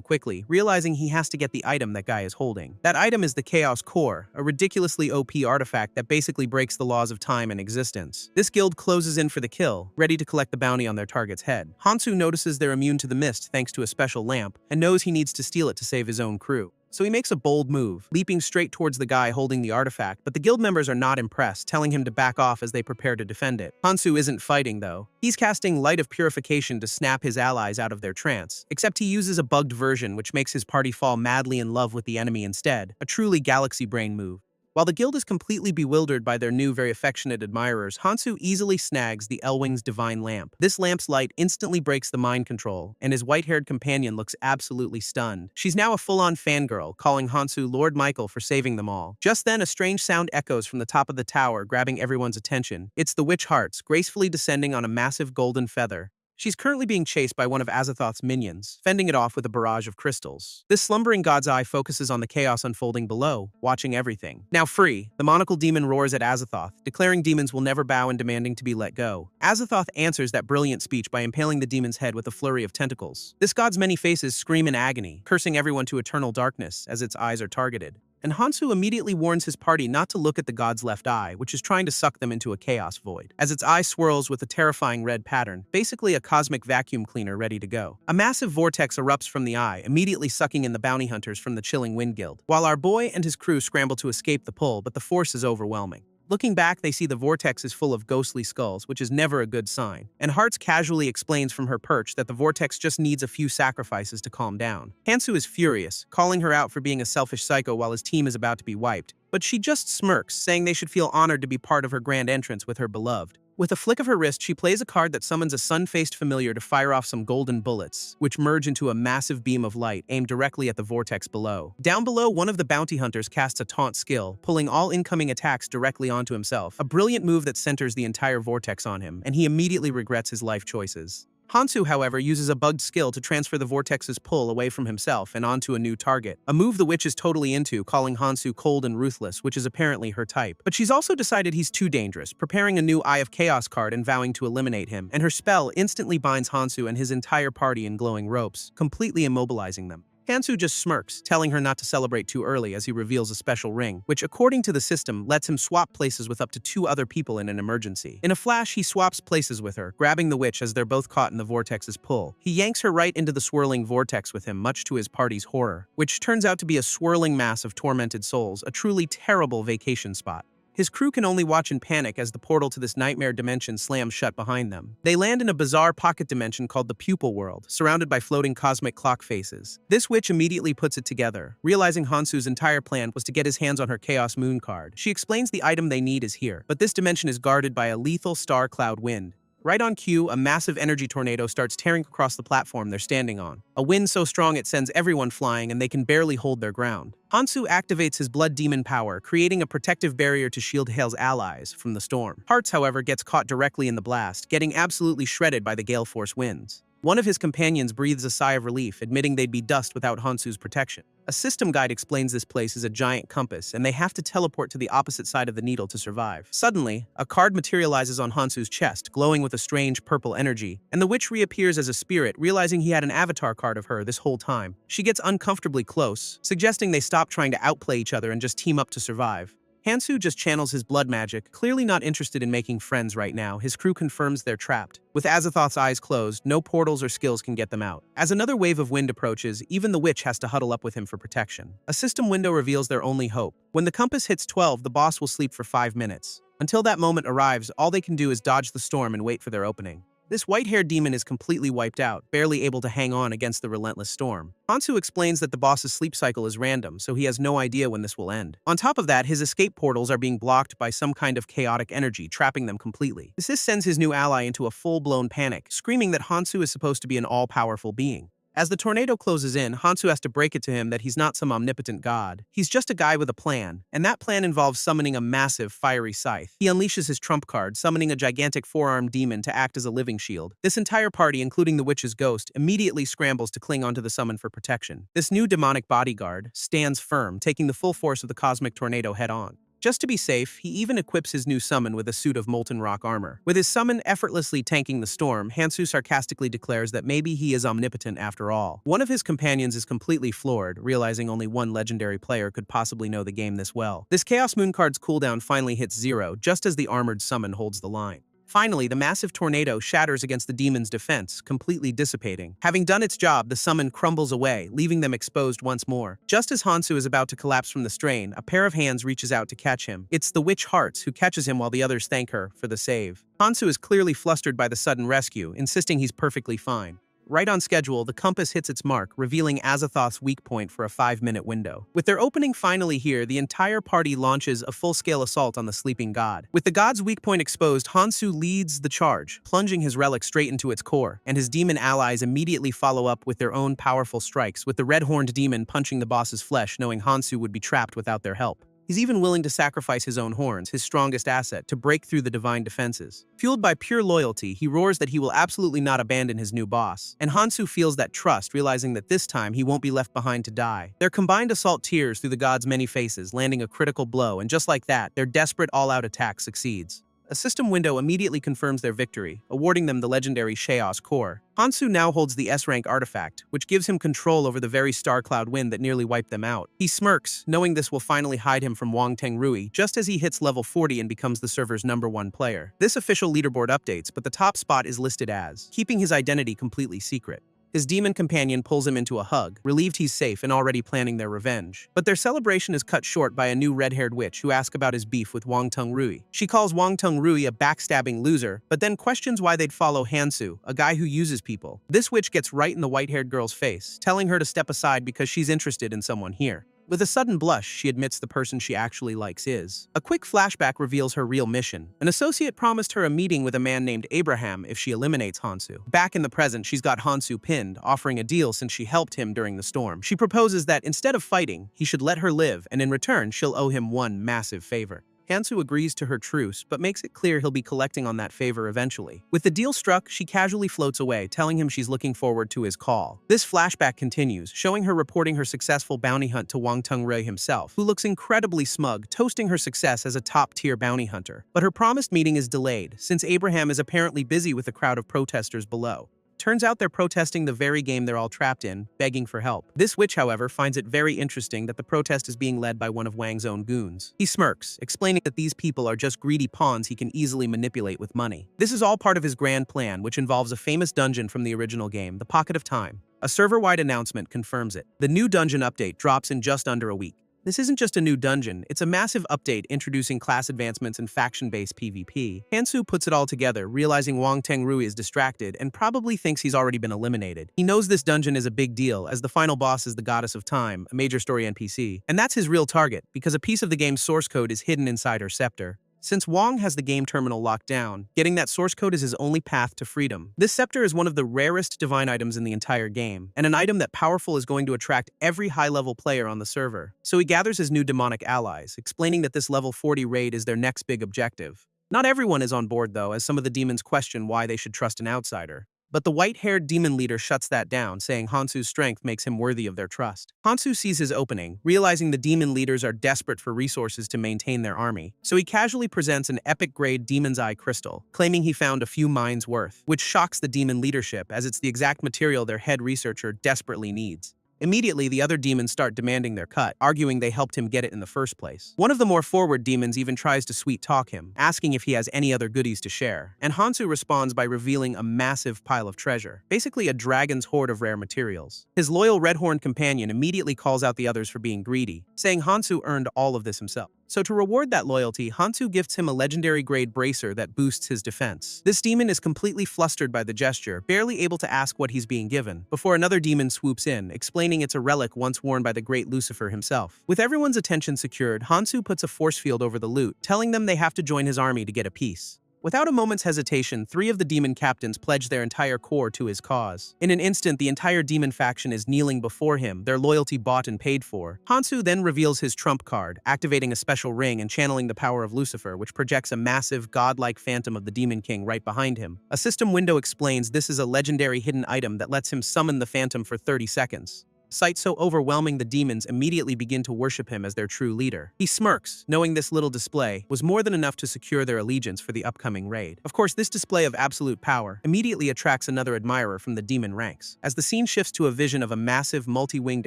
Speaker 1: quickly, realizing he has to get the item that guy is holding. That item is the Chaos Core, a ridiculously OP artifact that basically breaks the laws of time and existence. This guild closes in for the kill, ready to collect the bounty on their target's head. Hansu notices they're immune to the mist thanks to a special lamp, and knows he needs to steal it to save his own crew. So he makes a bold move, leaping straight towards the guy holding the artifact, but the guild members are not impressed, telling him to back off as they prepare to defend it. Hansu isn't fighting, though. He's casting Light of Purification to snap his allies out of their trance, except he uses a bugged version which makes his party fall madly in love with the enemy instead, a truly galaxy brain move. While the guild is completely bewildered by their new, very affectionate admirers, Hansu easily snags the Elwing's divine lamp. This lamp's light instantly breaks the mind control, and his white-haired companion looks absolutely stunned. She's now a full-on fangirl, calling Hansu Lord Michael for saving them all. Just then, a strange sound echoes from the top of the tower, grabbing everyone's attention. It's the witch Hearts, gracefully descending on a massive golden feather. She's currently being chased by one of Azathoth's minions, fending it off with a barrage of crystals. This slumbering god's eye focuses on the chaos unfolding below, watching everything. Now free, the monocle demon roars at Azathoth, declaring demons will never bow and demanding to be let go. Azathoth answers that brilliant speech by impaling the demon's head with a flurry of tentacles. This god's many faces scream in agony, cursing everyone to eternal darkness as its eyes are targeted. And Hansu immediately warns his party not to look at the god's left eye, which is trying to suck them into a chaos void, as its eye swirls with a terrifying red pattern, basically a cosmic vacuum cleaner ready to go. A massive vortex erupts from the eye, immediately sucking in the bounty hunters from the Chilling Wind Guild, while our boy and his crew scramble to escape the pull, but the force is overwhelming. Looking back, they see the vortex is full of ghostly skulls, which is never a good sign, and Hearts casually explains from her perch that the vortex just needs a few sacrifices to calm down. Hansu is furious, calling her out for being a selfish psycho while his team is about to be wiped, but she just smirks, saying they should feel honored to be part of her grand entrance with her beloved. With a flick of her wrist, she plays a card that summons a sun-faced familiar to fire off some golden bullets, which merge into a massive beam of light aimed directly at the vortex below. Down below, one of the bounty hunters casts a taunt skill, pulling all incoming attacks directly onto himself, a brilliant move that centers the entire vortex on him, and he immediately regrets his life choices. Hansu, however, uses a bugged skill to transfer the vortex's pull away from himself and onto a new target, a move the witch is totally into, calling Hansu cold and ruthless, which is apparently her type. But she's also decided he's too dangerous, preparing a new Eye of Chaos card and vowing to eliminate him, and her spell instantly binds Hansu and his entire party in glowing ropes, completely immobilizing them. Hansu just smirks, telling her not to celebrate too early as he reveals a special ring, which according to the system lets him swap places with up to 2 other people in an emergency. In a flash, he swaps places with her, grabbing the witch as they're both caught in the vortex's pull. He yanks her right into the swirling vortex with him, much to his party's horror, which turns out to be a swirling mass of tormented souls, a truly terrible vacation spot. His crew can only watch in panic as the portal to this nightmare dimension slams shut behind them. They land in a bizarre pocket dimension called the Pupil World, surrounded by floating cosmic clock faces. This witch immediately puts it together, realizing Hansu's entire plan was to get his hands on her Chaos Moon card. She explains the item they need is here, but this dimension is guarded by a lethal star cloud wind. Right on cue, a massive energy tornado starts tearing across the platform they're standing on. A wind so strong it sends everyone flying and they can barely hold their ground. Hansu activates his blood demon power, creating a protective barrier to shield Hale's allies from the storm. Hearts, however, gets caught directly in the blast, getting absolutely shredded by the gale force winds. One of his companions breathes a sigh of relief, admitting they'd be dust without Hansu's protection. A system guide explains this place is a giant compass, and they have to teleport to the opposite side of the needle to survive. Suddenly, a card materializes on Hansu's chest, glowing with a strange purple energy, and the witch reappears as a spirit, realizing he had an avatar card of her this whole time. She gets uncomfortably close, suggesting they stop trying to outplay each other and just team up to survive. Hansu just channels his blood magic, clearly not interested in making friends right now. His crew confirms they're trapped. With Azathoth's eyes closed, no portals or skills can get them out. As another wave of wind approaches, even the witch has to huddle up with him for protection. A system window reveals their only hope. When the compass hits 12, the boss will sleep for 5 minutes. Until that moment arrives, all they can do is dodge the storm and wait for their opening. This white-haired demon is completely wiped out, barely able to hang on against the relentless storm. Hansu explains that the boss's sleep cycle is random, so he has no idea when this will end. On top of that, his escape portals are being blocked by some kind of chaotic energy, trapping them completely. This sends his new ally into a full-blown panic, screaming that Hansu is supposed to be an all-powerful being. As the tornado closes in, Hansu has to break it to him that he's not some omnipotent god. He's just a guy with a plan, and that plan involves summoning a massive, fiery scythe. He unleashes his trump card, summoning a gigantic four-armed demon to act as a living shield. This entire party, including the witch's ghost, immediately scrambles to cling onto the summon for protection. This new demonic bodyguard stands firm, taking the full force of the cosmic tornado head-on. Just to be safe, he even equips his new summon with a suit of molten rock armor. With his summon effortlessly tanking the storm, Hansu sarcastically declares that maybe he is omnipotent after all. One of his companions is completely floored, realizing only one legendary player could possibly know the game this well. This Chaos Moon card's cooldown finally hits 0, just as the armored summon holds the line. Finally, the massive tornado shatters against the demon's defense, completely dissipating. Having done its job, the summon crumbles away, leaving them exposed once more. Just as Hansu is about to collapse from the strain, a pair of hands reaches out to catch him. It's the witch Hearts, who catches him while the others thank her for the save. Hansu is clearly flustered by the sudden rescue, insisting he's perfectly fine. Right on schedule, the compass hits its mark, revealing Azathoth's weak point for a 5-minute window. With their opening finally here, the entire party launches a full-scale assault on the sleeping god. With the god's weak point exposed, Hansu leads the charge, plunging his relic straight into its core, and his demon allies immediately follow up with their own powerful strikes, with the red-horned demon punching the boss's flesh, knowing Hansu would be trapped without their help. He's even willing to sacrifice his own horns, his strongest asset, to break through the divine defenses. Fueled by pure loyalty, he roars that he will absolutely not abandon his new boss. And Hansu feels that trust, realizing that this time he won't be left behind to die. Their combined assault tears through the god's many faces, landing a critical blow, and just like that, their desperate all-out attack succeeds. A system window immediately confirms their victory, awarding them the legendary Chaos Core. Hansu now holds the S-rank artifact, which gives him control over the very star cloud wind that nearly wiped them out. He smirks, knowing this will finally hide him from Wang Tengrui, just as he hits level 40 and becomes the server's #1 player. This official leaderboard updates, but the top spot is listed as, keeping his identity completely secret. His demon companion pulls him into a hug, relieved he's safe and already planning their revenge. But their celebration is cut short by a new red-haired witch who asks about his beef with Wang Tengrui. She calls Wang Tengrui a backstabbing loser, but then questions why they'd follow Hansu, a guy who uses people. This witch gets right in the white-haired girl's face, telling her to step aside because she's interested in someone here. With a sudden blush, she admits the person she actually likes is. A quick flashback reveals her real mission. An associate promised her a meeting with a man named Abraham if she eliminates Hansu. Back in the present, she's got Hansu pinned, offering a deal since she helped him during the storm. She proposes that instead of fighting, he should let her live, and in return, she'll owe him one massive favor. Hansu agrees to her truce, but makes it clear he'll be collecting on that favor eventually. With the deal struck, she casually floats away, telling him she's looking forward to his call. This flashback continues, showing her reporting her successful bounty hunt to Wang Tengrui himself, who looks incredibly smug, toasting her success as a top-tier bounty hunter. But her promised meeting is delayed, since Abraham is apparently busy with a crowd of protesters below. Turns out they're protesting the very game they're all trapped in, begging for help. This witch, however, finds it very interesting that the protest is being led by one of Wang's own goons. He smirks, explaining that these people are just greedy pawns he can easily manipulate with money. This is all part of his grand plan, which involves a famous dungeon from the original game, the Pocket of Time. A server-wide announcement confirms it. The new dungeon update drops in just under a week. This isn't just a new dungeon, it's a massive update introducing class advancements and faction-based PvP. Hansu puts it all together, realizing Wang Tengrui is distracted and probably thinks he's already been eliminated. He knows this dungeon is a big deal, as the final boss is the Goddess of Time, a major story NPC. And that's his real target, because a piece of the game's source code is hidden inside her scepter. Since Wang has the game terminal locked down, getting that source code is his only path to freedom. This scepter is one of the rarest divine items in the entire game, and an item that powerful is going to attract every high-level player on the server. So he gathers his new demonic allies, explaining that this level 40 raid is their next big objective. Not everyone is on board though, as some of the demons question why they should trust an outsider. But the white-haired demon leader shuts that down, saying Hansu's strength makes him worthy of their trust. Hansu sees his opening, realizing the demon leaders are desperate for resources to maintain their army, so he casually presents an epic-grade Demon's Eye crystal, claiming he found a few mines worth, which shocks the demon leadership as it's the exact material their head researcher desperately needs. Immediately, the other demons start demanding their cut, arguing they helped him get it in the first place. One of the more forward demons even tries to sweet-talk him, asking if he has any other goodies to share, and Hansu responds by revealing a massive pile of treasure, basically a dragon's hoard of rare materials. His loyal red-horned companion immediately calls out the others for being greedy, saying Hansu earned all of this himself. So to reward that loyalty, Hansu gifts him a legendary-grade bracer that boosts his defense. This demon is completely flustered by the gesture, barely able to ask what he's being given, before another demon swoops in, explaining it's a relic once worn by the great Lucifer himself. With everyone's attention secured, Hansu puts a force field over the loot, telling them they have to join his army to get a piece. Without a moment's hesitation, 3 of the demon captains pledge their entire core to his cause. In an instant, the entire demon faction is kneeling before him, their loyalty bought and paid for. Hansu then reveals his trump card, activating a special ring and channeling the power of Lucifer, which projects a massive, godlike phantom of the Demon King right behind him. A system window explains this is a legendary hidden item that lets him summon the phantom for 30 seconds. Sight so overwhelming, the demons immediately begin to worship him as their true leader. He smirks, knowing this little display was more than enough to secure their allegiance for the upcoming raid. Of course, this display of absolute power immediately attracts another admirer from the demon ranks, as the scene shifts to a vision of a massive, multi-winged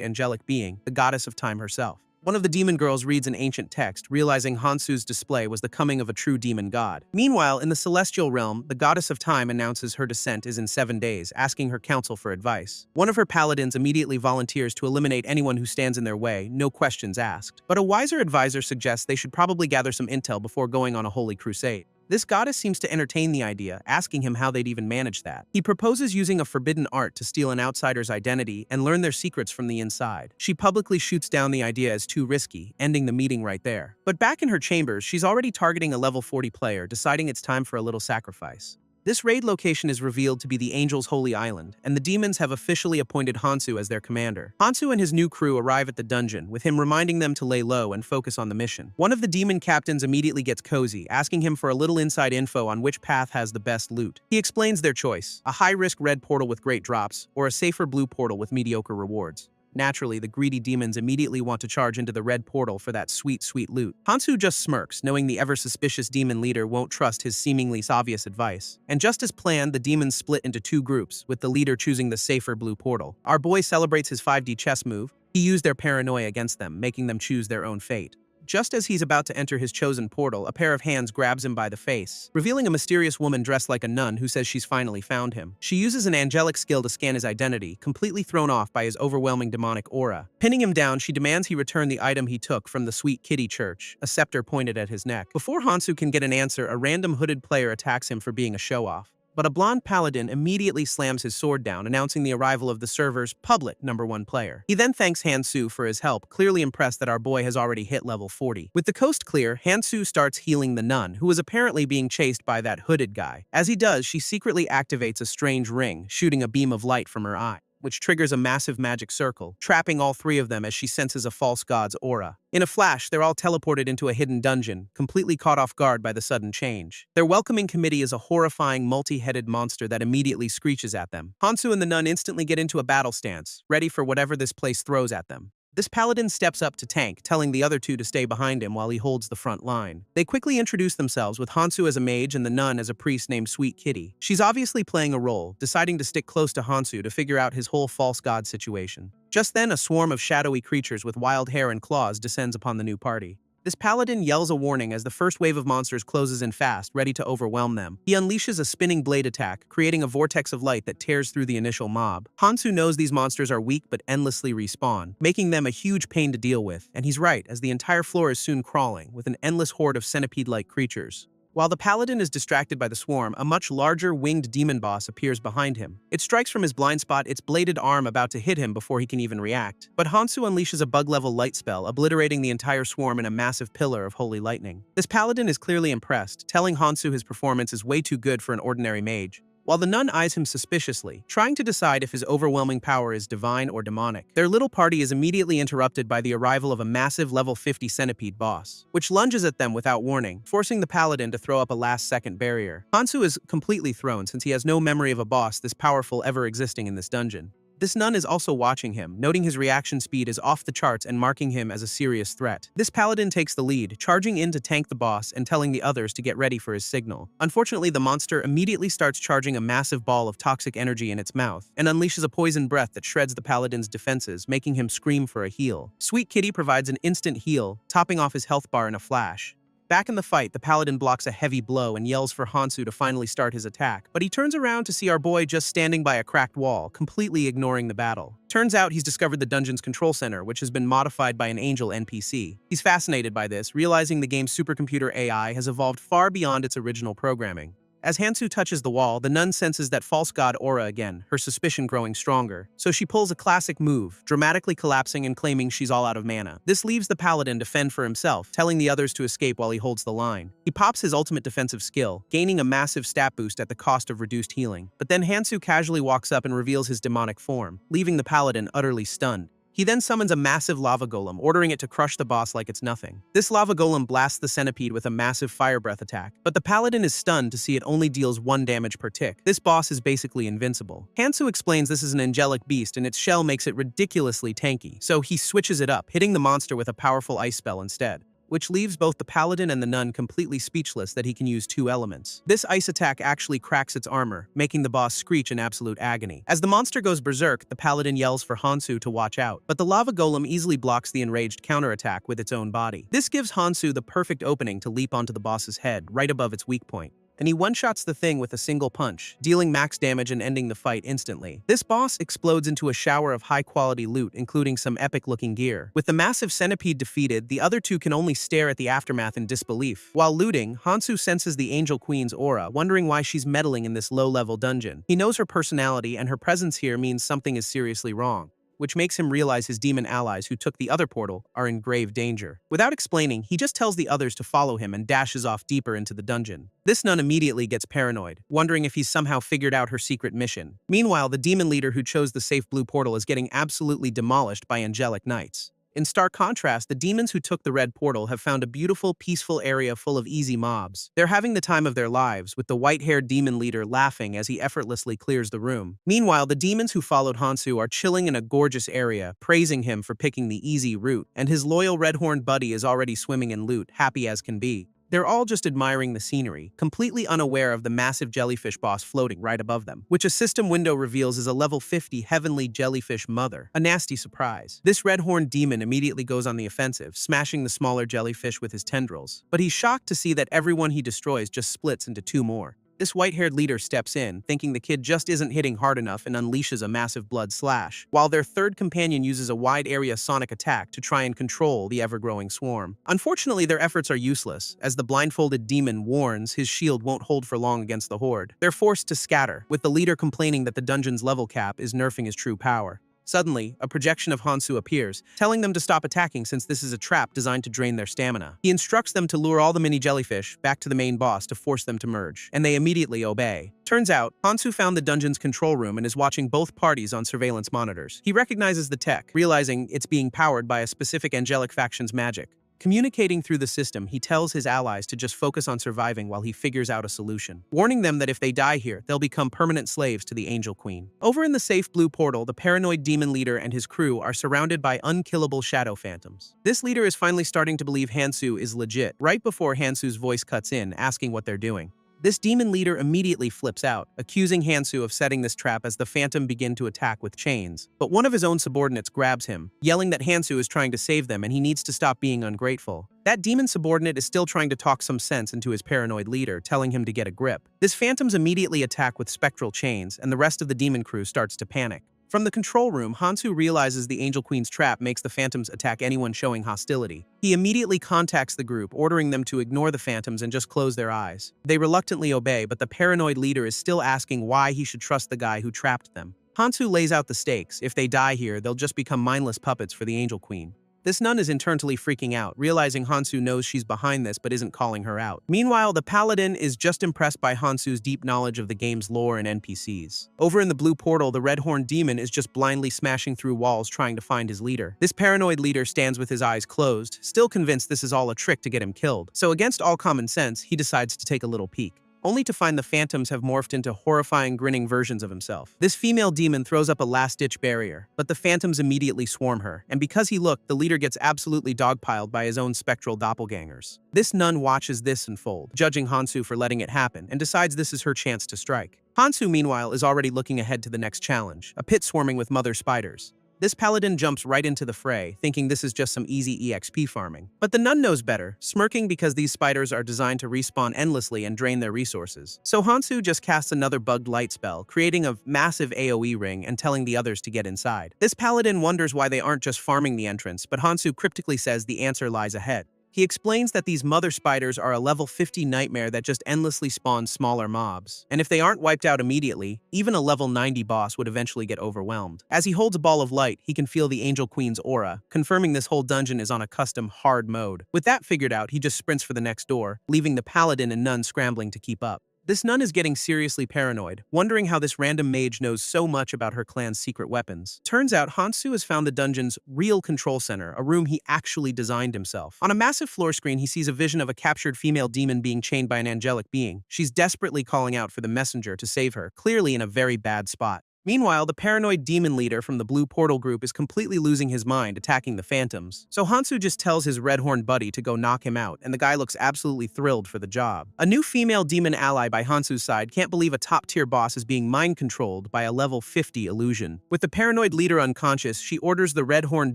Speaker 1: angelic being, the Goddess of Time herself. One of the demon girls reads an ancient text, realizing Hansu's display was the coming of a true demon god. Meanwhile, in the celestial realm, the Goddess of Time announces her descent is in 7 days, asking her council for advice. One of her paladins immediately volunteers to eliminate anyone who stands in their way, no questions asked. But a wiser advisor suggests they should probably gather some intel before going on a holy crusade. This goddess seems to entertain the idea, asking him how they'd even manage that. He proposes using a forbidden art to steal an outsider's identity and learn their secrets from the inside. She publicly shoots down the idea as too risky, ending the meeting right there. But back in her chambers, she's already targeting a level 40 player, deciding it's time for a little sacrifice. This raid location is revealed to be the Angel's Holy Island, and the demons have officially appointed Hansu as their commander. Hansu and his new crew arrive at the dungeon, with him reminding them to lay low and focus on the mission. One of the demon captains immediately gets cozy, asking him for a little inside info on which path has the best loot. He explains their choice: a high-risk red portal with great drops, or a safer blue portal with mediocre rewards. Naturally, the greedy demons immediately want to charge into the red portal for that sweet, sweet loot. Hansu just smirks, knowing the ever-suspicious demon leader won't trust his seemingly obvious advice. And just as planned, the demons split into 2 groups, with the leader choosing the safer blue portal. Our boy celebrates his 5D chess move. He used their paranoia against them, making them choose their own fate. Just as he's about to enter his chosen portal, a pair of hands grabs him by the face, revealing a mysterious woman dressed like a nun who says she's finally found him. She uses an angelic skill to scan his identity, completely thrown off by his overwhelming demonic aura. Pinning him down, she demands he return the item he took from the Sweet Kitty Church, a scepter pointed at his neck. Before Hansu can get an answer, a random hooded player attacks him for being a show-off. But a blonde paladin immediately slams his sword down, announcing the arrival of the server's public #1 player. He then thanks Hansu for his help, clearly impressed that our boy has already hit level 40. With the coast clear, Hansu starts healing the nun, who is apparently being chased by that hooded guy. As he does, she secretly activates a strange ring, shooting a beam of light from her eye, which triggers a massive magic circle, trapping all 3 of them as she senses a false god's aura. In a flash, they're all teleported into a hidden dungeon, completely caught off guard by the sudden change. Their welcoming committee is a horrifying, multi-headed monster that immediately screeches at them. Hansu and the nun instantly get into a battle stance, ready for whatever this place throws at them. This paladin steps up to tank, telling the other two to stay behind him while he holds the front line. They quickly introduce themselves with Hansu as a mage and the nun as a priest named Sweet Kitty. She's obviously playing a role, deciding to stick close to Hansu to figure out his whole false god situation. Just then, a swarm of shadowy creatures with wild hair and claws descends upon the new party. This paladin yells a warning as the first wave of monsters closes in fast, ready to overwhelm them. He unleashes a spinning blade attack, creating a vortex of light that tears through the initial mob. Hansu knows these monsters are weak but endlessly respawn, making them a huge pain to deal with, and he's right, as the entire floor is soon crawling, with an endless horde of centipede-like creatures. While the paladin is distracted by the swarm, a much larger winged demon boss appears behind him. It strikes from his blind spot, its bladed arm about to hit him before he can even react. But Hansu unleashes a bug-level light spell, obliterating the entire swarm in a massive pillar of holy lightning. This paladin is clearly impressed, telling Hansu his performance is way too good for an ordinary mage. While the nun eyes him suspiciously, trying to decide if his overwhelming power is divine or demonic, their little party is immediately interrupted by the arrival of a massive level 50 centipede boss, which lunges at them without warning, forcing the paladin to throw up a last-second barrier. Hansu is completely thrown since he has no memory of a boss this powerful ever existing in this dungeon. This nun is also watching him, noting his reaction speed is off the charts and marking him as a serious threat. This paladin takes the lead, charging in to tank the boss and telling the others to get ready for his signal. Unfortunately, the monster immediately starts charging a massive ball of toxic energy in its mouth, and unleashes a poison breath that shreds the paladin's defenses, making him scream for a heal. Sweet Kitty provides an instant heal, topping off his health bar in a flash. Back in the fight, the paladin blocks a heavy blow and yells for Hansu to finally start his attack, but he turns around to see our boy just standing by a cracked wall, completely ignoring the battle. Turns out he's discovered the dungeon's control center, which has been modified by an angel NPC. He's fascinated by this, realizing the game's supercomputer AI has evolved far beyond its original programming. As Hansu touches the wall, the nun senses that false god aura again, her suspicion growing stronger. So she pulls a classic move, dramatically collapsing and claiming she's all out of mana. This leaves the paladin to fend for himself, telling the others to escape while he holds the line. He pops his ultimate defensive skill, gaining a massive stat boost at the cost of reduced healing. But then Hansu casually walks up and reveals his demonic form, leaving the paladin utterly stunned. He then summons a massive lava golem, ordering it to crush the boss like it's nothing. This lava golem blasts the centipede with a massive fire breath attack, but the paladin is stunned to see it only deals 1 damage per tick. This boss is basically invincible. Hansu explains this is an angelic beast and its shell makes it ridiculously tanky, so he switches it up, hitting the monster with a powerful ice spell instead, which leaves both the paladin and the nun completely speechless that he can use 2 elements. This ice attack actually cracks its armor, making the boss screech in absolute agony. As the monster goes berserk, the paladin yells for Hansu to watch out, but the lava golem easily blocks the enraged counterattack with its own body. This gives Hansu the perfect opening to leap onto the boss's head, right above its weak point. And he one-shots the thing with a single punch, dealing max damage and ending the fight instantly. This boss explodes into a shower of high-quality loot, including some epic-looking gear. With the massive centipede defeated, the other two can only stare at the aftermath in disbelief. While looting, Hansu senses the Angel Queen's aura, wondering why she's meddling in this low-level dungeon. He knows her personality, and her presence here means something is seriously wrong, which makes him realize his demon allies who took the other portal are in grave danger. Without explaining, he just tells the others to follow him and dashes off deeper into the dungeon. This nun immediately gets paranoid, wondering if he's somehow figured out her secret mission. Meanwhile, the demon leader who chose the safe blue portal is getting absolutely demolished by angelic knights. In stark contrast, the demons who took the red portal have found a beautiful, peaceful area full of easy mobs. They're having the time of their lives, with the white-haired demon leader laughing as he effortlessly clears the room. Meanwhile, the demons who followed Hansu are chilling in a gorgeous area, praising him for picking the easy route, and his loyal red-horned buddy is already swimming in loot, happy as can be. They're all just admiring the scenery, completely unaware of the massive jellyfish boss floating right above them, which a system window reveals is a level 50 heavenly jellyfish mother. A nasty surprise. This red-horned demon immediately goes on the offensive, smashing the smaller jellyfish with his tendrils. But he's shocked to see that everyone he destroys just splits into 2 more. This white-haired leader steps in, thinking the kid just isn't hitting hard enough and unleashes a massive blood slash, while their third companion uses a wide-area sonic attack to try and control the ever-growing swarm. Unfortunately, their efforts are useless, as the blindfolded demon warns his shield won't hold for long against the horde. They're forced to scatter, with the leader complaining that the dungeon's level cap is nerfing his true power. Suddenly, a projection of Hansu appears, telling them to stop attacking since this is a trap designed to drain their stamina. He instructs them to lure all the mini jellyfish back to the main boss to force them to merge, and they immediately obey. Turns out, Hansu found the dungeon's control room and is watching both parties on surveillance monitors. He recognizes the tech, realizing it's being powered by a specific angelic faction's magic. Communicating through the system, he tells his allies to just focus on surviving while he figures out a solution, warning them that if they die here, they'll become permanent slaves to the Angel Queen. Over in the safe blue portal, the paranoid demon leader and his crew are surrounded by unkillable shadow phantoms. This leader is finally starting to believe Hansu is legit, right before Hansu's voice cuts in, asking what they're doing. This demon leader immediately flips out, accusing Hansu of setting this trap as the Phantom begin to attack with chains. But one of his own subordinates grabs him, yelling that Hansu is trying to save them and he needs to stop being ungrateful. That demon subordinate is still trying to talk some sense into his paranoid leader, telling him to get a grip. This Phantoms immediately attack with spectral chains, and the rest of the demon crew starts to panic. From the control room, Hansu realizes the Angel Queen's trap makes the Phantoms attack anyone showing hostility. He immediately contacts the group, ordering them to ignore the Phantoms and just close their eyes. They reluctantly obey, but the paranoid leader is still asking why he should trust the guy who trapped them. Hansu lays out the stakes. If they die here, they'll just become mindless puppets for the Angel Queen. This nun is internally freaking out, realizing Hansu knows she's behind this but isn't calling her out. Meanwhile, the paladin is just impressed by Hansu's deep knowledge of the game's lore and NPCs. Over in the blue portal, the red-horned demon is just blindly smashing through walls trying to find his leader. This paranoid leader stands with his eyes closed, still convinced this is all a trick to get him killed. So against all common sense, he decides to take a little peek, only to find the Phantoms have morphed into horrifying, grinning versions of himself. This female demon throws up a last-ditch barrier, but the Phantoms immediately swarm her, and because he looked, the leader gets absolutely dogpiled by his own spectral doppelgangers. This nun watches this unfold, judging Hansu for letting it happen, and decides this is her chance to strike. Hansu, meanwhile, is already looking ahead to the next challenge, a pit swarming with mother spiders. This paladin jumps right into the fray, thinking this is just some easy EXP farming. But the nun knows better, smirking because these spiders are designed to respawn endlessly and drain their resources. So Hansu just casts another bugged light spell, creating a massive AoE ring and telling the others to get inside. This paladin wonders why they aren't just farming the entrance, but Hansu cryptically says the answer lies ahead. He explains that these mother spiders are a level 50 nightmare that just endlessly spawns smaller mobs, and if they aren't wiped out immediately, even a level 90 boss would eventually get overwhelmed. As he holds a ball of light, he can feel the Angel Queen's aura, confirming this whole dungeon is on a custom hard mode. With that figured out, he just sprints for the next door, leaving the paladin and nun scrambling to keep up. This nun is getting seriously paranoid, wondering how this random mage knows so much about her clan's secret weapons. Turns out Hansu has found the dungeon's real control center, a room he actually designed himself. On a massive floor screen, he sees a vision of a captured female demon being chained by an angelic being. She's desperately calling out for the messenger to save her, clearly in a very bad spot. Meanwhile, the paranoid demon leader from the Blue Portal group is completely losing his mind, attacking the Phantoms. So Hansu just tells his red-horned buddy to go knock him out, and the guy looks absolutely thrilled for the job. A new female demon ally by Hansu's side can't believe a top-tier boss is being mind-controlled by a level 50 illusion. With the paranoid leader unconscious, she orders the red-horned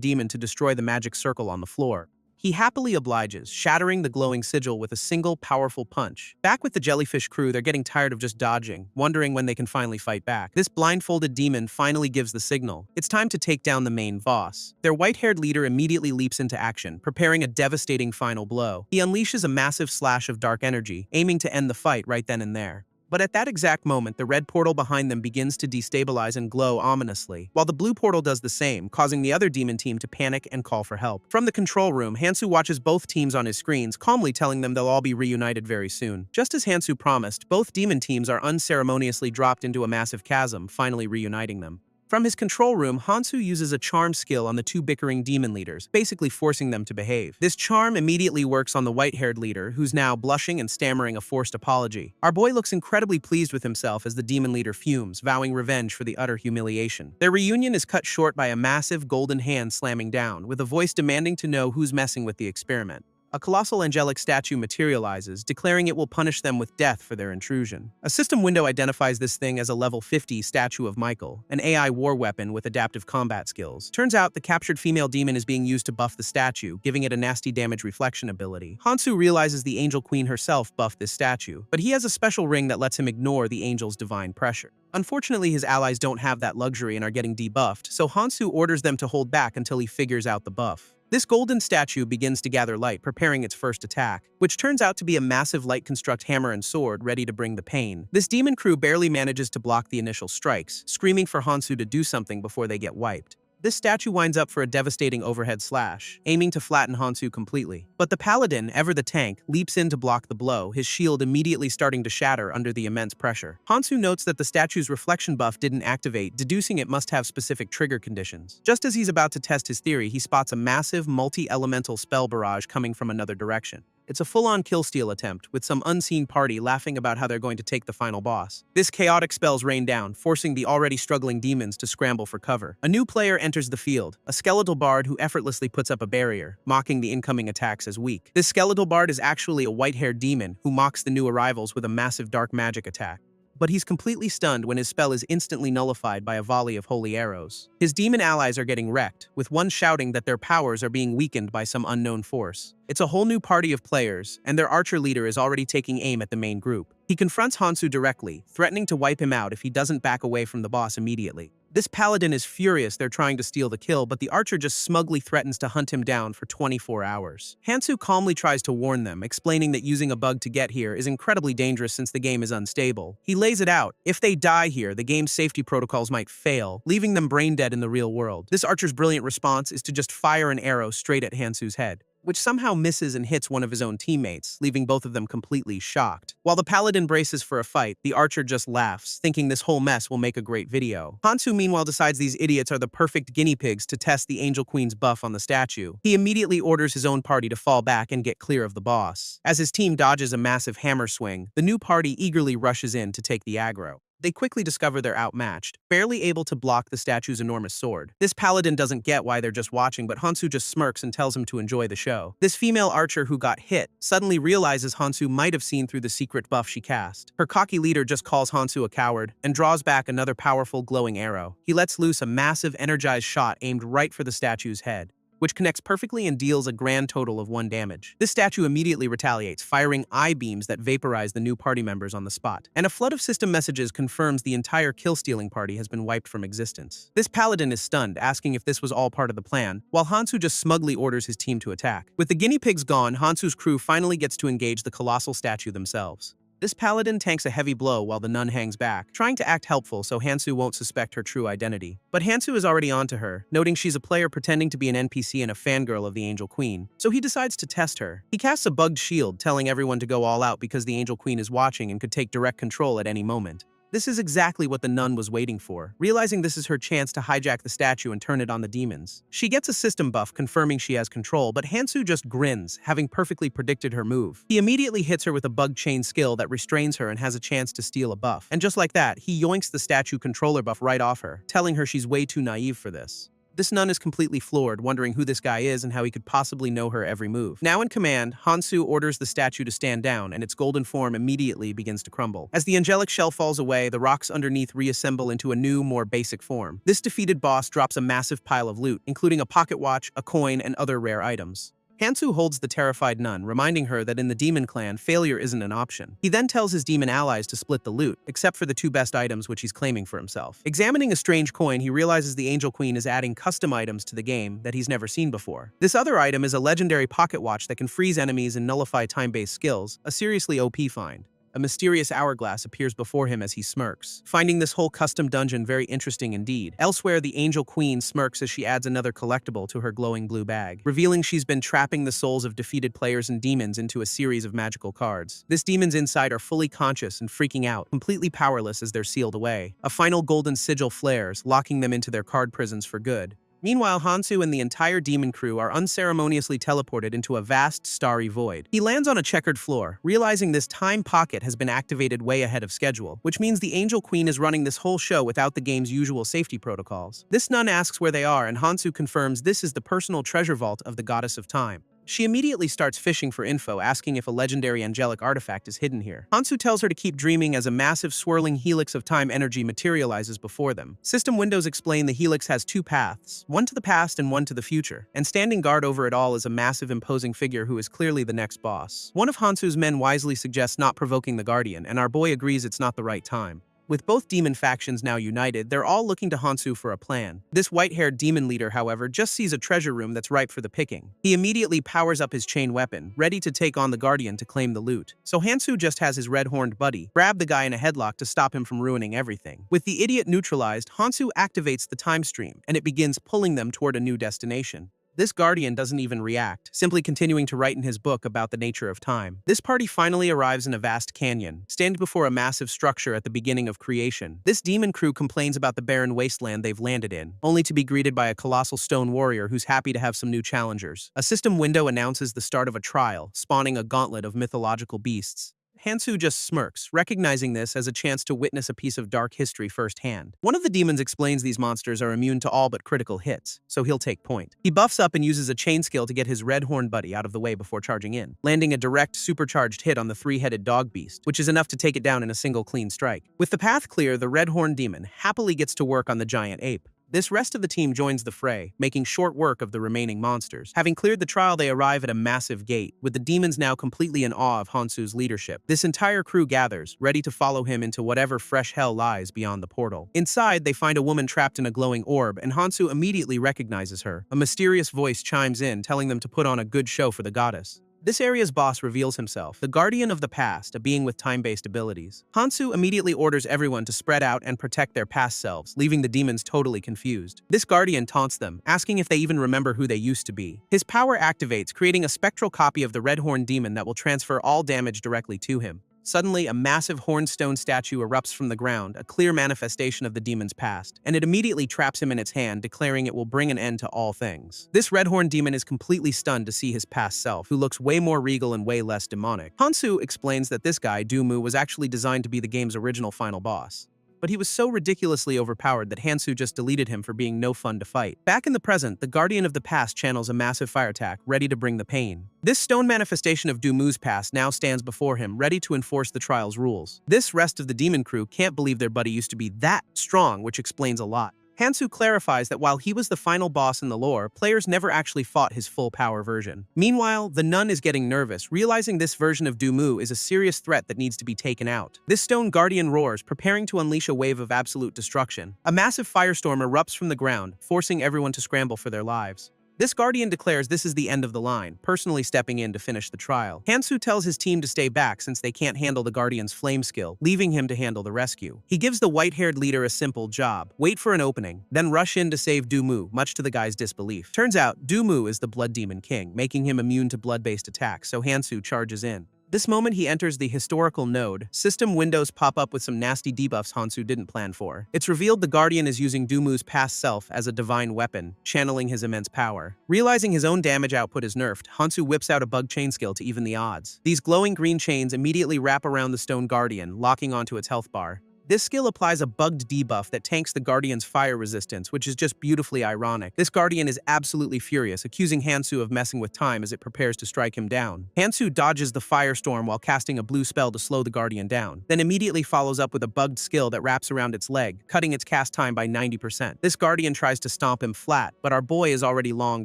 Speaker 1: demon to destroy the magic circle on the floor. He happily obliges, shattering the glowing sigil with a single powerful punch. Back with the jellyfish crew, they're getting tired of just dodging, wondering when they can finally fight back. This blindfolded demon finally gives the signal. It's time to take down the main boss. Their white-haired leader immediately leaps into action, preparing a devastating final blow. He unleashes a massive slash of dark energy, aiming to end the fight right then and there. But at that exact moment, the red portal behind them begins to destabilize and glow ominously, while the blue portal does the same, causing the other demon team to panic and call for help. From the control room, Hansu watches both teams on his screens, calmly telling them they'll all be reunited very soon. Just as Hansu promised, both demon teams are unceremoniously dropped into a massive chasm, finally reuniting them. From his control room, Hansu uses a charm skill on the two bickering demon leaders, basically forcing them to behave. This charm immediately works on the white-haired leader, who's now blushing and stammering a forced apology. Our boy looks incredibly pleased with himself as the demon leader fumes, vowing revenge for the utter humiliation. Their reunion is cut short by a massive golden hand slamming down, with a voice demanding to know who's messing with the experiment. A colossal angelic statue materializes, declaring it will punish them with death for their intrusion. A system window identifies this thing as a level 50 statue of Michael, an AI war weapon with adaptive combat skills. Turns out the captured female demon is being used to buff the statue, giving it a nasty damage reflection ability. Hansu realizes the Angel Queen herself buffed this statue, but he has a special ring that lets him ignore the angel's divine pressure. Unfortunately, his allies don't have that luxury and are getting debuffed, so Hansu orders them to hold back until he figures out the buff. This golden statue begins to gather light, preparing its first attack, which turns out to be a massive light construct hammer and sword ready to bring the pain. This demon crew barely manages to block the initial strikes, screaming for Hansu to do something before they get wiped. This statue winds up for a devastating overhead slash, aiming to flatten Hansu completely. But the paladin, ever the tank, leaps in to block the blow, his shield immediately starting to shatter under the immense pressure. Hansu notes that the statue's reflection buff didn't activate, deducing it must have specific trigger conditions. Just as he's about to test his theory, he spots a massive, multi-elemental spell barrage coming from another direction. It's a full-on kill-steal attempt, with some unseen party laughing about how they're going to take the final boss. This chaotic spells rain down, forcing the already struggling demons to scramble for cover. A new player enters the field, a skeletal bard who effortlessly puts up a barrier, mocking the incoming attacks as weak. This skeletal bard is actually a white-haired demon who mocks the new arrivals with a massive dark magic attack. But he's completely stunned when his spell is instantly nullified by a volley of holy arrows. His demon allies are getting wrecked, with one shouting that their powers are being weakened by some unknown force. It's a whole new party of players, and their archer leader is already taking aim at the main group. He confronts Hansu directly, threatening to wipe him out if he doesn't back away from the boss immediately. This paladin is furious they're trying to steal the kill, but the archer just smugly threatens to hunt him down for 24 hours. Hansu calmly tries to warn them, explaining that using a bug to get here is incredibly dangerous since the game is unstable. He lays it out. If they die here, the game's safety protocols might fail, leaving them brain dead in the real world. This archer's brilliant response is to just fire an arrow straight at Hansu's head, which somehow misses and hits one of his own teammates, leaving both of them completely shocked. While the paladin braces for a fight, the archer just laughs, thinking this whole mess will make a great video. Hansu meanwhile decides these idiots are the perfect guinea pigs to test the Angel Queen's buff on the statue. He immediately orders his own party to fall back and get clear of the boss. As his team dodges a massive hammer swing, the new party eagerly rushes in to take the aggro. They quickly discover they're outmatched, barely able to block the statue's enormous sword. This paladin doesn't get why they're just watching, but Hansu just smirks and tells him to enjoy the show. This female archer who got hit suddenly realizes Hansu might have seen through the secret buff she cast. Her cocky leader just calls Hansu a coward and draws back another powerful glowing arrow. He lets loose a massive energized shot aimed right for the statue's head, which connects perfectly and deals a grand total of 1 damage. This statue immediately retaliates, firing eye beams that vaporize the new party members on the spot. And a flood of system messages confirms the entire kill-stealing party has been wiped from existence. This paladin is stunned, asking if this was all part of the plan, while Hansu just smugly orders his team to attack. With the guinea pigs gone, Hansu's crew finally gets to engage the colossal statue themselves. This paladin tanks a heavy blow while the nun hangs back, trying to act helpful so Hansu won't suspect her true identity. But Hansu is already onto her, noting she's a player pretending to be an NPC and a fangirl of the Angel Queen. So he decides to test her. He casts a bugged shield, telling everyone to go all out because the Angel Queen is watching and could take direct control at any moment. This is exactly what the nun was waiting for, realizing this is her chance to hijack the statue and turn it on the demons. She gets a system buff confirming she has control, but Hansu just grins, having perfectly predicted her move. He immediately hits her with a bug chain skill that restrains her and has a chance to steal a buff. And just like that, he yoinks the statue controller buff right off her, telling her she's way too naive for this. This nun is completely floored, wondering who this guy is and how he could possibly know her every move. Now in command, Hansu orders the statue to stand down, and its golden form immediately begins to crumble. As the angelic shell falls away, the rocks underneath reassemble into a new, more basic form. This defeated boss drops a massive pile of loot, including a pocket watch, a coin, and other rare items. Hansu holds the terrified nun, reminding her that in the demon clan, failure isn't an option. He then tells his demon allies to split the loot, except for the 2 best items which he's claiming for himself. Examining a strange coin, he realizes the Angel Queen is adding custom items to the game that he's never seen before. This other item is a legendary pocket watch that can freeze enemies and nullify time-based skills, a seriously OP find. A mysterious hourglass appears before him as he smirks, finding this whole custom dungeon very interesting indeed. Elsewhere, the Angel Queen smirks as she adds another collectible to her glowing blue bag, revealing she's been trapping the souls of defeated players and demons into a series of magical cards. This demon's inside are fully conscious and freaking out, completely powerless as they're sealed away. A final golden sigil flares, locking them into their card prisons for good. Meanwhile, Hansu and the entire demon crew are unceremoniously teleported into a vast, starry void. He lands on a checkered floor, realizing this time pocket has been activated way ahead of schedule, which means the Angel Queen is running this whole show without the game's usual safety protocols. This nun asks where they are, and Hansu confirms this is the personal treasure vault of the Goddess of Time. She immediately starts fishing for info, asking if a legendary angelic artifact is hidden here. Hansu tells her to keep dreaming as a massive swirling helix of time energy materializes before them. System windows explain the helix has 2 paths, one to the past and one to the future, and standing guard over it all is a massive imposing figure who is clearly the next boss. One of Hansu's men wisely suggests not provoking the Guardian, and our boy agrees it's not the right time. With both demon factions now united, they're all looking to Hansu for a plan. This white-haired demon leader, however, just sees a treasure room that's ripe for the picking. He immediately powers up his chain weapon, ready to take on the Guardian to claim the loot. So Hansu just has his red-horned buddy grab the guy in a headlock to stop him from ruining everything. With the idiot neutralized, Hansu activates the time stream, and it begins pulling them toward a new destination. This Guardian doesn't even react, simply continuing to write in his book about the nature of time. This party finally arrives in a vast canyon, standing before a massive structure at the beginning of creation. This demon crew complains about the barren wasteland they've landed in, only to be greeted by a colossal stone warrior who's happy to have some new challengers. A system window announces the start of a trial, spawning a gauntlet of mythological beasts. Hansu just smirks, recognizing this as a chance to witness a piece of dark history firsthand. One of the demons explains these monsters are immune to all but critical hits, so he'll take point. He buffs up and uses a chain skill to get his red-horned buddy out of the way before charging in, landing a direct, supercharged hit on the three-headed dog beast, which is enough to take it down in a single clean strike. With the path clear, the red-horned demon happily gets to work on the giant ape. This rest of the team joins the fray, making short work of the remaining monsters. Having cleared the trial, they arrive at a massive gate, with the demons now completely in awe of Hansu's leadership. This entire crew gathers, ready to follow him into whatever fresh hell lies beyond the portal. Inside, they find a woman trapped in a glowing orb, and Hansu immediately recognizes her. A mysterious voice chimes in, telling them to put on a good show for the goddess. This area's boss reveals himself, the Guardian of the Past, a being with time-based abilities. Hansu immediately orders everyone to spread out and protect their past selves, leaving the demons totally confused. This Guardian taunts them, asking if they even remember who they used to be. His power activates, creating a spectral copy of the red-horned demon that will transfer all damage directly to him. Suddenly, a massive hornstone statue erupts from the ground, a clear manifestation of the demon's past, and it immediately traps him in its hand, declaring it will bring an end to all things. This red-horned demon is completely stunned to see his past self, who looks way more regal and way less demonic. Hansu explains that this guy, Dumu, was actually designed to be the game's original final boss. But he was so ridiculously overpowered that Hansu just deleted him for being no fun to fight. Back in the present, the Guardian of the Past channels a massive fire attack, ready to bring the pain. This stone manifestation of Dumu's past now stands before him, ready to enforce the trial's rules. This rest of the demon crew can't believe their buddy used to be that strong, which explains a lot. Hansu clarifies that while he was the final boss in the lore, players never actually fought his full power version. Meanwhile, the nun is getting nervous, realizing this version of Dumu is a serious threat that needs to be taken out. This stone guardian roars, preparing to unleash a wave of absolute destruction. A massive firestorm erupts from the ground, forcing everyone to scramble for their lives. This Guardian declares this is the end of the line, personally stepping in to finish the trial. Hansu tells his team to stay back since they can't handle the Guardian's flame skill, leaving him to handle the rescue. He gives the white-haired leader a simple job: wait for an opening, then rush in to save Dumu, much to the guy's disbelief. Turns out, Dumu is the Blood Demon King, making him immune to blood-based attacks, so Hansu charges in. This moment he enters the historical node. System windows pop up with some nasty debuffs Hansu didn't plan for. It's revealed the Guardian is using Dumu's past self as a divine weapon, channeling his immense power. Realizing his own damage output is nerfed, Hansu whips out a bug chain skill to even the odds. These glowing green chains immediately wrap around the stone Guardian, locking onto its health bar. This skill applies a bugged debuff that tanks the Guardian's fire resistance, which is just beautifully ironic. This Guardian is absolutely furious, accusing Hansu of messing with time as it prepares to strike him down. Hansu dodges the firestorm while casting a blue spell to slow the Guardian down, then immediately follows up with a bugged skill that wraps around its leg, cutting its cast time by 90%. This Guardian tries to stomp him flat, but our boy is already long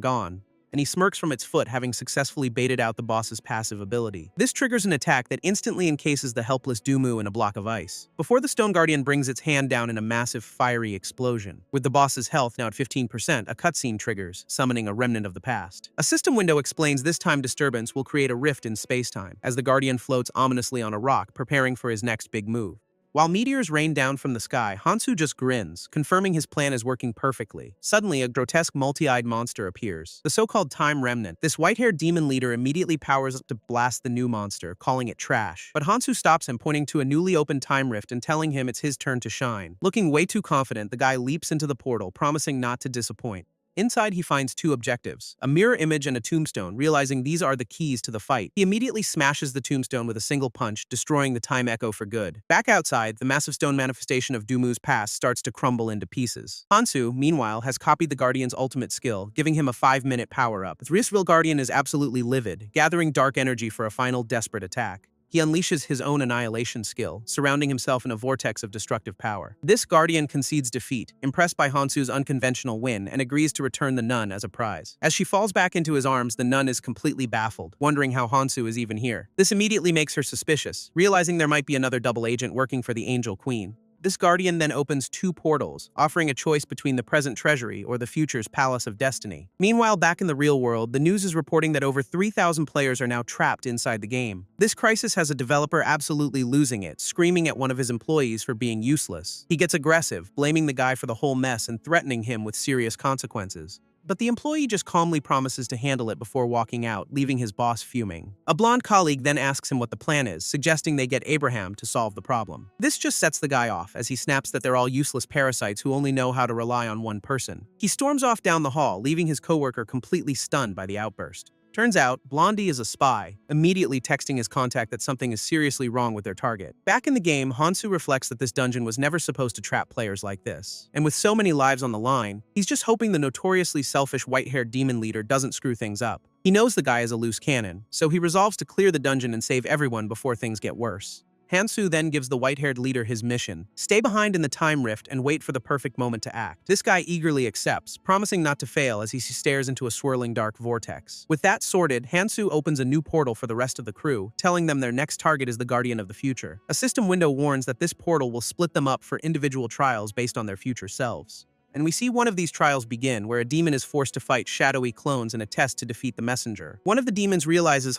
Speaker 1: gone, and he smirks from its foot, having successfully baited out the boss's passive ability. This triggers an attack that instantly encases the helpless Dumu in a block of ice, before the Stone Guardian brings its hand down in a massive fiery explosion. With the boss's health now at 15%, a cutscene triggers, summoning a remnant of the past. A system window explains this time disturbance will create a rift in space-time, as the Guardian floats ominously on a rock, preparing for his next big move. While meteors rain down from the sky, Hansu just grins, confirming his plan is working perfectly. Suddenly, a grotesque multi-eyed monster appears, the so-called Time Remnant. This white-haired demon leader immediately powers up to blast the new monster, calling it trash. But Hansu stops him, pointing to a newly opened time rift and telling him it's his turn to shine. Looking way too confident, the guy leaps into the portal, promising not to disappoint. Inside, he finds two objectives, a mirror image and a tombstone. Realizing these are the keys to the fight, he immediately smashes the tombstone with a single punch, destroying the time echo for good. Back outside, the massive stone manifestation of Dumu's past starts to crumble into pieces. Hansu, meanwhile, has copied the Guardian's ultimate skill, giving him a 5-minute power-up. The Thrissville Guardian is absolutely livid, gathering dark energy for a final desperate attack. He unleashes his own annihilation skill, surrounding himself in a vortex of destructive power. This Guardian concedes defeat, impressed by Hansu's unconventional win, and agrees to return the nun as a prize. As she falls back into his arms, the nun is completely baffled, wondering how Hansu is even here. This immediately makes her suspicious, realizing there might be another double agent working for the Angel Queen. This guardian then opens two portals, offering a choice between the present treasury or the future's palace of destiny. Meanwhile, back in the real world, the news is reporting that over 3,000 players are now trapped inside the game. This crisis has a developer absolutely losing it, screaming at one of his employees for being useless. He gets aggressive, blaming the guy for the whole mess and threatening him with serious consequences. But the employee just calmly promises to handle it before walking out, leaving his boss fuming. A blonde colleague then asks him what the plan is, suggesting they get Abraham to solve the problem. This just sets the guy off, as he snaps that they're all useless parasites who only know how to rely on one person. He storms off down the hall, leaving his coworker completely stunned by the outburst. Turns out, Blondie is a spy, immediately texting his contact that something is seriously wrong with their target. Back in the game, Hansu reflects that this dungeon was never supposed to trap players like this. And with so many lives on the line, he's just hoping the notoriously selfish white-haired demon leader doesn't screw things up. He knows the guy is a loose cannon, so he resolves to clear the dungeon and save everyone before things get worse. Hansu then gives the white-haired leader his mission: stay behind in the time rift and wait for the perfect moment to act. This guy eagerly accepts, promising not to fail as he stares into a swirling dark vortex. With that sorted, Hansu opens a new portal for the rest of the crew, telling them their next target is the Guardian of the Future. A system window warns that this portal will split them up for individual trials based on their future selves. And we see one of these trials begin, where a demon is forced to fight shadowy clones in a test to defeat the messenger. One of the demons realizes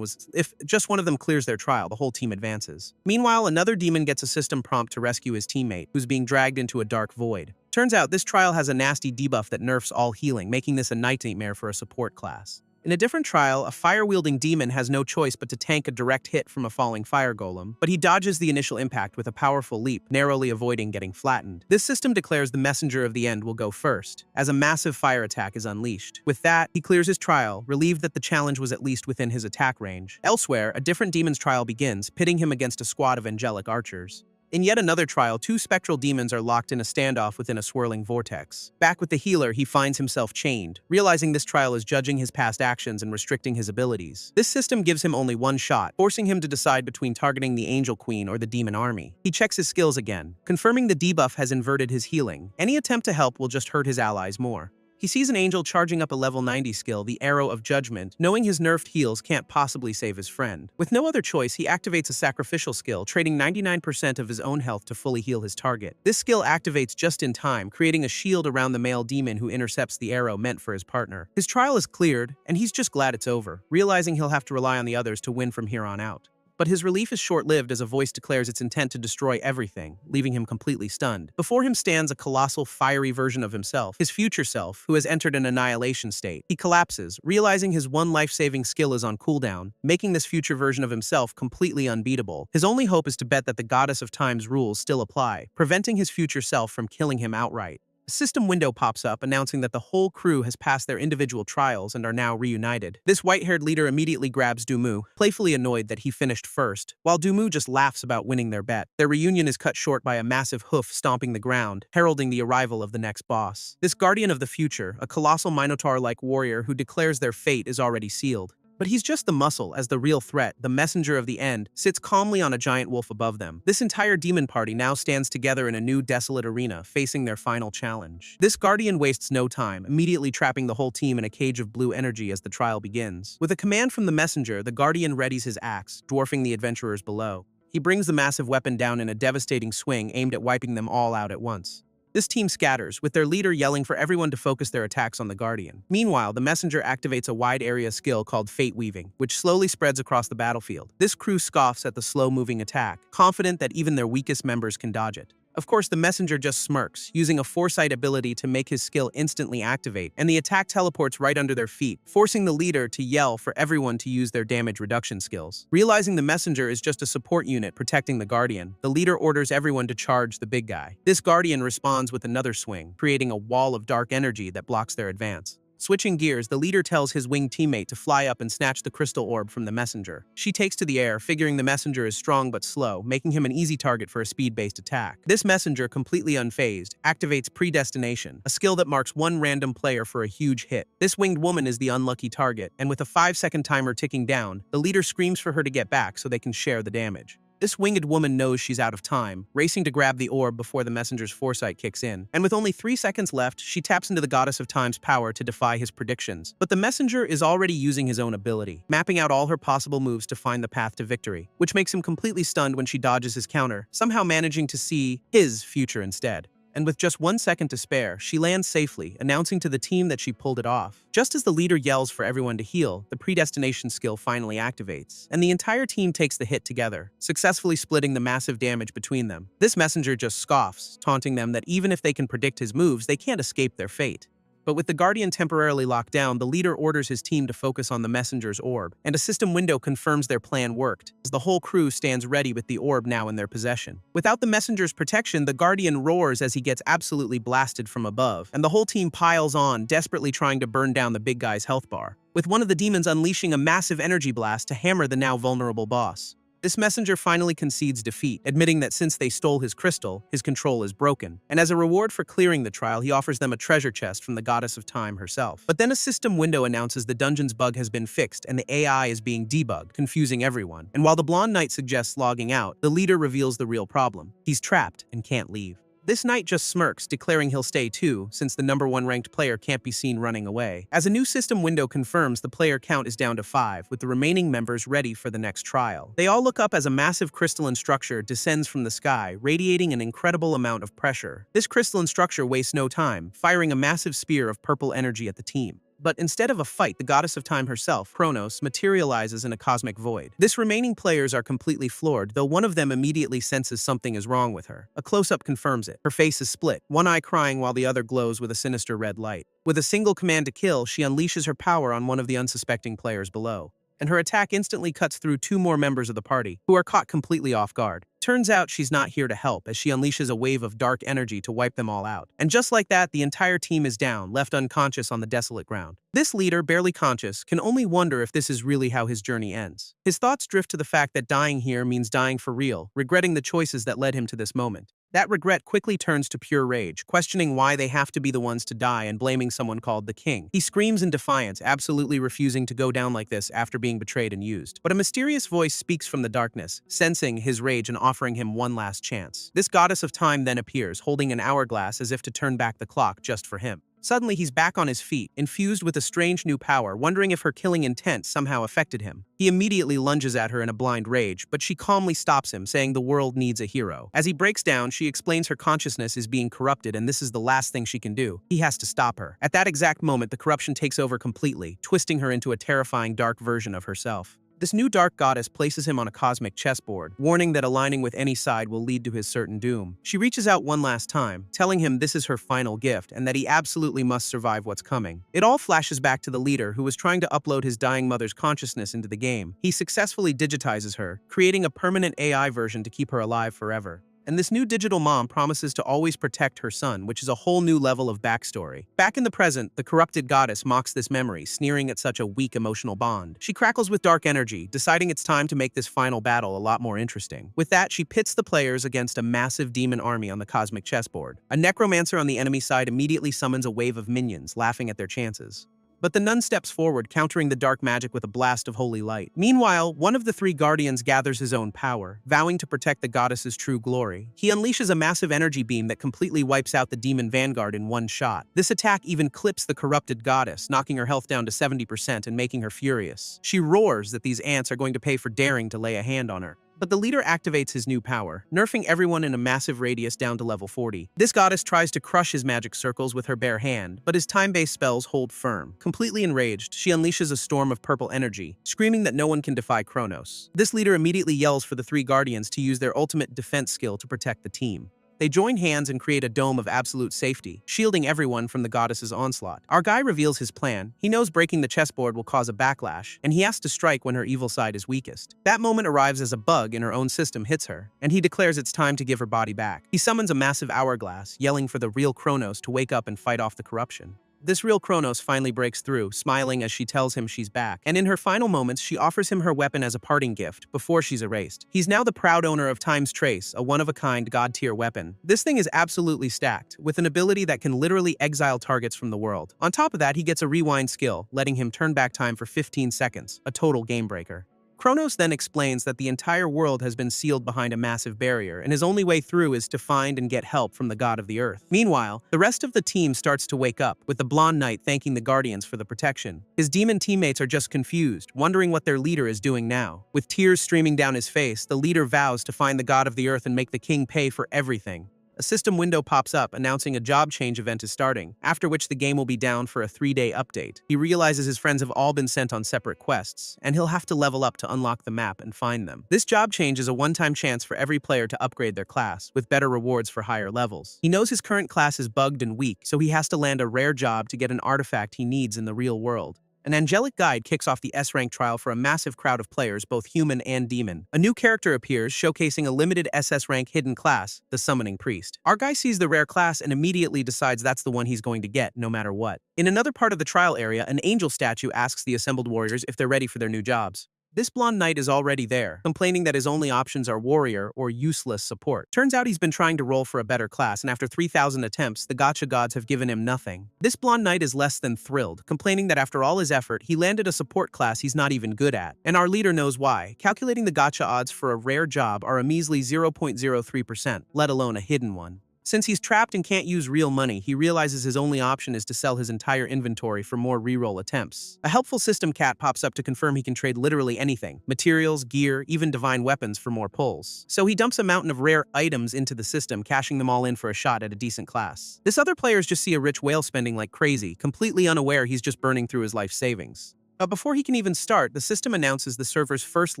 Speaker 1: if just one of them clears their trial, the whole team advances. Meanwhile, another demon gets a system prompt to rescue his teammate, who's being dragged into a dark void. Turns out this trial has a nasty debuff that nerfs all healing, making this a nightmare for a support class. In a different trial, a fire-wielding demon has no choice but to tank a direct hit from a falling fire golem, but he dodges the initial impact with a powerful leap, narrowly avoiding getting flattened. This system declares the messenger of the end will go first, as a massive fire attack is unleashed. With that, he clears his trial, relieved that the challenge was at least within his attack range. Elsewhere, a different demon's trial begins, pitting him against a squad of angelic archers. In yet another trial, two spectral demons are locked in a standoff within a swirling vortex. Back with the healer, he finds himself chained, realizing this trial is judging his past actions and restricting his abilities. This system gives him only one shot, forcing him to decide between targeting the Angel Queen or the Demon Army. He checks his skills again, confirming the debuff has inverted his healing. Any attempt to help will just hurt his allies more. He sees an angel charging up a level 90 skill, the Arrow of Judgment, knowing his nerfed heals can't possibly save his friend. With no other choice, he activates a sacrificial skill, trading 99% of his own health to fully heal his target. This skill activates just in time, creating a shield around the male demon who intercepts the arrow meant for his partner. His trial is cleared, and he's just glad it's over, realizing he'll have to rely on the others to win from here on out. But his relief is short-lived as a voice declares its intent to destroy everything, leaving him completely stunned. Before him stands a colossal, fiery version of himself, his future self, who has entered an annihilation state. He collapses, realizing his one life-saving skill is on cooldown, making this future version of himself completely unbeatable. His only hope is to bet that the Goddess of Time's rules still apply, preventing his future self from killing him outright. A system window pops up, announcing that the whole crew has passed their individual trials and are now reunited. This white-haired leader immediately grabs Dumu, playfully annoyed that he finished first, while Dumu just laughs about winning their bet. Their reunion is cut short by a massive hoof stomping the ground, heralding the arrival of the next boss. This Guardian of the Future, a colossal Minotaur-like warrior who declares their fate is already sealed. But he's just the muscle, as the real threat, the messenger of the end, sits calmly on a giant wolf above them. This entire demon party now stands together in a new desolate arena, facing their final challenge. This guardian wastes no time, immediately trapping the whole team in a cage of blue energy as the trial begins. With a command from the messenger, the guardian readies his axe, dwarfing the adventurers below. He brings the massive weapon down in a devastating swing aimed at wiping them all out at once. This team scatters, with their leader yelling for everyone to focus their attacks on the Guardian. Meanwhile, the messenger activates a wide-area skill called Fate Weaving, which slowly spreads across the battlefield. This crew scoffs at the slow-moving attack, confident that even their weakest members can dodge it. Of course, the messenger just smirks, using a foresight ability to make his skill instantly activate, and the attack teleports right under their feet, forcing the leader to yell for everyone to use their damage reduction skills. Realizing the messenger is just a support unit protecting the Guardian, the leader orders everyone to charge the big guy. This Guardian responds with another swing, creating a wall of dark energy that blocks their advance. Switching gears, the leader tells his winged teammate to fly up and snatch the crystal orb from the messenger. She takes to the air, figuring the messenger is strong but slow, making him an easy target for a speed-based attack. This messenger, completely unfazed, activates Predestination, a skill that marks one random player for a huge hit. This winged woman is the unlucky target, and with a 5-second timer ticking down, the leader screams for her to get back so they can share the damage. This winged woman knows she's out of time, racing to grab the orb before the messenger's foresight kicks in. And with only 3 seconds left, she taps into the goddess of time's power to defy his predictions. But the messenger is already using his own ability, mapping out all her possible moves to find the path to victory, which makes him completely stunned when she dodges his counter, somehow managing to see his future instead. And with just 1 second to spare, she lands safely, announcing to the team that she pulled it off. Just as the leader yells for everyone to heal, the predestination skill finally activates, and the entire team takes the hit together, successfully splitting the massive damage between them. This messenger just scoffs, taunting them that even if they can predict his moves, they can't escape their fate. But with the Guardian temporarily locked down, the leader orders his team to focus on the messenger's orb, and a system window confirms their plan worked, as the whole crew stands ready with the orb now in their possession. Without the messenger's protection, the Guardian roars as he gets absolutely blasted from above, and the whole team piles on, desperately trying to burn down the big guy's health bar, with one of the demons unleashing a massive energy blast to hammer the now vulnerable boss. This messenger finally concedes defeat, admitting that since they stole his crystal, his control is broken. And as a reward for clearing the trial, he offers them a treasure chest from the goddess of time herself. But then a system window announces the dungeon's bug has been fixed and the AI is being debugged, confusing everyone. And while the blonde knight suggests logging out, the leader reveals the real problem. He's trapped and can't leave. This knight just smirks, declaring he'll stay too, since the #1 ranked player can't be seen running away. As a new system window confirms, the player count is down to 5, with the remaining members ready for the next trial. They all look up as a massive crystalline structure descends from the sky, radiating an incredible amount of pressure. This crystalline structure wastes no time, firing a massive spear of purple energy at the team. But instead of a fight, the goddess of time herself, Kronos, materializes in a cosmic void. This remaining players are completely floored, though one of them immediately senses something is wrong with her. A close-up confirms it. Her face is split, one eye crying while the other glows with a sinister red light. With a single command to kill, she unleashes her power on one of the unsuspecting players below. And her attack instantly cuts through 2 more members of the party, who are caught completely off guard. Turns out she's not here to help, as she unleashes a wave of dark energy to wipe them all out. And just like that, the entire team is down, left unconscious on the desolate ground. This leader, barely conscious, can only wonder if this is really how his journey ends. His thoughts drift to the fact that dying here means dying for real, regretting the choices that led him to this moment. That regret quickly turns to pure rage, questioning why they have to be the ones to die and blaming someone called the king. He screams in defiance, absolutely refusing to go down like this after being betrayed and used. But a mysterious voice speaks from the darkness, sensing his rage and offering him one last chance. This goddess of time then appears, holding an hourglass as if to turn back the clock just for him. Suddenly, he's back on his feet, infused with a strange new power, wondering if her killing intent somehow affected him. He immediately lunges at her in a blind rage, but she calmly stops him, saying the world needs a hero. As he breaks down, she explains her consciousness is being corrupted and this is the last thing she can do. He has to stop her. At that exact moment, the corruption takes over completely, twisting her into a terrifying dark version of herself. This new dark goddess places him on a cosmic chessboard, warning that aligning with any side will lead to his certain doom. She reaches out one last time, telling him this is her final gift and that he absolutely must survive what's coming. It all flashes back to the leader, who was trying to upload his dying mother's consciousness into the game. He successfully digitizes her, creating a permanent AI version to keep her alive forever. And this new digital mom promises to always protect her son, which is a whole new level of backstory. Back in the present, the corrupted goddess mocks this memory, sneering at such a weak emotional bond. She crackles with dark energy, deciding it's time to make this final battle a lot more interesting. With that, she pits the players against a massive demon army on the cosmic chessboard. A necromancer on the enemy side immediately summons a wave of minions, laughing at their chances. But the nun steps forward, countering the dark magic with a blast of holy light. Meanwhile, one of the 3 guardians gathers his own power, vowing to protect the goddess's true glory. He unleashes a massive energy beam that completely wipes out the demon vanguard in one shot. This attack even clips the corrupted goddess, knocking her health down to 70% and making her furious. She roars that these ants are going to pay for daring to lay a hand on her. But the leader activates his new power, nerfing everyone in a massive radius down to level 40. This goddess tries to crush his magic circles with her bare hand, but his time-based spells hold firm. Completely enraged, she unleashes a storm of purple energy, screaming that no one can defy Kronos. This leader immediately yells for the 3 guardians to use their ultimate defense skill to protect the team. They join hands and create a dome of absolute safety, shielding everyone from the goddess's onslaught. Our guy reveals his plan. He knows breaking the chessboard will cause a backlash, and he has to strike when her evil side is weakest. That moment arrives as a bug in her own system hits her, and he declares it's time to give her body back. He summons a massive hourglass, yelling for the real Kronos to wake up and fight off the corruption. This real Kronos finally breaks through, smiling as she tells him she's back. And in her final moments, she offers him her weapon as a parting gift before she's erased. He's now the proud owner of Time's Trace, a one-of-a-kind god-tier weapon. This thing is absolutely stacked, with an ability that can literally exile targets from the world. On top of that, he gets a rewind skill, letting him turn back time for 15 seconds, a total game breaker. Kronos then explains that the entire world has been sealed behind a massive barrier, and his only way through is to find and get help from the god of the earth. Meanwhile, the rest of the team starts to wake up, with the blonde knight thanking the guardians for the protection. His demon teammates are just confused, wondering what their leader is doing now. With tears streaming down his face, the leader vows to find the god of the earth and make the king pay for everything. A system window pops up announcing a job change event is starting, after which the game will be down for a 3-day update. He realizes his friends have all been sent on separate quests, and he'll have to level up to unlock the map and find them. This job change is a one-time chance for every player to upgrade their class, with better rewards for higher levels. He knows his current class is bugged and weak, so he has to land a rare job to get an artifact he needs in the real world. An angelic guide kicks off the S-rank trial for a massive crowd of players, both human and demon. A new character appears, showcasing a limited SS rank hidden class, the Summoning Priest. Our guy sees the rare class and immediately decides that's the one he's going to get, no matter what. In another part of the trial area, an angel statue asks the assembled warriors if they're ready for their new jobs. This blonde knight is already there, complaining that his only options are warrior or useless support. Turns out he's been trying to roll for a better class, and after 3,000 attempts, the gacha gods have given him nothing. This blonde knight is less than thrilled, complaining that after all his effort, he landed a support class he's not even good at. And our leader knows why. Calculating the gacha odds for a rare job are a measly 0.03%, let alone a hidden one. Since he's trapped and can't use real money, he realizes his only option is to sell his entire inventory for more reroll attempts. A helpful system cat pops up to confirm he can trade literally anything, materials, gear, even divine weapons for more pulls. So he dumps a mountain of rare items into the system, cashing them all in for a shot at a decent class. This other players just see a rich whale spending like crazy, completely unaware he's just burning through his life savings. But before he can even start, the system announces the server's first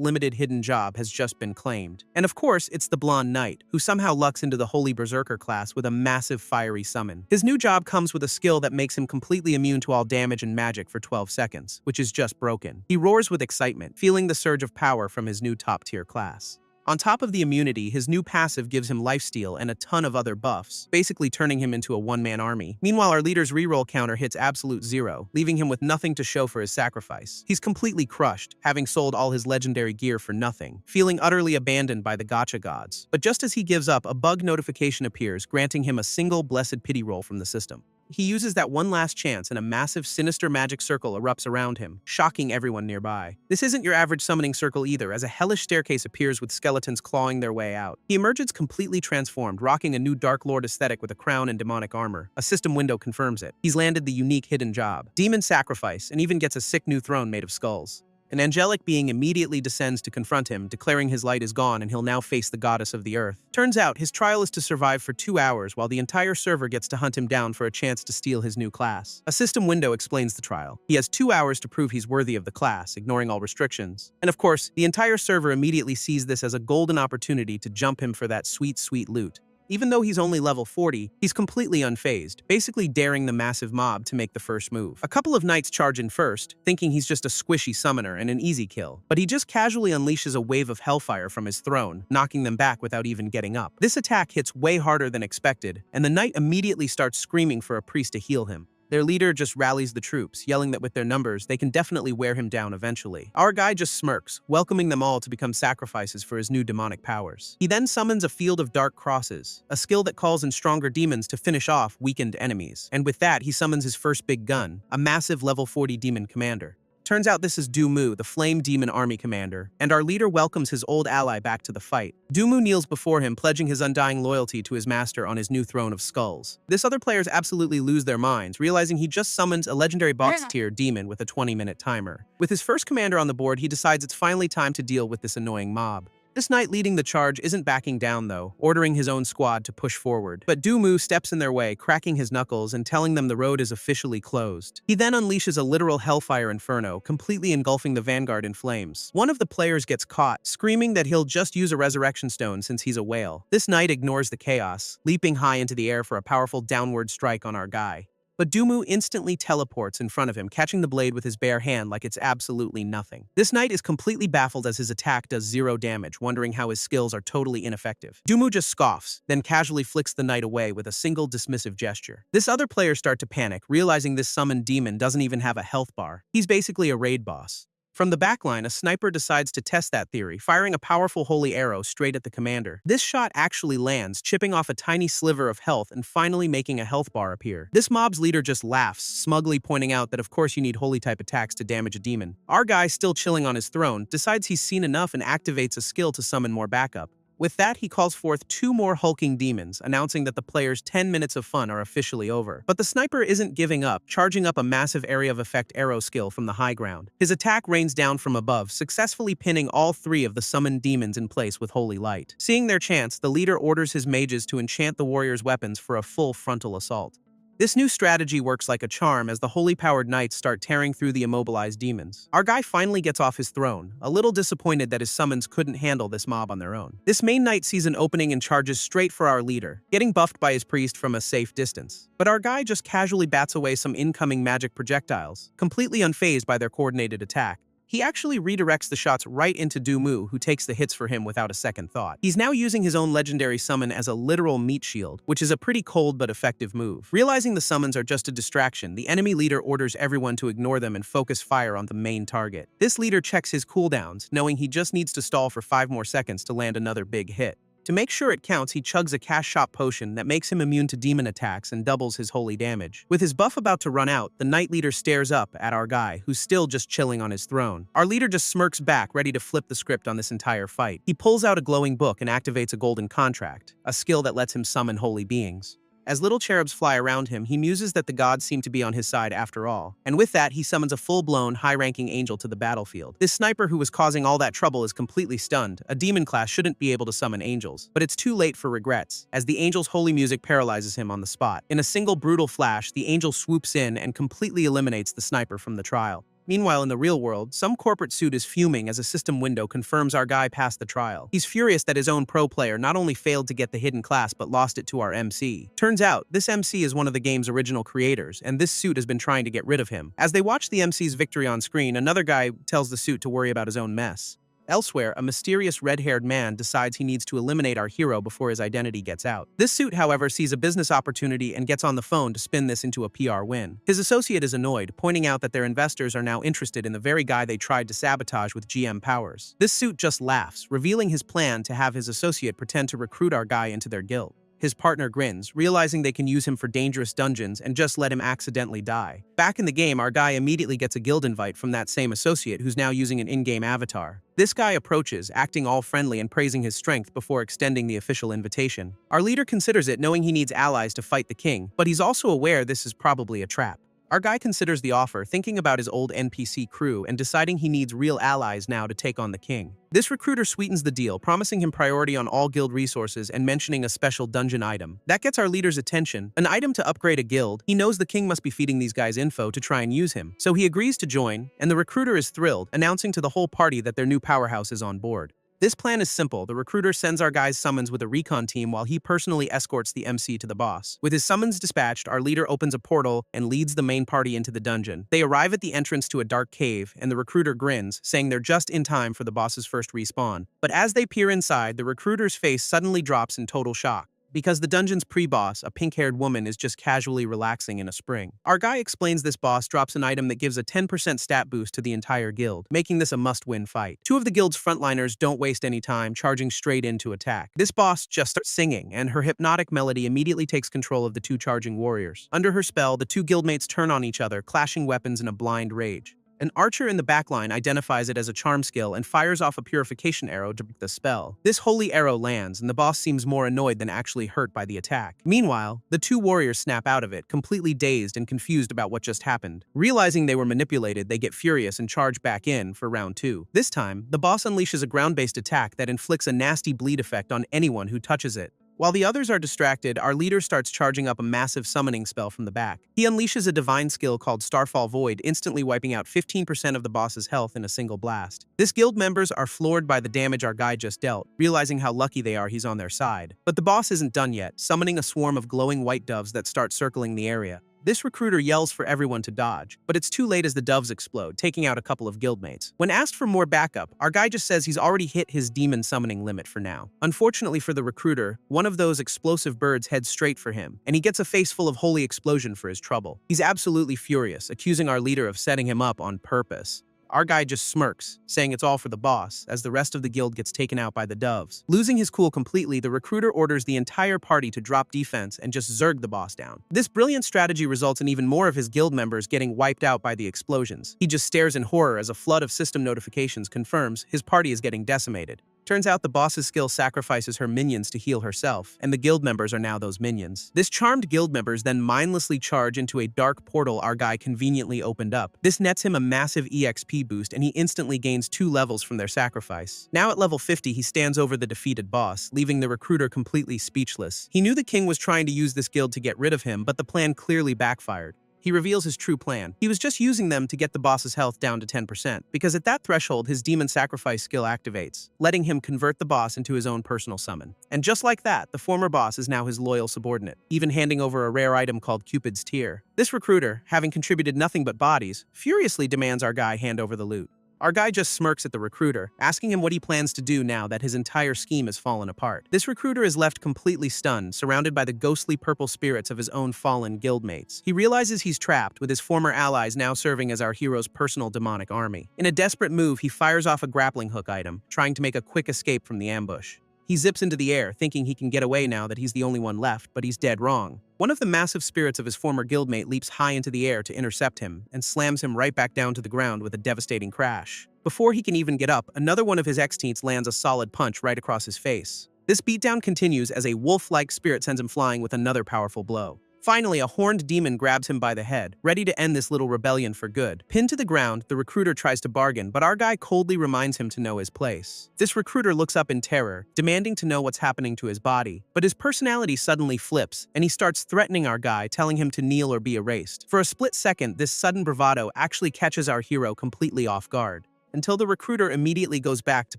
Speaker 1: limited hidden job has just been claimed. And of course, it's the Blonde Knight, who somehow lucks into the Holy Berserker class with a massive fiery summon. His new job comes with a skill that makes him completely immune to all damage and magic for 12 seconds, which is just broken. He roars with excitement, feeling the surge of power from his new top-tier class. On top of the immunity, his new passive gives him lifesteal and a ton of other buffs, basically turning him into a one-man army. Meanwhile, our leader's reroll counter hits absolute 0, leaving him with nothing to show for his sacrifice. He's completely crushed, having sold all his legendary gear for nothing, feeling utterly abandoned by the gacha gods. But just as he gives up, a bug notification appears, granting him a single blessed pity roll from the system. He uses that one last chance and a massive sinister magic circle erupts around him, shocking everyone nearby. This isn't your average summoning circle either, as a hellish staircase appears with skeletons clawing their way out. He emerges completely transformed, rocking a new Dark Lord aesthetic with a crown and demonic armor. A system window confirms it. He's landed the unique hidden job, Demon Sacrifice, and even gets a sick new throne made of skulls. An angelic being immediately descends to confront him, declaring his light is gone and he'll now face the goddess of the earth. Turns out, his trial is to survive for 2 hours while the entire server gets to hunt him down for a chance to steal his new class. A system window explains the trial. He has 2 hours to prove he's worthy of the class, ignoring all restrictions. And of course, the entire server immediately sees this as a golden opportunity to jump him for that sweet, sweet loot. Even though he's only level 40, he's completely unfazed, basically daring the massive mob to make the first move. A couple of knights charge in first, thinking he's just a squishy summoner and an easy kill, but he just casually unleashes a wave of hellfire from his throne, knocking them back without even getting up. This attack hits way harder than expected, and the knight immediately starts screaming for a priest to heal him. Their leader just rallies the troops, yelling that with their numbers, they can definitely wear him down eventually. Our guy just smirks, welcoming them all to become sacrifices for his new demonic powers. He then summons a field of dark crosses, a skill that calls in stronger demons to finish off weakened enemies. And with that, he summons his first big gun, a massive level 40 demon commander. Turns out this is Dumu, the Flame Demon Army commander, and our leader welcomes his old ally back to the fight. Dumu kneels before him, pledging his undying loyalty to his master on his new throne of skulls. This other players absolutely lose their minds, realizing he just summoned a legendary boss-tier demon with a 20-minute timer. With his first commander on the board, he decides it's finally time to deal with this annoying mob. This knight leading the charge isn't backing down though, ordering his own squad to push forward. But Dumu steps in their way, cracking his knuckles and telling them the road is officially closed. He then unleashes a literal hellfire inferno, completely engulfing the vanguard in flames. One of the players gets caught, screaming that he'll just use a resurrection stone since he's a whale. This knight ignores the chaos, leaping high into the air for a powerful downward strike on our guy. But Dumu instantly teleports in front of him, catching the blade with his bare hand like it's absolutely nothing. This knight is completely baffled as his attack does 0 damage, wondering how his skills are totally ineffective. Dumu just scoffs, then casually flicks the knight away with a single dismissive gesture. This other players start to panic, realizing this summoned demon doesn't even have a health bar. He's basically a raid boss. From the backline, a sniper decides to test that theory, firing a powerful holy arrow straight at the commander. This shot actually lands, chipping off a tiny sliver of health and finally making a health bar appear. This mob's leader just laughs, smugly pointing out that of course you need holy-type attacks to damage a demon. Our guy, still chilling on his throne, decides he's seen enough and activates a skill to summon more backup. With that, he calls forth 2 more hulking demons, announcing that the player's 10 minutes of fun are officially over. But the sniper isn't giving up, charging up a massive area of effect arrow skill from the high ground. His attack rains down from above, successfully pinning all 3 of the summoned demons in place with holy light. Seeing their chance, the leader orders his mages to enchant the warrior's weapons for a full frontal assault. This new strategy works like a charm as the holy-powered knights start tearing through the immobilized demons. Our guy finally gets off his throne, a little disappointed that his summons couldn't handle this mob on their own. This main knight sees an opening and charges straight for our leader, getting buffed by his priest from a safe distance. But our guy just casually bats away some incoming magic projectiles, completely unfazed by their coordinated attack. He actually redirects the shots right into Dumu, who takes the hits for him without a second thought. He's now using his own legendary summon as a literal meat shield, which is a pretty cold but effective move. Realizing the summons are just a distraction, the enemy leader orders everyone to ignore them and focus fire on the main target. This leader checks his cooldowns, knowing he just needs to stall for 5 more seconds to land another big hit. To make sure it counts, he chugs a cash shop potion that makes him immune to demon attacks and doubles his holy damage. With his buff about to run out, the knight leader stares up at our guy, who's still just chilling on his throne. Our leader just smirks back, ready to flip the script on this entire fight. He pulls out a glowing book and activates a golden contract, a skill that lets him summon holy beings. As little cherubs fly around him, he muses that the gods seem to be on his side after all. And with that, he summons a full-blown, high-ranking angel to the battlefield. This sniper who was causing all that trouble is completely stunned. A demon class shouldn't be able to summon angels. But it's too late for regrets, as the angel's holy music paralyzes him on the spot. In a single brutal flash, the angel swoops in and completely eliminates the sniper from the trial. Meanwhile, in the real world, some corporate suit is fuming as a system window confirms our guy passed the trial. He's furious that his own pro player not only failed to get the hidden class but lost it to our MC. Turns out, this MC is one of the game's original creators, and this suit has been trying to get rid of him. As they watch the MC's victory on screen, another guy tells the suit to worry about his own mess. Elsewhere, a mysterious red-haired man decides he needs to eliminate our hero before his identity gets out. This suit, however, sees a business opportunity and gets on the phone to spin this into a PR win. His associate is annoyed, pointing out that their investors are now interested in the very guy they tried to sabotage with GM powers. This suit just laughs, revealing his plan to have his associate pretend to recruit our guy into their guild. His partner grins, realizing they can use him for dangerous dungeons and just let him accidentally die. Back in the game, our guy immediately gets a guild invite from that same associate who's now using an in-game avatar. This guy approaches, acting all friendly and praising his strength before extending the official invitation. Our leader considers it, knowing he needs allies to fight the king, but he's also aware this is probably a trap. Our guy considers the offer, thinking about his old NPC crew and deciding he needs real allies now to take on the king. This recruiter sweetens the deal, promising him priority on all guild resources and mentioning a special dungeon item. That gets our leader's attention, an item to upgrade a guild. He knows the king must be feeding these guys info to try and use him, so he agrees to join, and the recruiter is thrilled, announcing to the whole party that their new powerhouse is on board. This plan is simple. The recruiter sends our guys summons with a recon team while he personally escorts the MC to the boss. With his summons dispatched, our leader opens a portal and leads the main party into the dungeon. They arrive at the entrance to a dark cave, and the recruiter grins, saying they're just in time for the boss's first respawn. But as they peer inside, the recruiter's face suddenly drops in total shock, because the dungeon's pre-boss, a pink-haired woman, is just casually relaxing in a spring. Our guy explains this boss drops an item that gives a 10% stat boost to the entire guild, making this a must-win fight. 2 of the guild's frontliners don't waste any time, charging straight in to attack. This boss just starts singing, and her hypnotic melody immediately takes control of the 2 charging warriors. Under her spell, the 2 guildmates turn on each other, clashing weapons in a blind rage. An archer in the backline identifies it as a charm skill and fires off a purification arrow to break the spell. This holy arrow lands, and the boss seems more annoyed than actually hurt by the attack. Meanwhile, the 2 warriors snap out of it, completely dazed and confused about what just happened. Realizing they were manipulated, they get furious and charge back in for round 2. This time, the boss unleashes a ground-based attack that inflicts a nasty bleed effect on anyone who touches it. While the others are distracted, our leader starts charging up a massive summoning spell from the back. He unleashes a divine skill called Starfall Void, instantly wiping out 15% of the boss's health in a single blast. This guild members are floored by the damage our guy just dealt, realizing how lucky they are he's on their side. But the boss isn't done yet, summoning a swarm of glowing white doves that start circling the area. This recruiter yells for everyone to dodge, but it's too late as the doves explode, taking out a couple of guildmates. When asked for more backup, our guy just says he's already hit his demon summoning limit for now. Unfortunately for the recruiter, one of those explosive birds heads straight for him, and he gets a face full of holy explosion for his trouble. He's absolutely furious, accusing our leader of setting him up on purpose. our guy just smirks, saying it's all for the boss, as the rest of the guild gets taken out by the doves. Losing his cool completely, the recruiter orders the entire party to drop defense and just zerg the boss down. This brilliant strategy results in even more of his guild members getting wiped out by the explosions. He just stares in horror as a flood of system notifications confirms his party is getting decimated. Turns out the boss's skill sacrifices her minions to heal herself, and the guild members are now those minions. This charmed guild members then mindlessly charge into a dark portal our guy conveniently opened up. This nets him a massive EXP boost, and he instantly gains 2 levels from their sacrifice. Now at level 50, he stands over the defeated boss, leaving the recruiter completely speechless. He knew the king was trying to use this guild to get rid of him, but the plan clearly backfired. He reveals his true plan. He was just using them to get the boss's health down to 10%, because at that threshold his demon sacrifice skill activates, letting him convert the boss into his own personal summon. And just like that, the former boss is now his loyal subordinate, even handing over a rare item called Cupid's Tear. This recruiter, having contributed nothing but bodies, furiously demands our guy hand over the loot. Our guy just smirks at the recruiter, asking him what he plans to do now that his entire scheme has fallen apart. This recruiter is left completely stunned, surrounded by the ghostly purple spirits of his own fallen guildmates. He realizes he's trapped, with his former allies now serving as our hero's personal demonic army. In a desperate move, he fires off a grappling hook item, trying to make a quick escape from the ambush. He zips into the air, thinking he can get away now that he's the only one left, but he's dead wrong. One of the massive spirits of his former guildmate leaps high into the air to intercept him, and slams him right back down to the ground with a devastating crash. Before he can even get up, another one of his ex-teens lands a solid punch right across his face. This beatdown continues as a wolf-like spirit sends him flying with another powerful blow. Finally, a horned demon grabs him by the head, ready to end this little rebellion for good. Pinned to the ground, the recruiter tries to bargain, but our guy coldly reminds him to know his place. This recruiter looks up in terror, demanding to know what's happening to his body. But his personality suddenly flips, and he starts threatening our guy, telling him to kneel or be erased. For a split second, this sudden bravado actually catches our hero completely off guard, until the recruiter immediately goes back to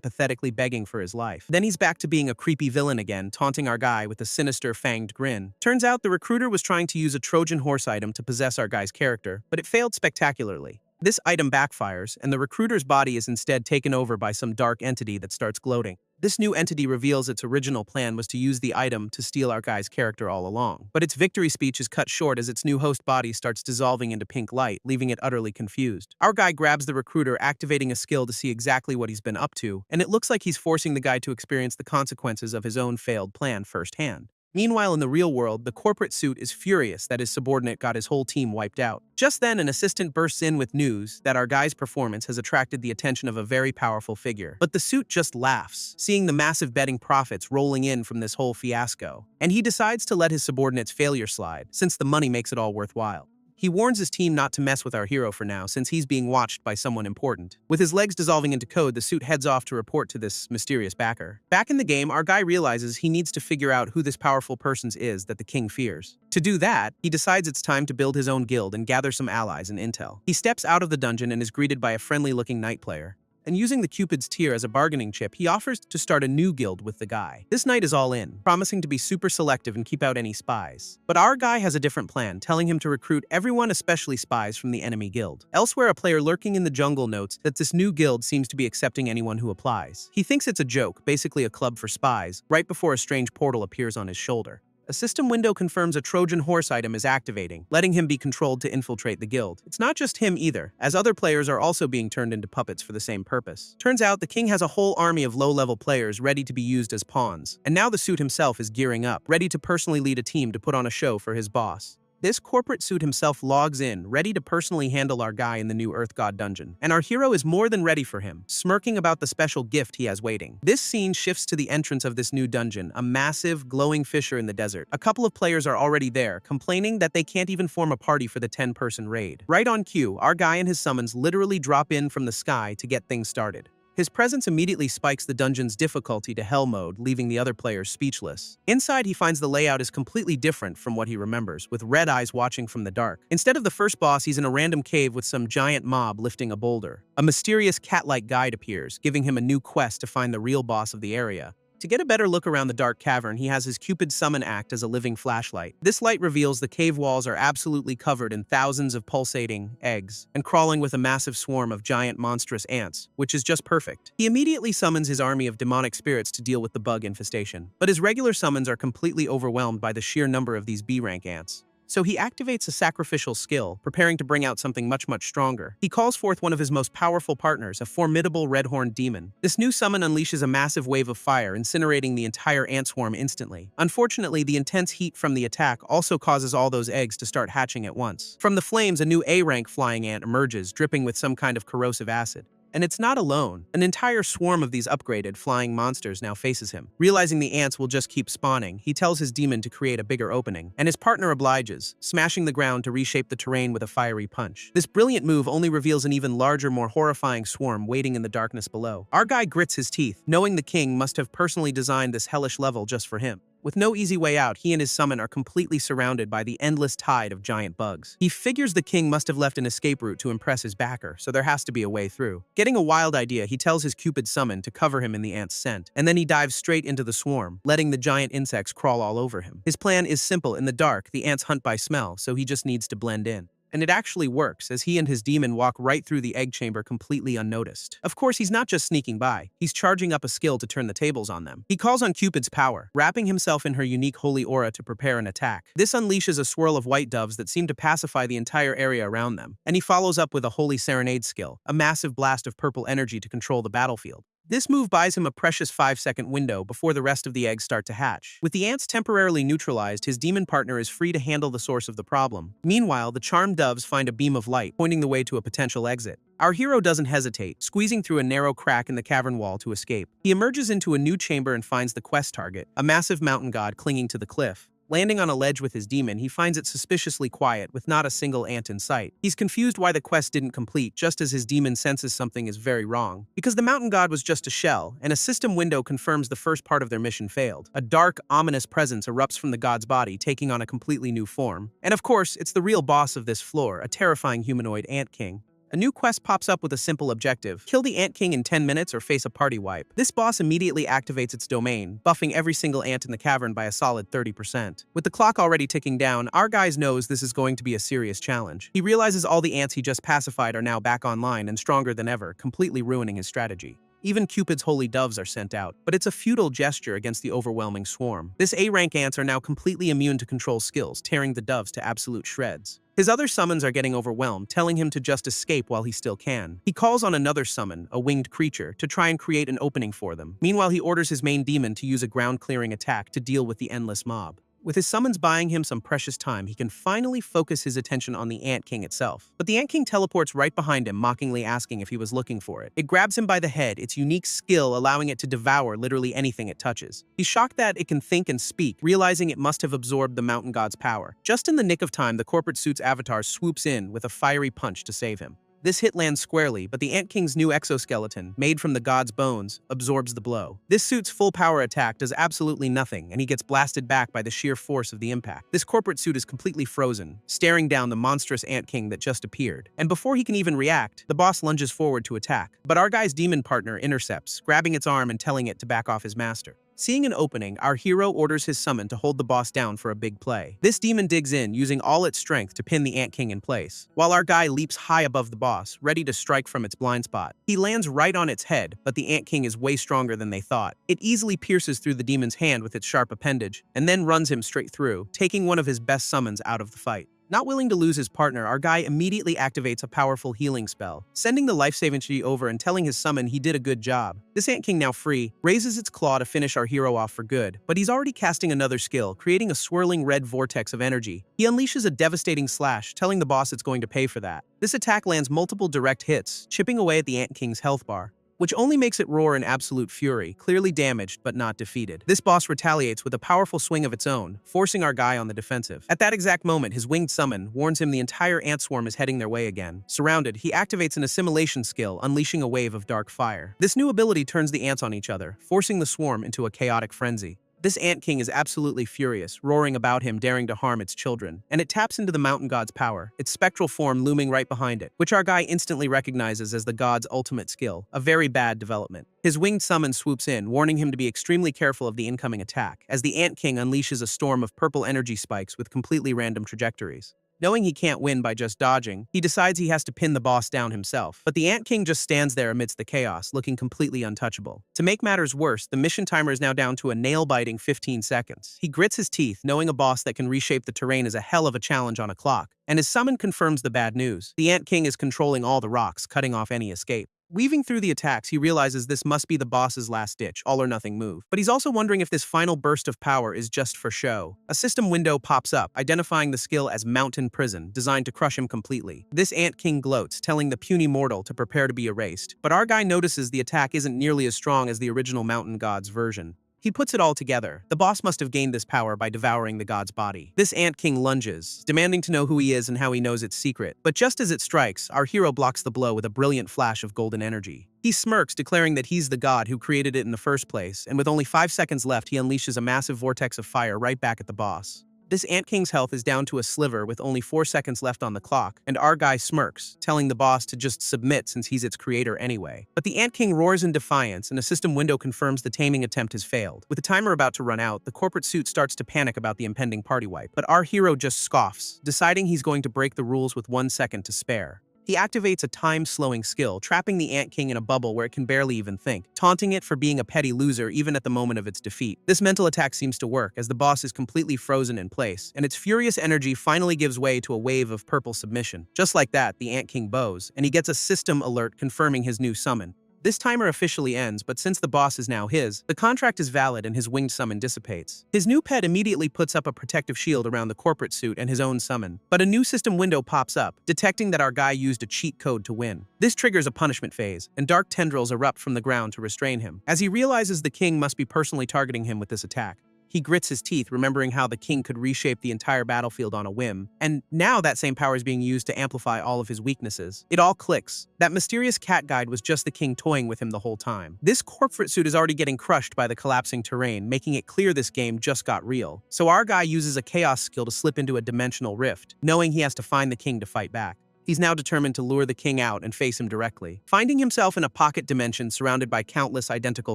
Speaker 1: pathetically begging for his life. Then he's back to being a creepy villain again, taunting our guy with a sinister fanged grin. Turns out the recruiter was trying to use a Trojan horse item to possess our guy's character, but it failed spectacularly. This item backfires, and the recruiter's body is instead taken over by some dark entity that starts gloating. This new entity reveals its original plan was to use the item to steal our guy's character all along. But its victory speech is cut short as its new host body starts dissolving into pink light, leaving it utterly confused. Our guy grabs the recruiter, activating a skill to see exactly what he's been up to, and it looks like he's forcing the guy to experience the consequences of his own failed plan firsthand. Meanwhile, in the real world, the corporate suit is furious that his subordinate got his whole team wiped out. Just then, an assistant bursts in with news that our guy's performance has attracted the attention of a very powerful figure. But the suit just laughs, seeing the massive betting profits rolling in from this whole fiasco. And he decides to let his subordinate's failure slide, since the money makes it all worthwhile. He warns his team not to mess with our hero for now, since he's being watched by someone important. With his legs dissolving into code, the suit heads off to report to this mysterious backer. Back in the game, our guy realizes he needs to figure out who this powerful person is that the king fears. To do that, he decides it's time to build his own guild and gather some allies and intel. He steps out of the dungeon and is greeted by a friendly-looking knight player. And using the Cupid's Tear as a bargaining chip, he offers to start a new guild with the guy. This knight is all in, promising to be super selective and keep out any spies. But our guy has a different plan, telling him to recruit everyone, especially spies, from the enemy guild. Elsewhere, a player lurking in the jungle notes that this new guild seems to be accepting anyone who applies. He thinks it's a joke, basically a club for spies, right before a strange portal appears on his shoulder. A system window confirms a Trojan horse item is activating, letting him be controlled to infiltrate the guild. It's not just him either, as other players are also being turned into puppets for the same purpose. Turns out the king has a whole army of low-level players ready to be used as pawns, and now the suit himself is gearing up, ready to personally lead a team to put on a show for his boss. This corporate suit himself logs in, ready to personally handle our guy in the new Earth God dungeon. And our hero is more than ready for him, smirking about the special gift he has waiting. This scene shifts to the entrance of this new dungeon, a massive, glowing fissure in the desert. A couple of players are already there, complaining that they can't even form a party for the 10-person raid. Right on cue, our guy and his summons literally drop in from the sky to get things started. His presence immediately spikes the dungeon's difficulty to hell mode, leaving the other players speechless. Inside, he finds the layout is completely different from what he remembers, with red eyes watching from the dark. Instead of the first boss, he's in a random cave with some giant mob lifting a boulder. A mysterious cat-like guide appears, giving him a new quest to find the real boss of the area. To get a better look around the dark cavern, he has his Cupid summon act as a living flashlight. This light reveals the cave walls are absolutely covered in thousands of pulsating eggs, and crawling with a massive swarm of giant monstrous ants, which is just perfect. He immediately summons his army of demonic spirits to deal with the bug infestation, but his regular summons are completely overwhelmed by the sheer number of these B-rank ants. So he activates a sacrificial skill, preparing to bring out something much stronger. He calls forth one of his most powerful partners, a formidable red-horned demon. This new summon unleashes a massive wave of fire, incinerating the entire ant swarm instantly. Unfortunately, the intense heat from the attack also causes all those eggs to start hatching at once. From the flames, a new A-rank flying ant emerges, dripping with some kind of corrosive acid. And it's not alone. An entire swarm of these upgraded flying monsters now faces him. Realizing the ants will just keep spawning, he tells his demon to create a bigger opening, and his partner obliges, smashing the ground to reshape the terrain with a fiery punch. This brilliant move only reveals an even larger, more horrifying swarm waiting in the darkness below. Our guy grits his teeth, knowing the king must have personally designed this hellish level just for him. With no easy way out, he and his summon are completely surrounded by the endless tide of giant bugs. He figures the king must have left an escape route to impress his backer, so there has to be a way through. Getting a wild idea, he tells his Cupid summon to cover him in the ant's scent, and then he dives straight into the swarm, letting the giant insects crawl all over him. His plan is simple. In the dark, the ants hunt by smell, so he just needs to blend in. And it actually works, as he and his demon walk right through the egg chamber completely unnoticed. Of course, he's not just sneaking by, he's charging up a skill to turn the tables on them. He calls on Cupid's power, wrapping himself in her unique holy aura to prepare an attack. This unleashes a swirl of white doves that seem to pacify the entire area around them, and he follows up with a holy serenade skill, a massive blast of purple energy to control the battlefield. This move buys him a precious 5-second window before the rest of the eggs start to hatch. With the ants temporarily neutralized, his demon partner is free to handle the source of the problem. Meanwhile, the charmed doves find a beam of light, pointing the way to a potential exit. Our hero doesn't hesitate, squeezing through a narrow crack in the cavern wall to escape. He emerges into a new chamber and finds the quest target, a massive mountain god clinging to the cliff. Landing on a ledge with his demon, he finds it suspiciously quiet, with not a single ant in sight. He's confused why the quest didn't complete, just as his demon senses something is very wrong. Because the mountain god was just a shell, and a system window confirms the first part of their mission failed. A dark, ominous presence erupts from the god's body, taking on a completely new form. And of course, it's the real boss of this floor, a terrifying humanoid ant king. A new quest pops up with a simple objective: kill the Ant King in 10 minutes or face a party wipe. This boss immediately activates its domain, buffing every single ant in the cavern by a solid 30%. With the clock already ticking down, our guy knows this is going to be a serious challenge. He realizes all the ants he just pacified are now back online and stronger than ever, completely ruining his strategy. Even Cupid's holy doves are sent out, but it's a futile gesture against the overwhelming swarm. This A-rank ants are now completely immune to control skills, tearing the doves to absolute shreds. His other summons are getting overwhelmed, telling him to just escape while he still can. He calls on another summon, a winged creature, to try and create an opening for them. Meanwhile, he orders his main demon to use a ground-clearing attack to deal with the endless mob. With his summons buying him some precious time, he can finally focus his attention on the Ant King itself. But the Ant King teleports right behind him, mockingly asking if he was looking for it. It grabs him by the head, its unique skill allowing it to devour literally anything it touches. He's shocked that it can think and speak, realizing it must have absorbed the mountain god's power. Just in the nick of time, the corporate suit's avatar swoops in with a fiery punch to save him. This hit lands squarely, but the Ant King's new exoskeleton, made from the god's bones, absorbs the blow. This suit's full power attack does absolutely nothing, and he gets blasted back by the sheer force of the impact. This corporate suit is completely frozen, staring down the monstrous Ant King that just appeared. And before he can even react, the boss lunges forward to attack. But our guy's demon partner intercepts, grabbing its arm and telling it to back off his master. Seeing an opening, our hero orders his summon to hold the boss down for a big play. This demon digs in, using all its strength to pin the Ant King in place, while our guy leaps high above the boss, ready to strike from its blind spot. He lands right on its head, but the Ant King is way stronger than they thought. It easily pierces through the demon's hand with its sharp appendage, and then runs him straight through, taking one of his best summons out of the fight. Not willing to lose his partner, our guy immediately activates a powerful healing spell, sending the life-saving tree over and telling his summon he did a good job. This Ant King, now free, raises its claw to finish our hero off for good, but he's already casting another skill, creating a swirling red vortex of energy. He unleashes a devastating slash, telling the boss it's going to pay for that. This attack lands multiple direct hits, chipping away at the Ant King's health bar, which only makes it roar in absolute fury, clearly damaged but not defeated. This boss retaliates with a powerful swing of its own, forcing our guy on the defensive. At that exact moment, his winged summon warns him the entire ant swarm is heading their way again. Surrounded, he activates an assimilation skill, unleashing a wave of dark fire. This new ability turns the ants on each other, forcing the swarm into a chaotic frenzy. This Ant King is absolutely furious, roaring about him, daring to harm its children, and it taps into the mountain god's power, its spectral form looming right behind it, which our guy instantly recognizes as the god's ultimate skill, a very bad development. His winged summon swoops in, warning him to be extremely careful of the incoming attack, as the Ant King unleashes a storm of purple energy spikes with completely random trajectories. Knowing he can't win by just dodging, he decides he has to pin the boss down himself. But the Ant King just stands there amidst the chaos, looking completely untouchable. To make matters worse, the mission timer is now down to a nail-biting 15 seconds. He grits his teeth, knowing a boss that can reshape the terrain is a hell of a challenge on a clock. And his summon confirms the bad news. The Ant King is controlling all the rocks, cutting off any escape. Weaving through the attacks, he realizes this must be the boss's last-ditch, all-or-nothing move. But he's also wondering if this final burst of power is just for show. A system window pops up, identifying the skill as Mountain Prison, designed to crush him completely. This Ant King gloats, telling the puny mortal to prepare to be erased. But our guy notices the attack isn't nearly as strong as the original Mountain God's version. He puts it all together. The boss must have gained this power by devouring the god's body. This Ant King lunges, demanding to know who he is and how he knows its secret. But just as it strikes, our hero blocks the blow with a brilliant flash of golden energy. He smirks, declaring that he's the god who created it in the first place, and with only 5 seconds left, he unleashes a massive vortex of fire right back at the boss. This Ant King's health is down to a sliver with only 4 seconds left on the clock, and our guy smirks, telling the boss to just submit since he's its creator anyway. But the Ant King roars in defiance, and a system window confirms the taming attempt has failed. With the timer about to run out, the corporate suit starts to panic about the impending party wipe, but our hero just scoffs, deciding he's going to break the rules with 1 second to spare. He activates a time-slowing skill, trapping the Ant King in a bubble where it can barely even think, taunting it for being a petty loser even at the moment of its defeat. This mental attack seems to work, as the boss is completely frozen in place, and its furious energy finally gives way to a wave of purple submission. Just like that, the Ant King bows, and he gets a system alert confirming his new summon. This timer officially ends, but since the boss is now his, the contract is valid and his winged summon dissipates. His new pet immediately puts up a protective shield around the corporate suit and his own summon. But a new system window pops up, detecting that our guy used a cheat code to win. This triggers a punishment phase, and dark tendrils erupt from the ground to restrain him. As he realizes the king must be personally targeting him with this attack, he grits his teeth, remembering how the king could reshape the entire battlefield on a whim, and now that same power is being used to amplify all of his weaknesses. It all clicks. That mysterious cat guide was just the king toying with him the whole time. This corporate suit is already getting crushed by the collapsing terrain, making it clear this game just got real. So our guy uses a chaos skill to slip into a dimensional rift, knowing he has to find the king to fight back. He's now determined to lure the king out and face him directly, finding himself in a pocket dimension surrounded by countless identical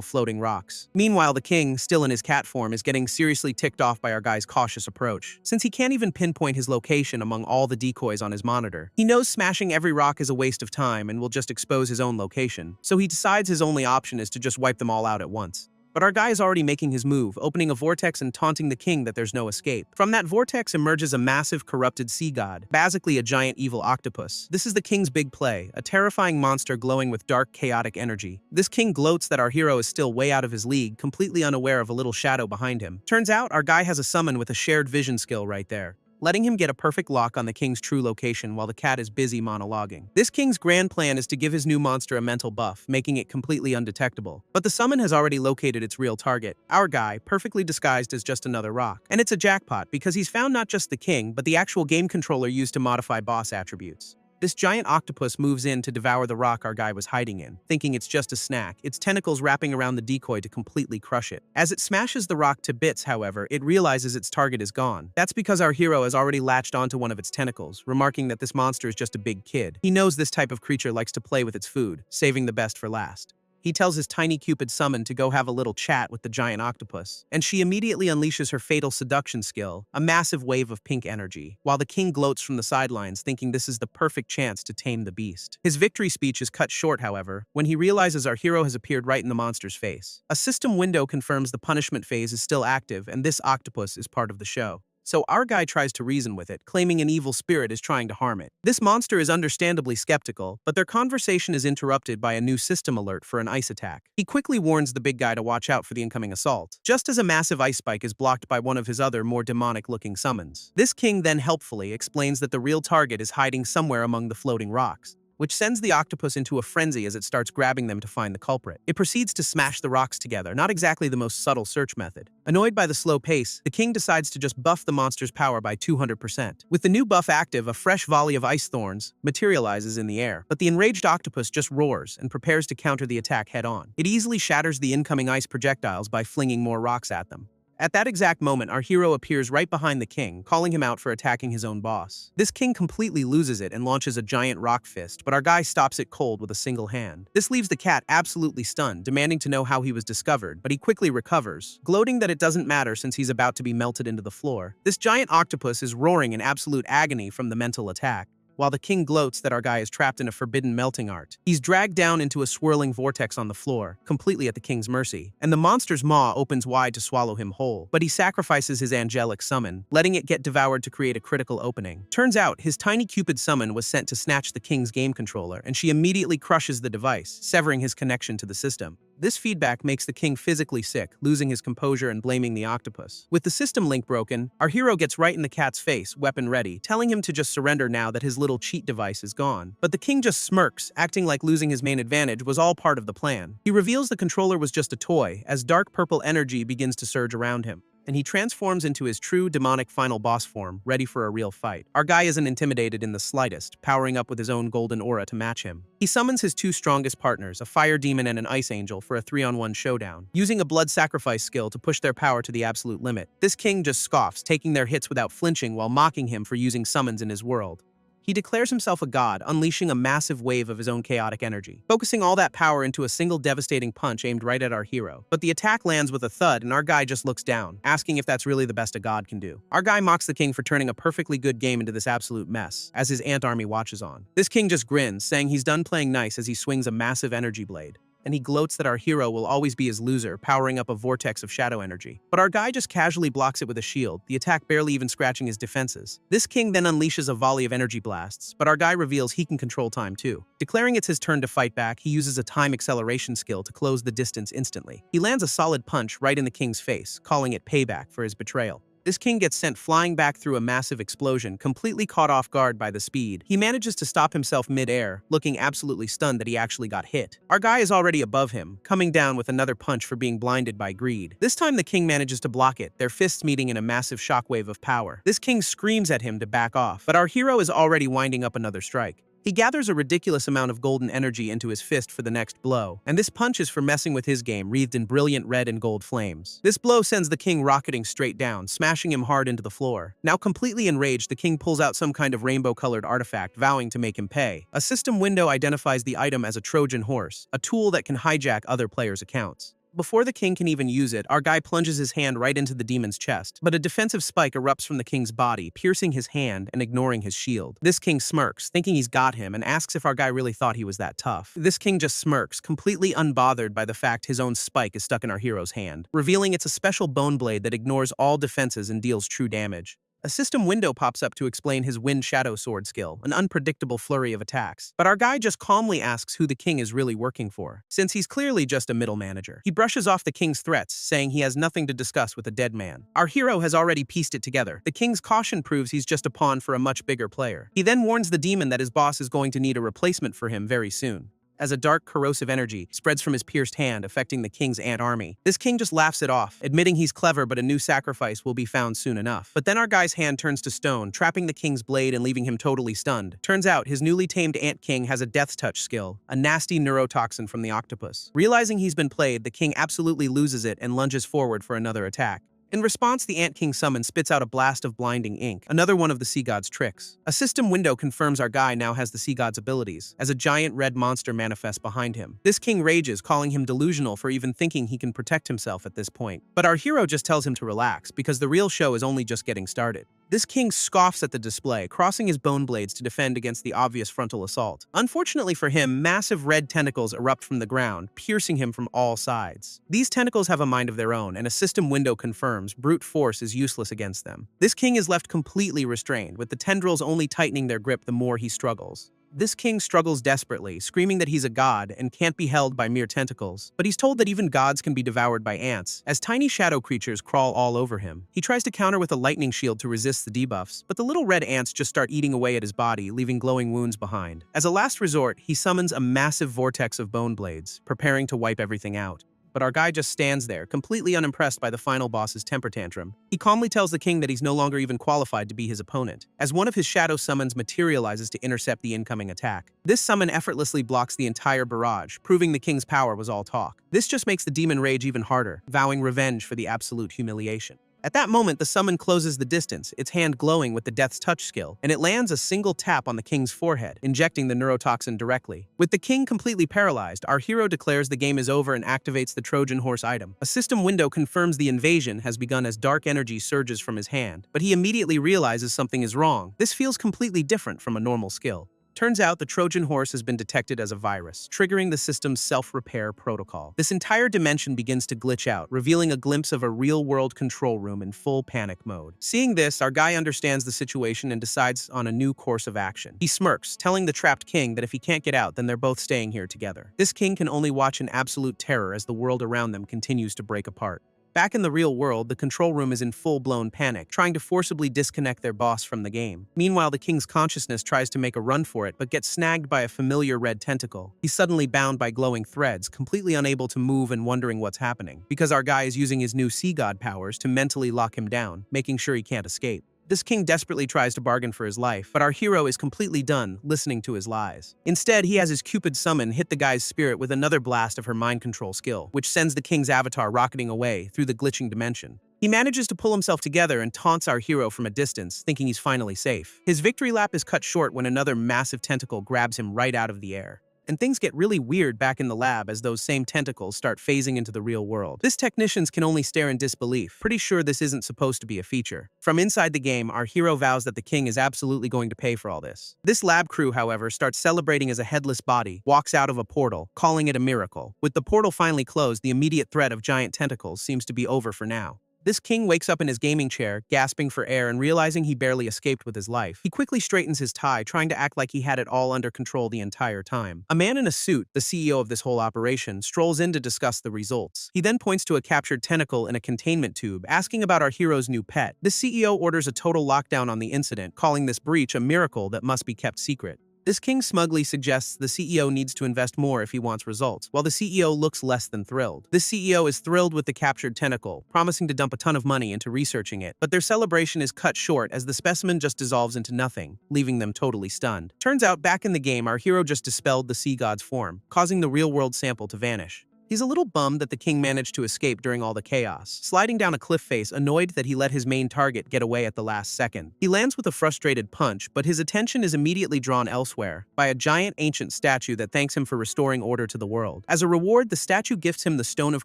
Speaker 1: floating rocks. Meanwhile, the king, still in his cat form, is getting seriously ticked off by our guy's cautious approach. Since he can't even pinpoint his location among all the decoys on his monitor, he knows smashing every rock is a waste of time and will just expose his own location, so he decides his only option is to just wipe them all out at once. But our guy is already making his move, opening a vortex and taunting the king that there's no escape. From that vortex emerges a massive corrupted sea god, basically a giant evil octopus. This is the king's big play, a terrifying monster glowing with dark, chaotic energy. This king gloats that our hero is still way out of his league, completely unaware of a little shadow behind him. Turns out, our guy has a summon with a shared vision skill right there, letting him get a perfect lock on the king's true location while the cat is busy monologuing. This king's grand plan is to give his new monster a mental buff, making it completely undetectable. But the summon has already located its real target, our guy, perfectly disguised as just another rock. And it's a jackpot, because he's found not just the king, but the actual game controller used to modify boss attributes. This giant octopus moves in to devour the rock our guy was hiding in, thinking it's just a snack, its tentacles wrapping around the decoy to completely crush it. As it smashes the rock to bits, however, it realizes its target is gone. That's because our hero has already latched onto one of its tentacles, remarking that this monster is just a big kid. He knows this type of creature likes to play with its food, saving the best for last. He tells his tiny Cupid summon to go have a little chat with the giant octopus, and she immediately unleashes her fatal seduction skill, a massive wave of pink energy, while the king gloats from the sidelines, thinking this is the perfect chance to tame the beast. His victory speech is cut short, however, when he realizes our hero has appeared right in the monster's face. A system window confirms the punishment phase is still active, and this octopus is part of the show. So our guy tries to reason with it, claiming an evil spirit is trying to harm it. This monster is understandably skeptical, but their conversation is interrupted by a new system alert for an ice attack. He quickly warns the big guy to watch out for the incoming assault, just as a massive ice spike is blocked by one of his other, more demonic-looking summons. This king then helpfully explains that the real target is hiding somewhere among the floating rocks, which sends the octopus into a frenzy as it starts grabbing them to find the culprit. It proceeds to smash the rocks together, not exactly the most subtle search method. Annoyed by the slow pace, the king decides to just buff the monster's power by 200%. With the new buff active, a fresh volley of ice thorns materializes in the air, but the enraged octopus just roars and prepares to counter the attack head-on. It easily shatters the incoming ice projectiles by flinging more rocks at them. At that exact moment, our hero appears right behind the king, calling him out for attacking his own boss. This king completely loses it and launches a giant rock fist, but our guy stops it cold with a single hand. This leaves the cat absolutely stunned, demanding to know how he was discovered, but he quickly recovers, gloating that it doesn't matter since he's about to be melted into the floor. This giant octopus is roaring in absolute agony from the mental attack, while the king gloats that our guy is trapped in a forbidden melting art. He's dragged down into a swirling vortex on the floor, completely at the king's mercy, and the monster's maw opens wide to swallow him whole. But he sacrifices his angelic summon, letting it get devoured to create a critical opening. Turns out, his tiny Cupid summon was sent to snatch the king's game controller, and she immediately crushes the device, severing his connection to the system. This feedback makes the king physically sick, losing his composure and blaming the octopus. With the system link broken, our hero gets right in the cat's face, weapon ready, telling him to just surrender now that his little cheat device is gone. But the king just smirks, acting like losing his main advantage was all part of the plan. He reveals the controller was just a toy, as dark purple energy begins to surge around him, and he transforms into his true demonic final boss form, ready for a real fight. Our guy isn't intimidated in the slightest, powering up with his own golden aura to match him. He summons his two strongest partners, a fire demon and an ice angel, for a 3-on-1 showdown, using a blood sacrifice skill to push their power to the absolute limit. This king just scoffs, taking their hits without flinching while mocking him for using summons in his world. He declares himself a god, unleashing a massive wave of his own chaotic energy, focusing all that power into a single devastating punch aimed right at our hero. But the attack lands with a thud, and our guy just looks down, asking if that's really the best a god can do. Our guy mocks the king for turning a perfectly good game into this absolute mess, as his ant army watches on. This king just grins, saying he's done playing nice as he swings a massive energy blade, and he gloats that our hero will always be his loser, powering up a vortex of shadow energy. But our guy just casually blocks it with a shield, the attack barely even scratching his defenses. This king then unleashes a volley of energy blasts, but our guy reveals he can control time too. Declaring it's his turn to fight back, he uses a time acceleration skill to close the distance instantly. He lands a solid punch right in the king's face, calling it payback for his betrayal. This king gets sent flying back through a massive explosion, completely caught off guard by the speed. He manages to stop himself mid-air, looking absolutely stunned that he actually got hit. Our guy is already above him, coming down with another punch for being blinded by greed. This time the king manages to block it, their fists meeting in a massive shockwave of power. This king screams at him to back off, but our hero is already winding up another strike. He gathers a ridiculous amount of golden energy into his fist for the next blow, and this punch is for messing with his game, wreathed in brilliant red and gold flames. This blow sends the king rocketing straight down, smashing him hard into the floor. Now completely enraged, the king pulls out some kind of rainbow-colored artifact, vowing to make him pay. A system window identifies the item as a Trojan horse, a tool that can hijack other players' accounts. Before the king can even use it, our guy plunges his hand right into the demon's chest, but a defensive spike erupts from the king's body, piercing his hand and ignoring his shield. This king smirks, thinking he's got him, and asks if our guy really thought he was that tough. This king just smirks, completely unbothered by the fact his own spike is stuck in our hero's hand, revealing it's a special bone blade that ignores all defenses and deals true damage. A system window pops up to explain his Wind Shadow Sword skill, an unpredictable flurry of attacks. But our guy just calmly asks who the king is really working for, since he's clearly just a middle manager. He brushes off the king's threats, saying he has nothing to discuss with a dead man. Our hero has already pieced it together. The king's caution proves he's just a pawn for a much bigger player. He then warns the demon that his boss is going to need a replacement for him very soon, as a dark, corrosive energy spreads from his pierced hand, affecting the king's ant army. This king just laughs it off, admitting he's clever but a new sacrifice will be found soon enough. But then our guy's hand turns to stone, trapping the king's blade and leaving him totally stunned. Turns out, his newly tamed ant king has a death touch skill, a nasty neurotoxin from the octopus. Realizing he's been played, the king absolutely loses it and lunges forward for another attack. In response, the Ant King summon spits out a blast of blinding ink, another one of the sea god's tricks. A system window confirms our guy now has the sea god's abilities, as a giant red monster manifests behind him. This king rages, calling him delusional for even thinking he can protect himself at this point. But our hero just tells him to relax, because the real show is only just getting started. This king scoffs at the display, crossing his bone blades to defend against the obvious frontal assault. Unfortunately for him, massive red tentacles erupt from the ground, piercing him from all sides. These tentacles have a mind of their own, and a system window confirms brute force is useless against them. This king is left completely restrained, with the tendrils only tightening their grip the more he struggles. This king struggles desperately, screaming that he's a god and can't be held by mere tentacles. But he's told that even gods can be devoured by ants, as tiny shadow creatures crawl all over him. He tries to counter with a lightning shield to resist the debuffs, but the little red ants just start eating away at his body, leaving glowing wounds behind. As a last resort, he summons a massive vortex of bone blades, preparing to wipe everything out. but our guy just stands there, completely unimpressed by the final boss's temper tantrum. He calmly tells the king that he's no longer even qualified to be his opponent, as one of his shadow summons materializes to intercept the incoming attack. This summon effortlessly blocks the entire barrage, proving the king's power was all talk. This just makes the demon rage even harder, vowing revenge for the absolute humiliation. At that moment, the summon closes the distance, its hand glowing with the Death's Touch skill, and it lands a single tap on the king's forehead, injecting the neurotoxin directly. With the king completely paralyzed, our hero declares the game is over and activates the Trojan horse item. A system window confirms the invasion has begun as dark energy surges from his hand, but he immediately realizes something is wrong. This feels completely different from a normal skill. Turns out the Trojan horse has been detected as a virus, triggering the system's self-repair protocol. This entire dimension begins to glitch out, revealing a glimpse of a real-world control room in full panic mode. Seeing this, our guy understands the situation and decides on a new course of action. He smirks, telling the trapped king that if he can't get out, then they're both staying here together. This king can only watch in absolute terror as the world around them continues to break apart. Back in the real world, the control room is in full-blown panic, trying to forcibly disconnect their boss from the game. Meanwhile, the king's consciousness tries to make a run for it, but gets snagged by a familiar red tentacle. He's suddenly bound by glowing threads, completely unable to move and wondering what's happening, because our guy is using his new sea god powers to mentally lock him down, making sure he can't escape. This king desperately tries to bargain for his life, but our hero is completely done listening to his lies. Instead, he has his Cupid summon hit the guy's spirit with another blast of her mind control skill, which sends the king's avatar rocketing away through the glitching dimension. He manages to pull himself together and taunts our hero from a distance, thinking he's finally safe. His victory lap is cut short when another massive tentacle grabs him right out of the air. And things get really weird back in the lab as those same tentacles start phasing into the real world. This technicians can only stare in disbelief, pretty sure this isn't supposed to be a feature. From inside the game, our hero vows that the king is absolutely going to pay for all this. This lab crew, however, starts celebrating as a headless body walks out of a portal, calling it a miracle. With the portal finally closed, the immediate threat of giant tentacles seems to be over for now. This king wakes up in his gaming chair, gasping for air and realizing he barely escaped with his life. He quickly straightens his tie, trying to act like he had it all under control the entire time. A man in a suit, the CEO of this whole operation, strolls in to discuss the results. He then points to a captured tentacle in a containment tube, asking about our hero's new pet. The CEO orders a total lockdown on the incident, calling this breach a miracle that must be kept secret. This king smugly suggests the CEO needs to invest more if he wants results, while the CEO looks less than thrilled. This CEO is thrilled with the captured tentacle, promising to dump a ton of money into researching it, but their celebration is cut short as the specimen just dissolves into nothing, leaving them totally stunned. Turns out back in the game, our hero just dispelled the sea god's form, causing the real-world sample to vanish. He's a little bummed that the king managed to escape during all the chaos, sliding down a cliff face, annoyed that he let his main target get away at the last second. He lands with a frustrated punch, but his attention is immediately drawn elsewhere by a giant ancient statue that thanks him for restoring order to the world. As a reward, the statue gifts him the Stone of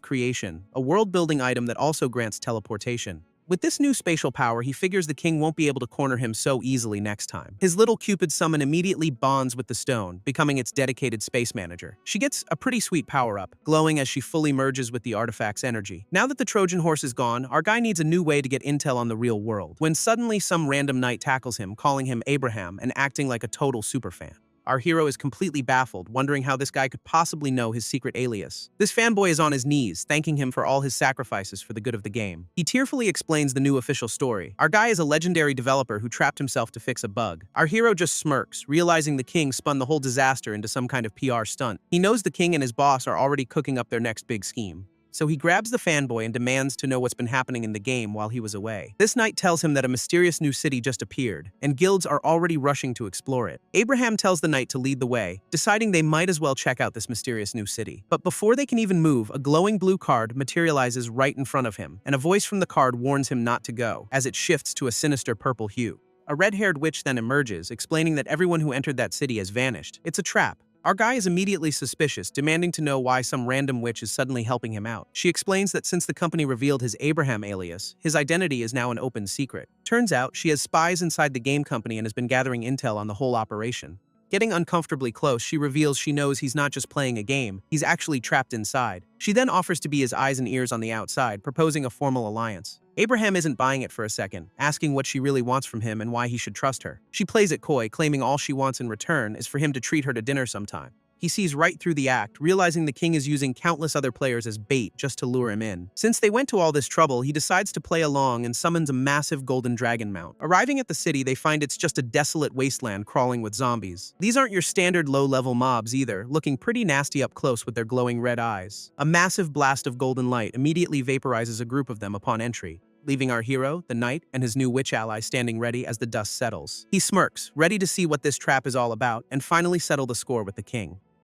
Speaker 1: Creation, a world-building item that also grants teleportation. With this new spatial power, he figures the king won't be able to corner him so easily next time. His little Cupid summon immediately bonds with the stone, becoming its dedicated space manager. She gets a pretty sweet power-up, glowing as she fully merges with the artifact's energy. Now that the Trojan horse is gone, our guy needs a new way to get intel on the real world, when suddenly some random knight tackles him, calling him Abraham and acting like a total superfan. Our hero is completely baffled, wondering how this guy could possibly know his secret alias. This fanboy is on his knees, thanking him for all his sacrifices for the good of the game. He tearfully explains the new official story. Our guy is a legendary developer who trapped himself to fix a bug. Our hero just smirks, realizing the king spun the whole disaster into some kind of PR stunt. He knows the king and his boss are already cooking up their next big scheme. So he grabs the fanboy and demands to know what's been happening in the game while he was away. This knight tells him that a mysterious new city just appeared, and guilds are already rushing to explore it. Abraham tells the knight to lead the way, deciding they might as well check out this mysterious new city. But before they can even move, a glowing blue card materializes right in front of him, and a voice from the card warns him not to go, as it shifts to a sinister purple hue. A red-haired witch then emerges, explaining that everyone who entered that city has vanished. It's a trap. Our guy is immediately suspicious, demanding to know why some random witch is suddenly helping him out. She explains that since the company revealed his Abraham alias, his identity is now an open secret. Turns out, she has spies inside the game company and has been gathering intel on the whole operation. Getting uncomfortably close, she reveals she knows he's not just playing a game, he's actually trapped inside. She then offers to be his eyes and ears on the outside, proposing a formal alliance. Abraham isn't buying it for a second, asking what she really wants from him and why he should trust her. She plays it coy, claiming all she wants in return is for him to treat her to dinner sometime. He sees right through the act, realizing the king is using countless other players as bait just to lure him in. Since they went to all this trouble, he decides to play along and summons a massive golden dragon mount. Arriving at the city, they find it's just a desolate wasteland crawling with zombies. These aren't your standard low-level mobs either, looking pretty nasty up close with their glowing red eyes. A massive blast of golden light immediately vaporizes a group of them upon entry, leaving our hero, the knight, and his new witch ally standing ready as the dust settles. He smirks, ready to see what this trap is all about, and finally settle the score with the king.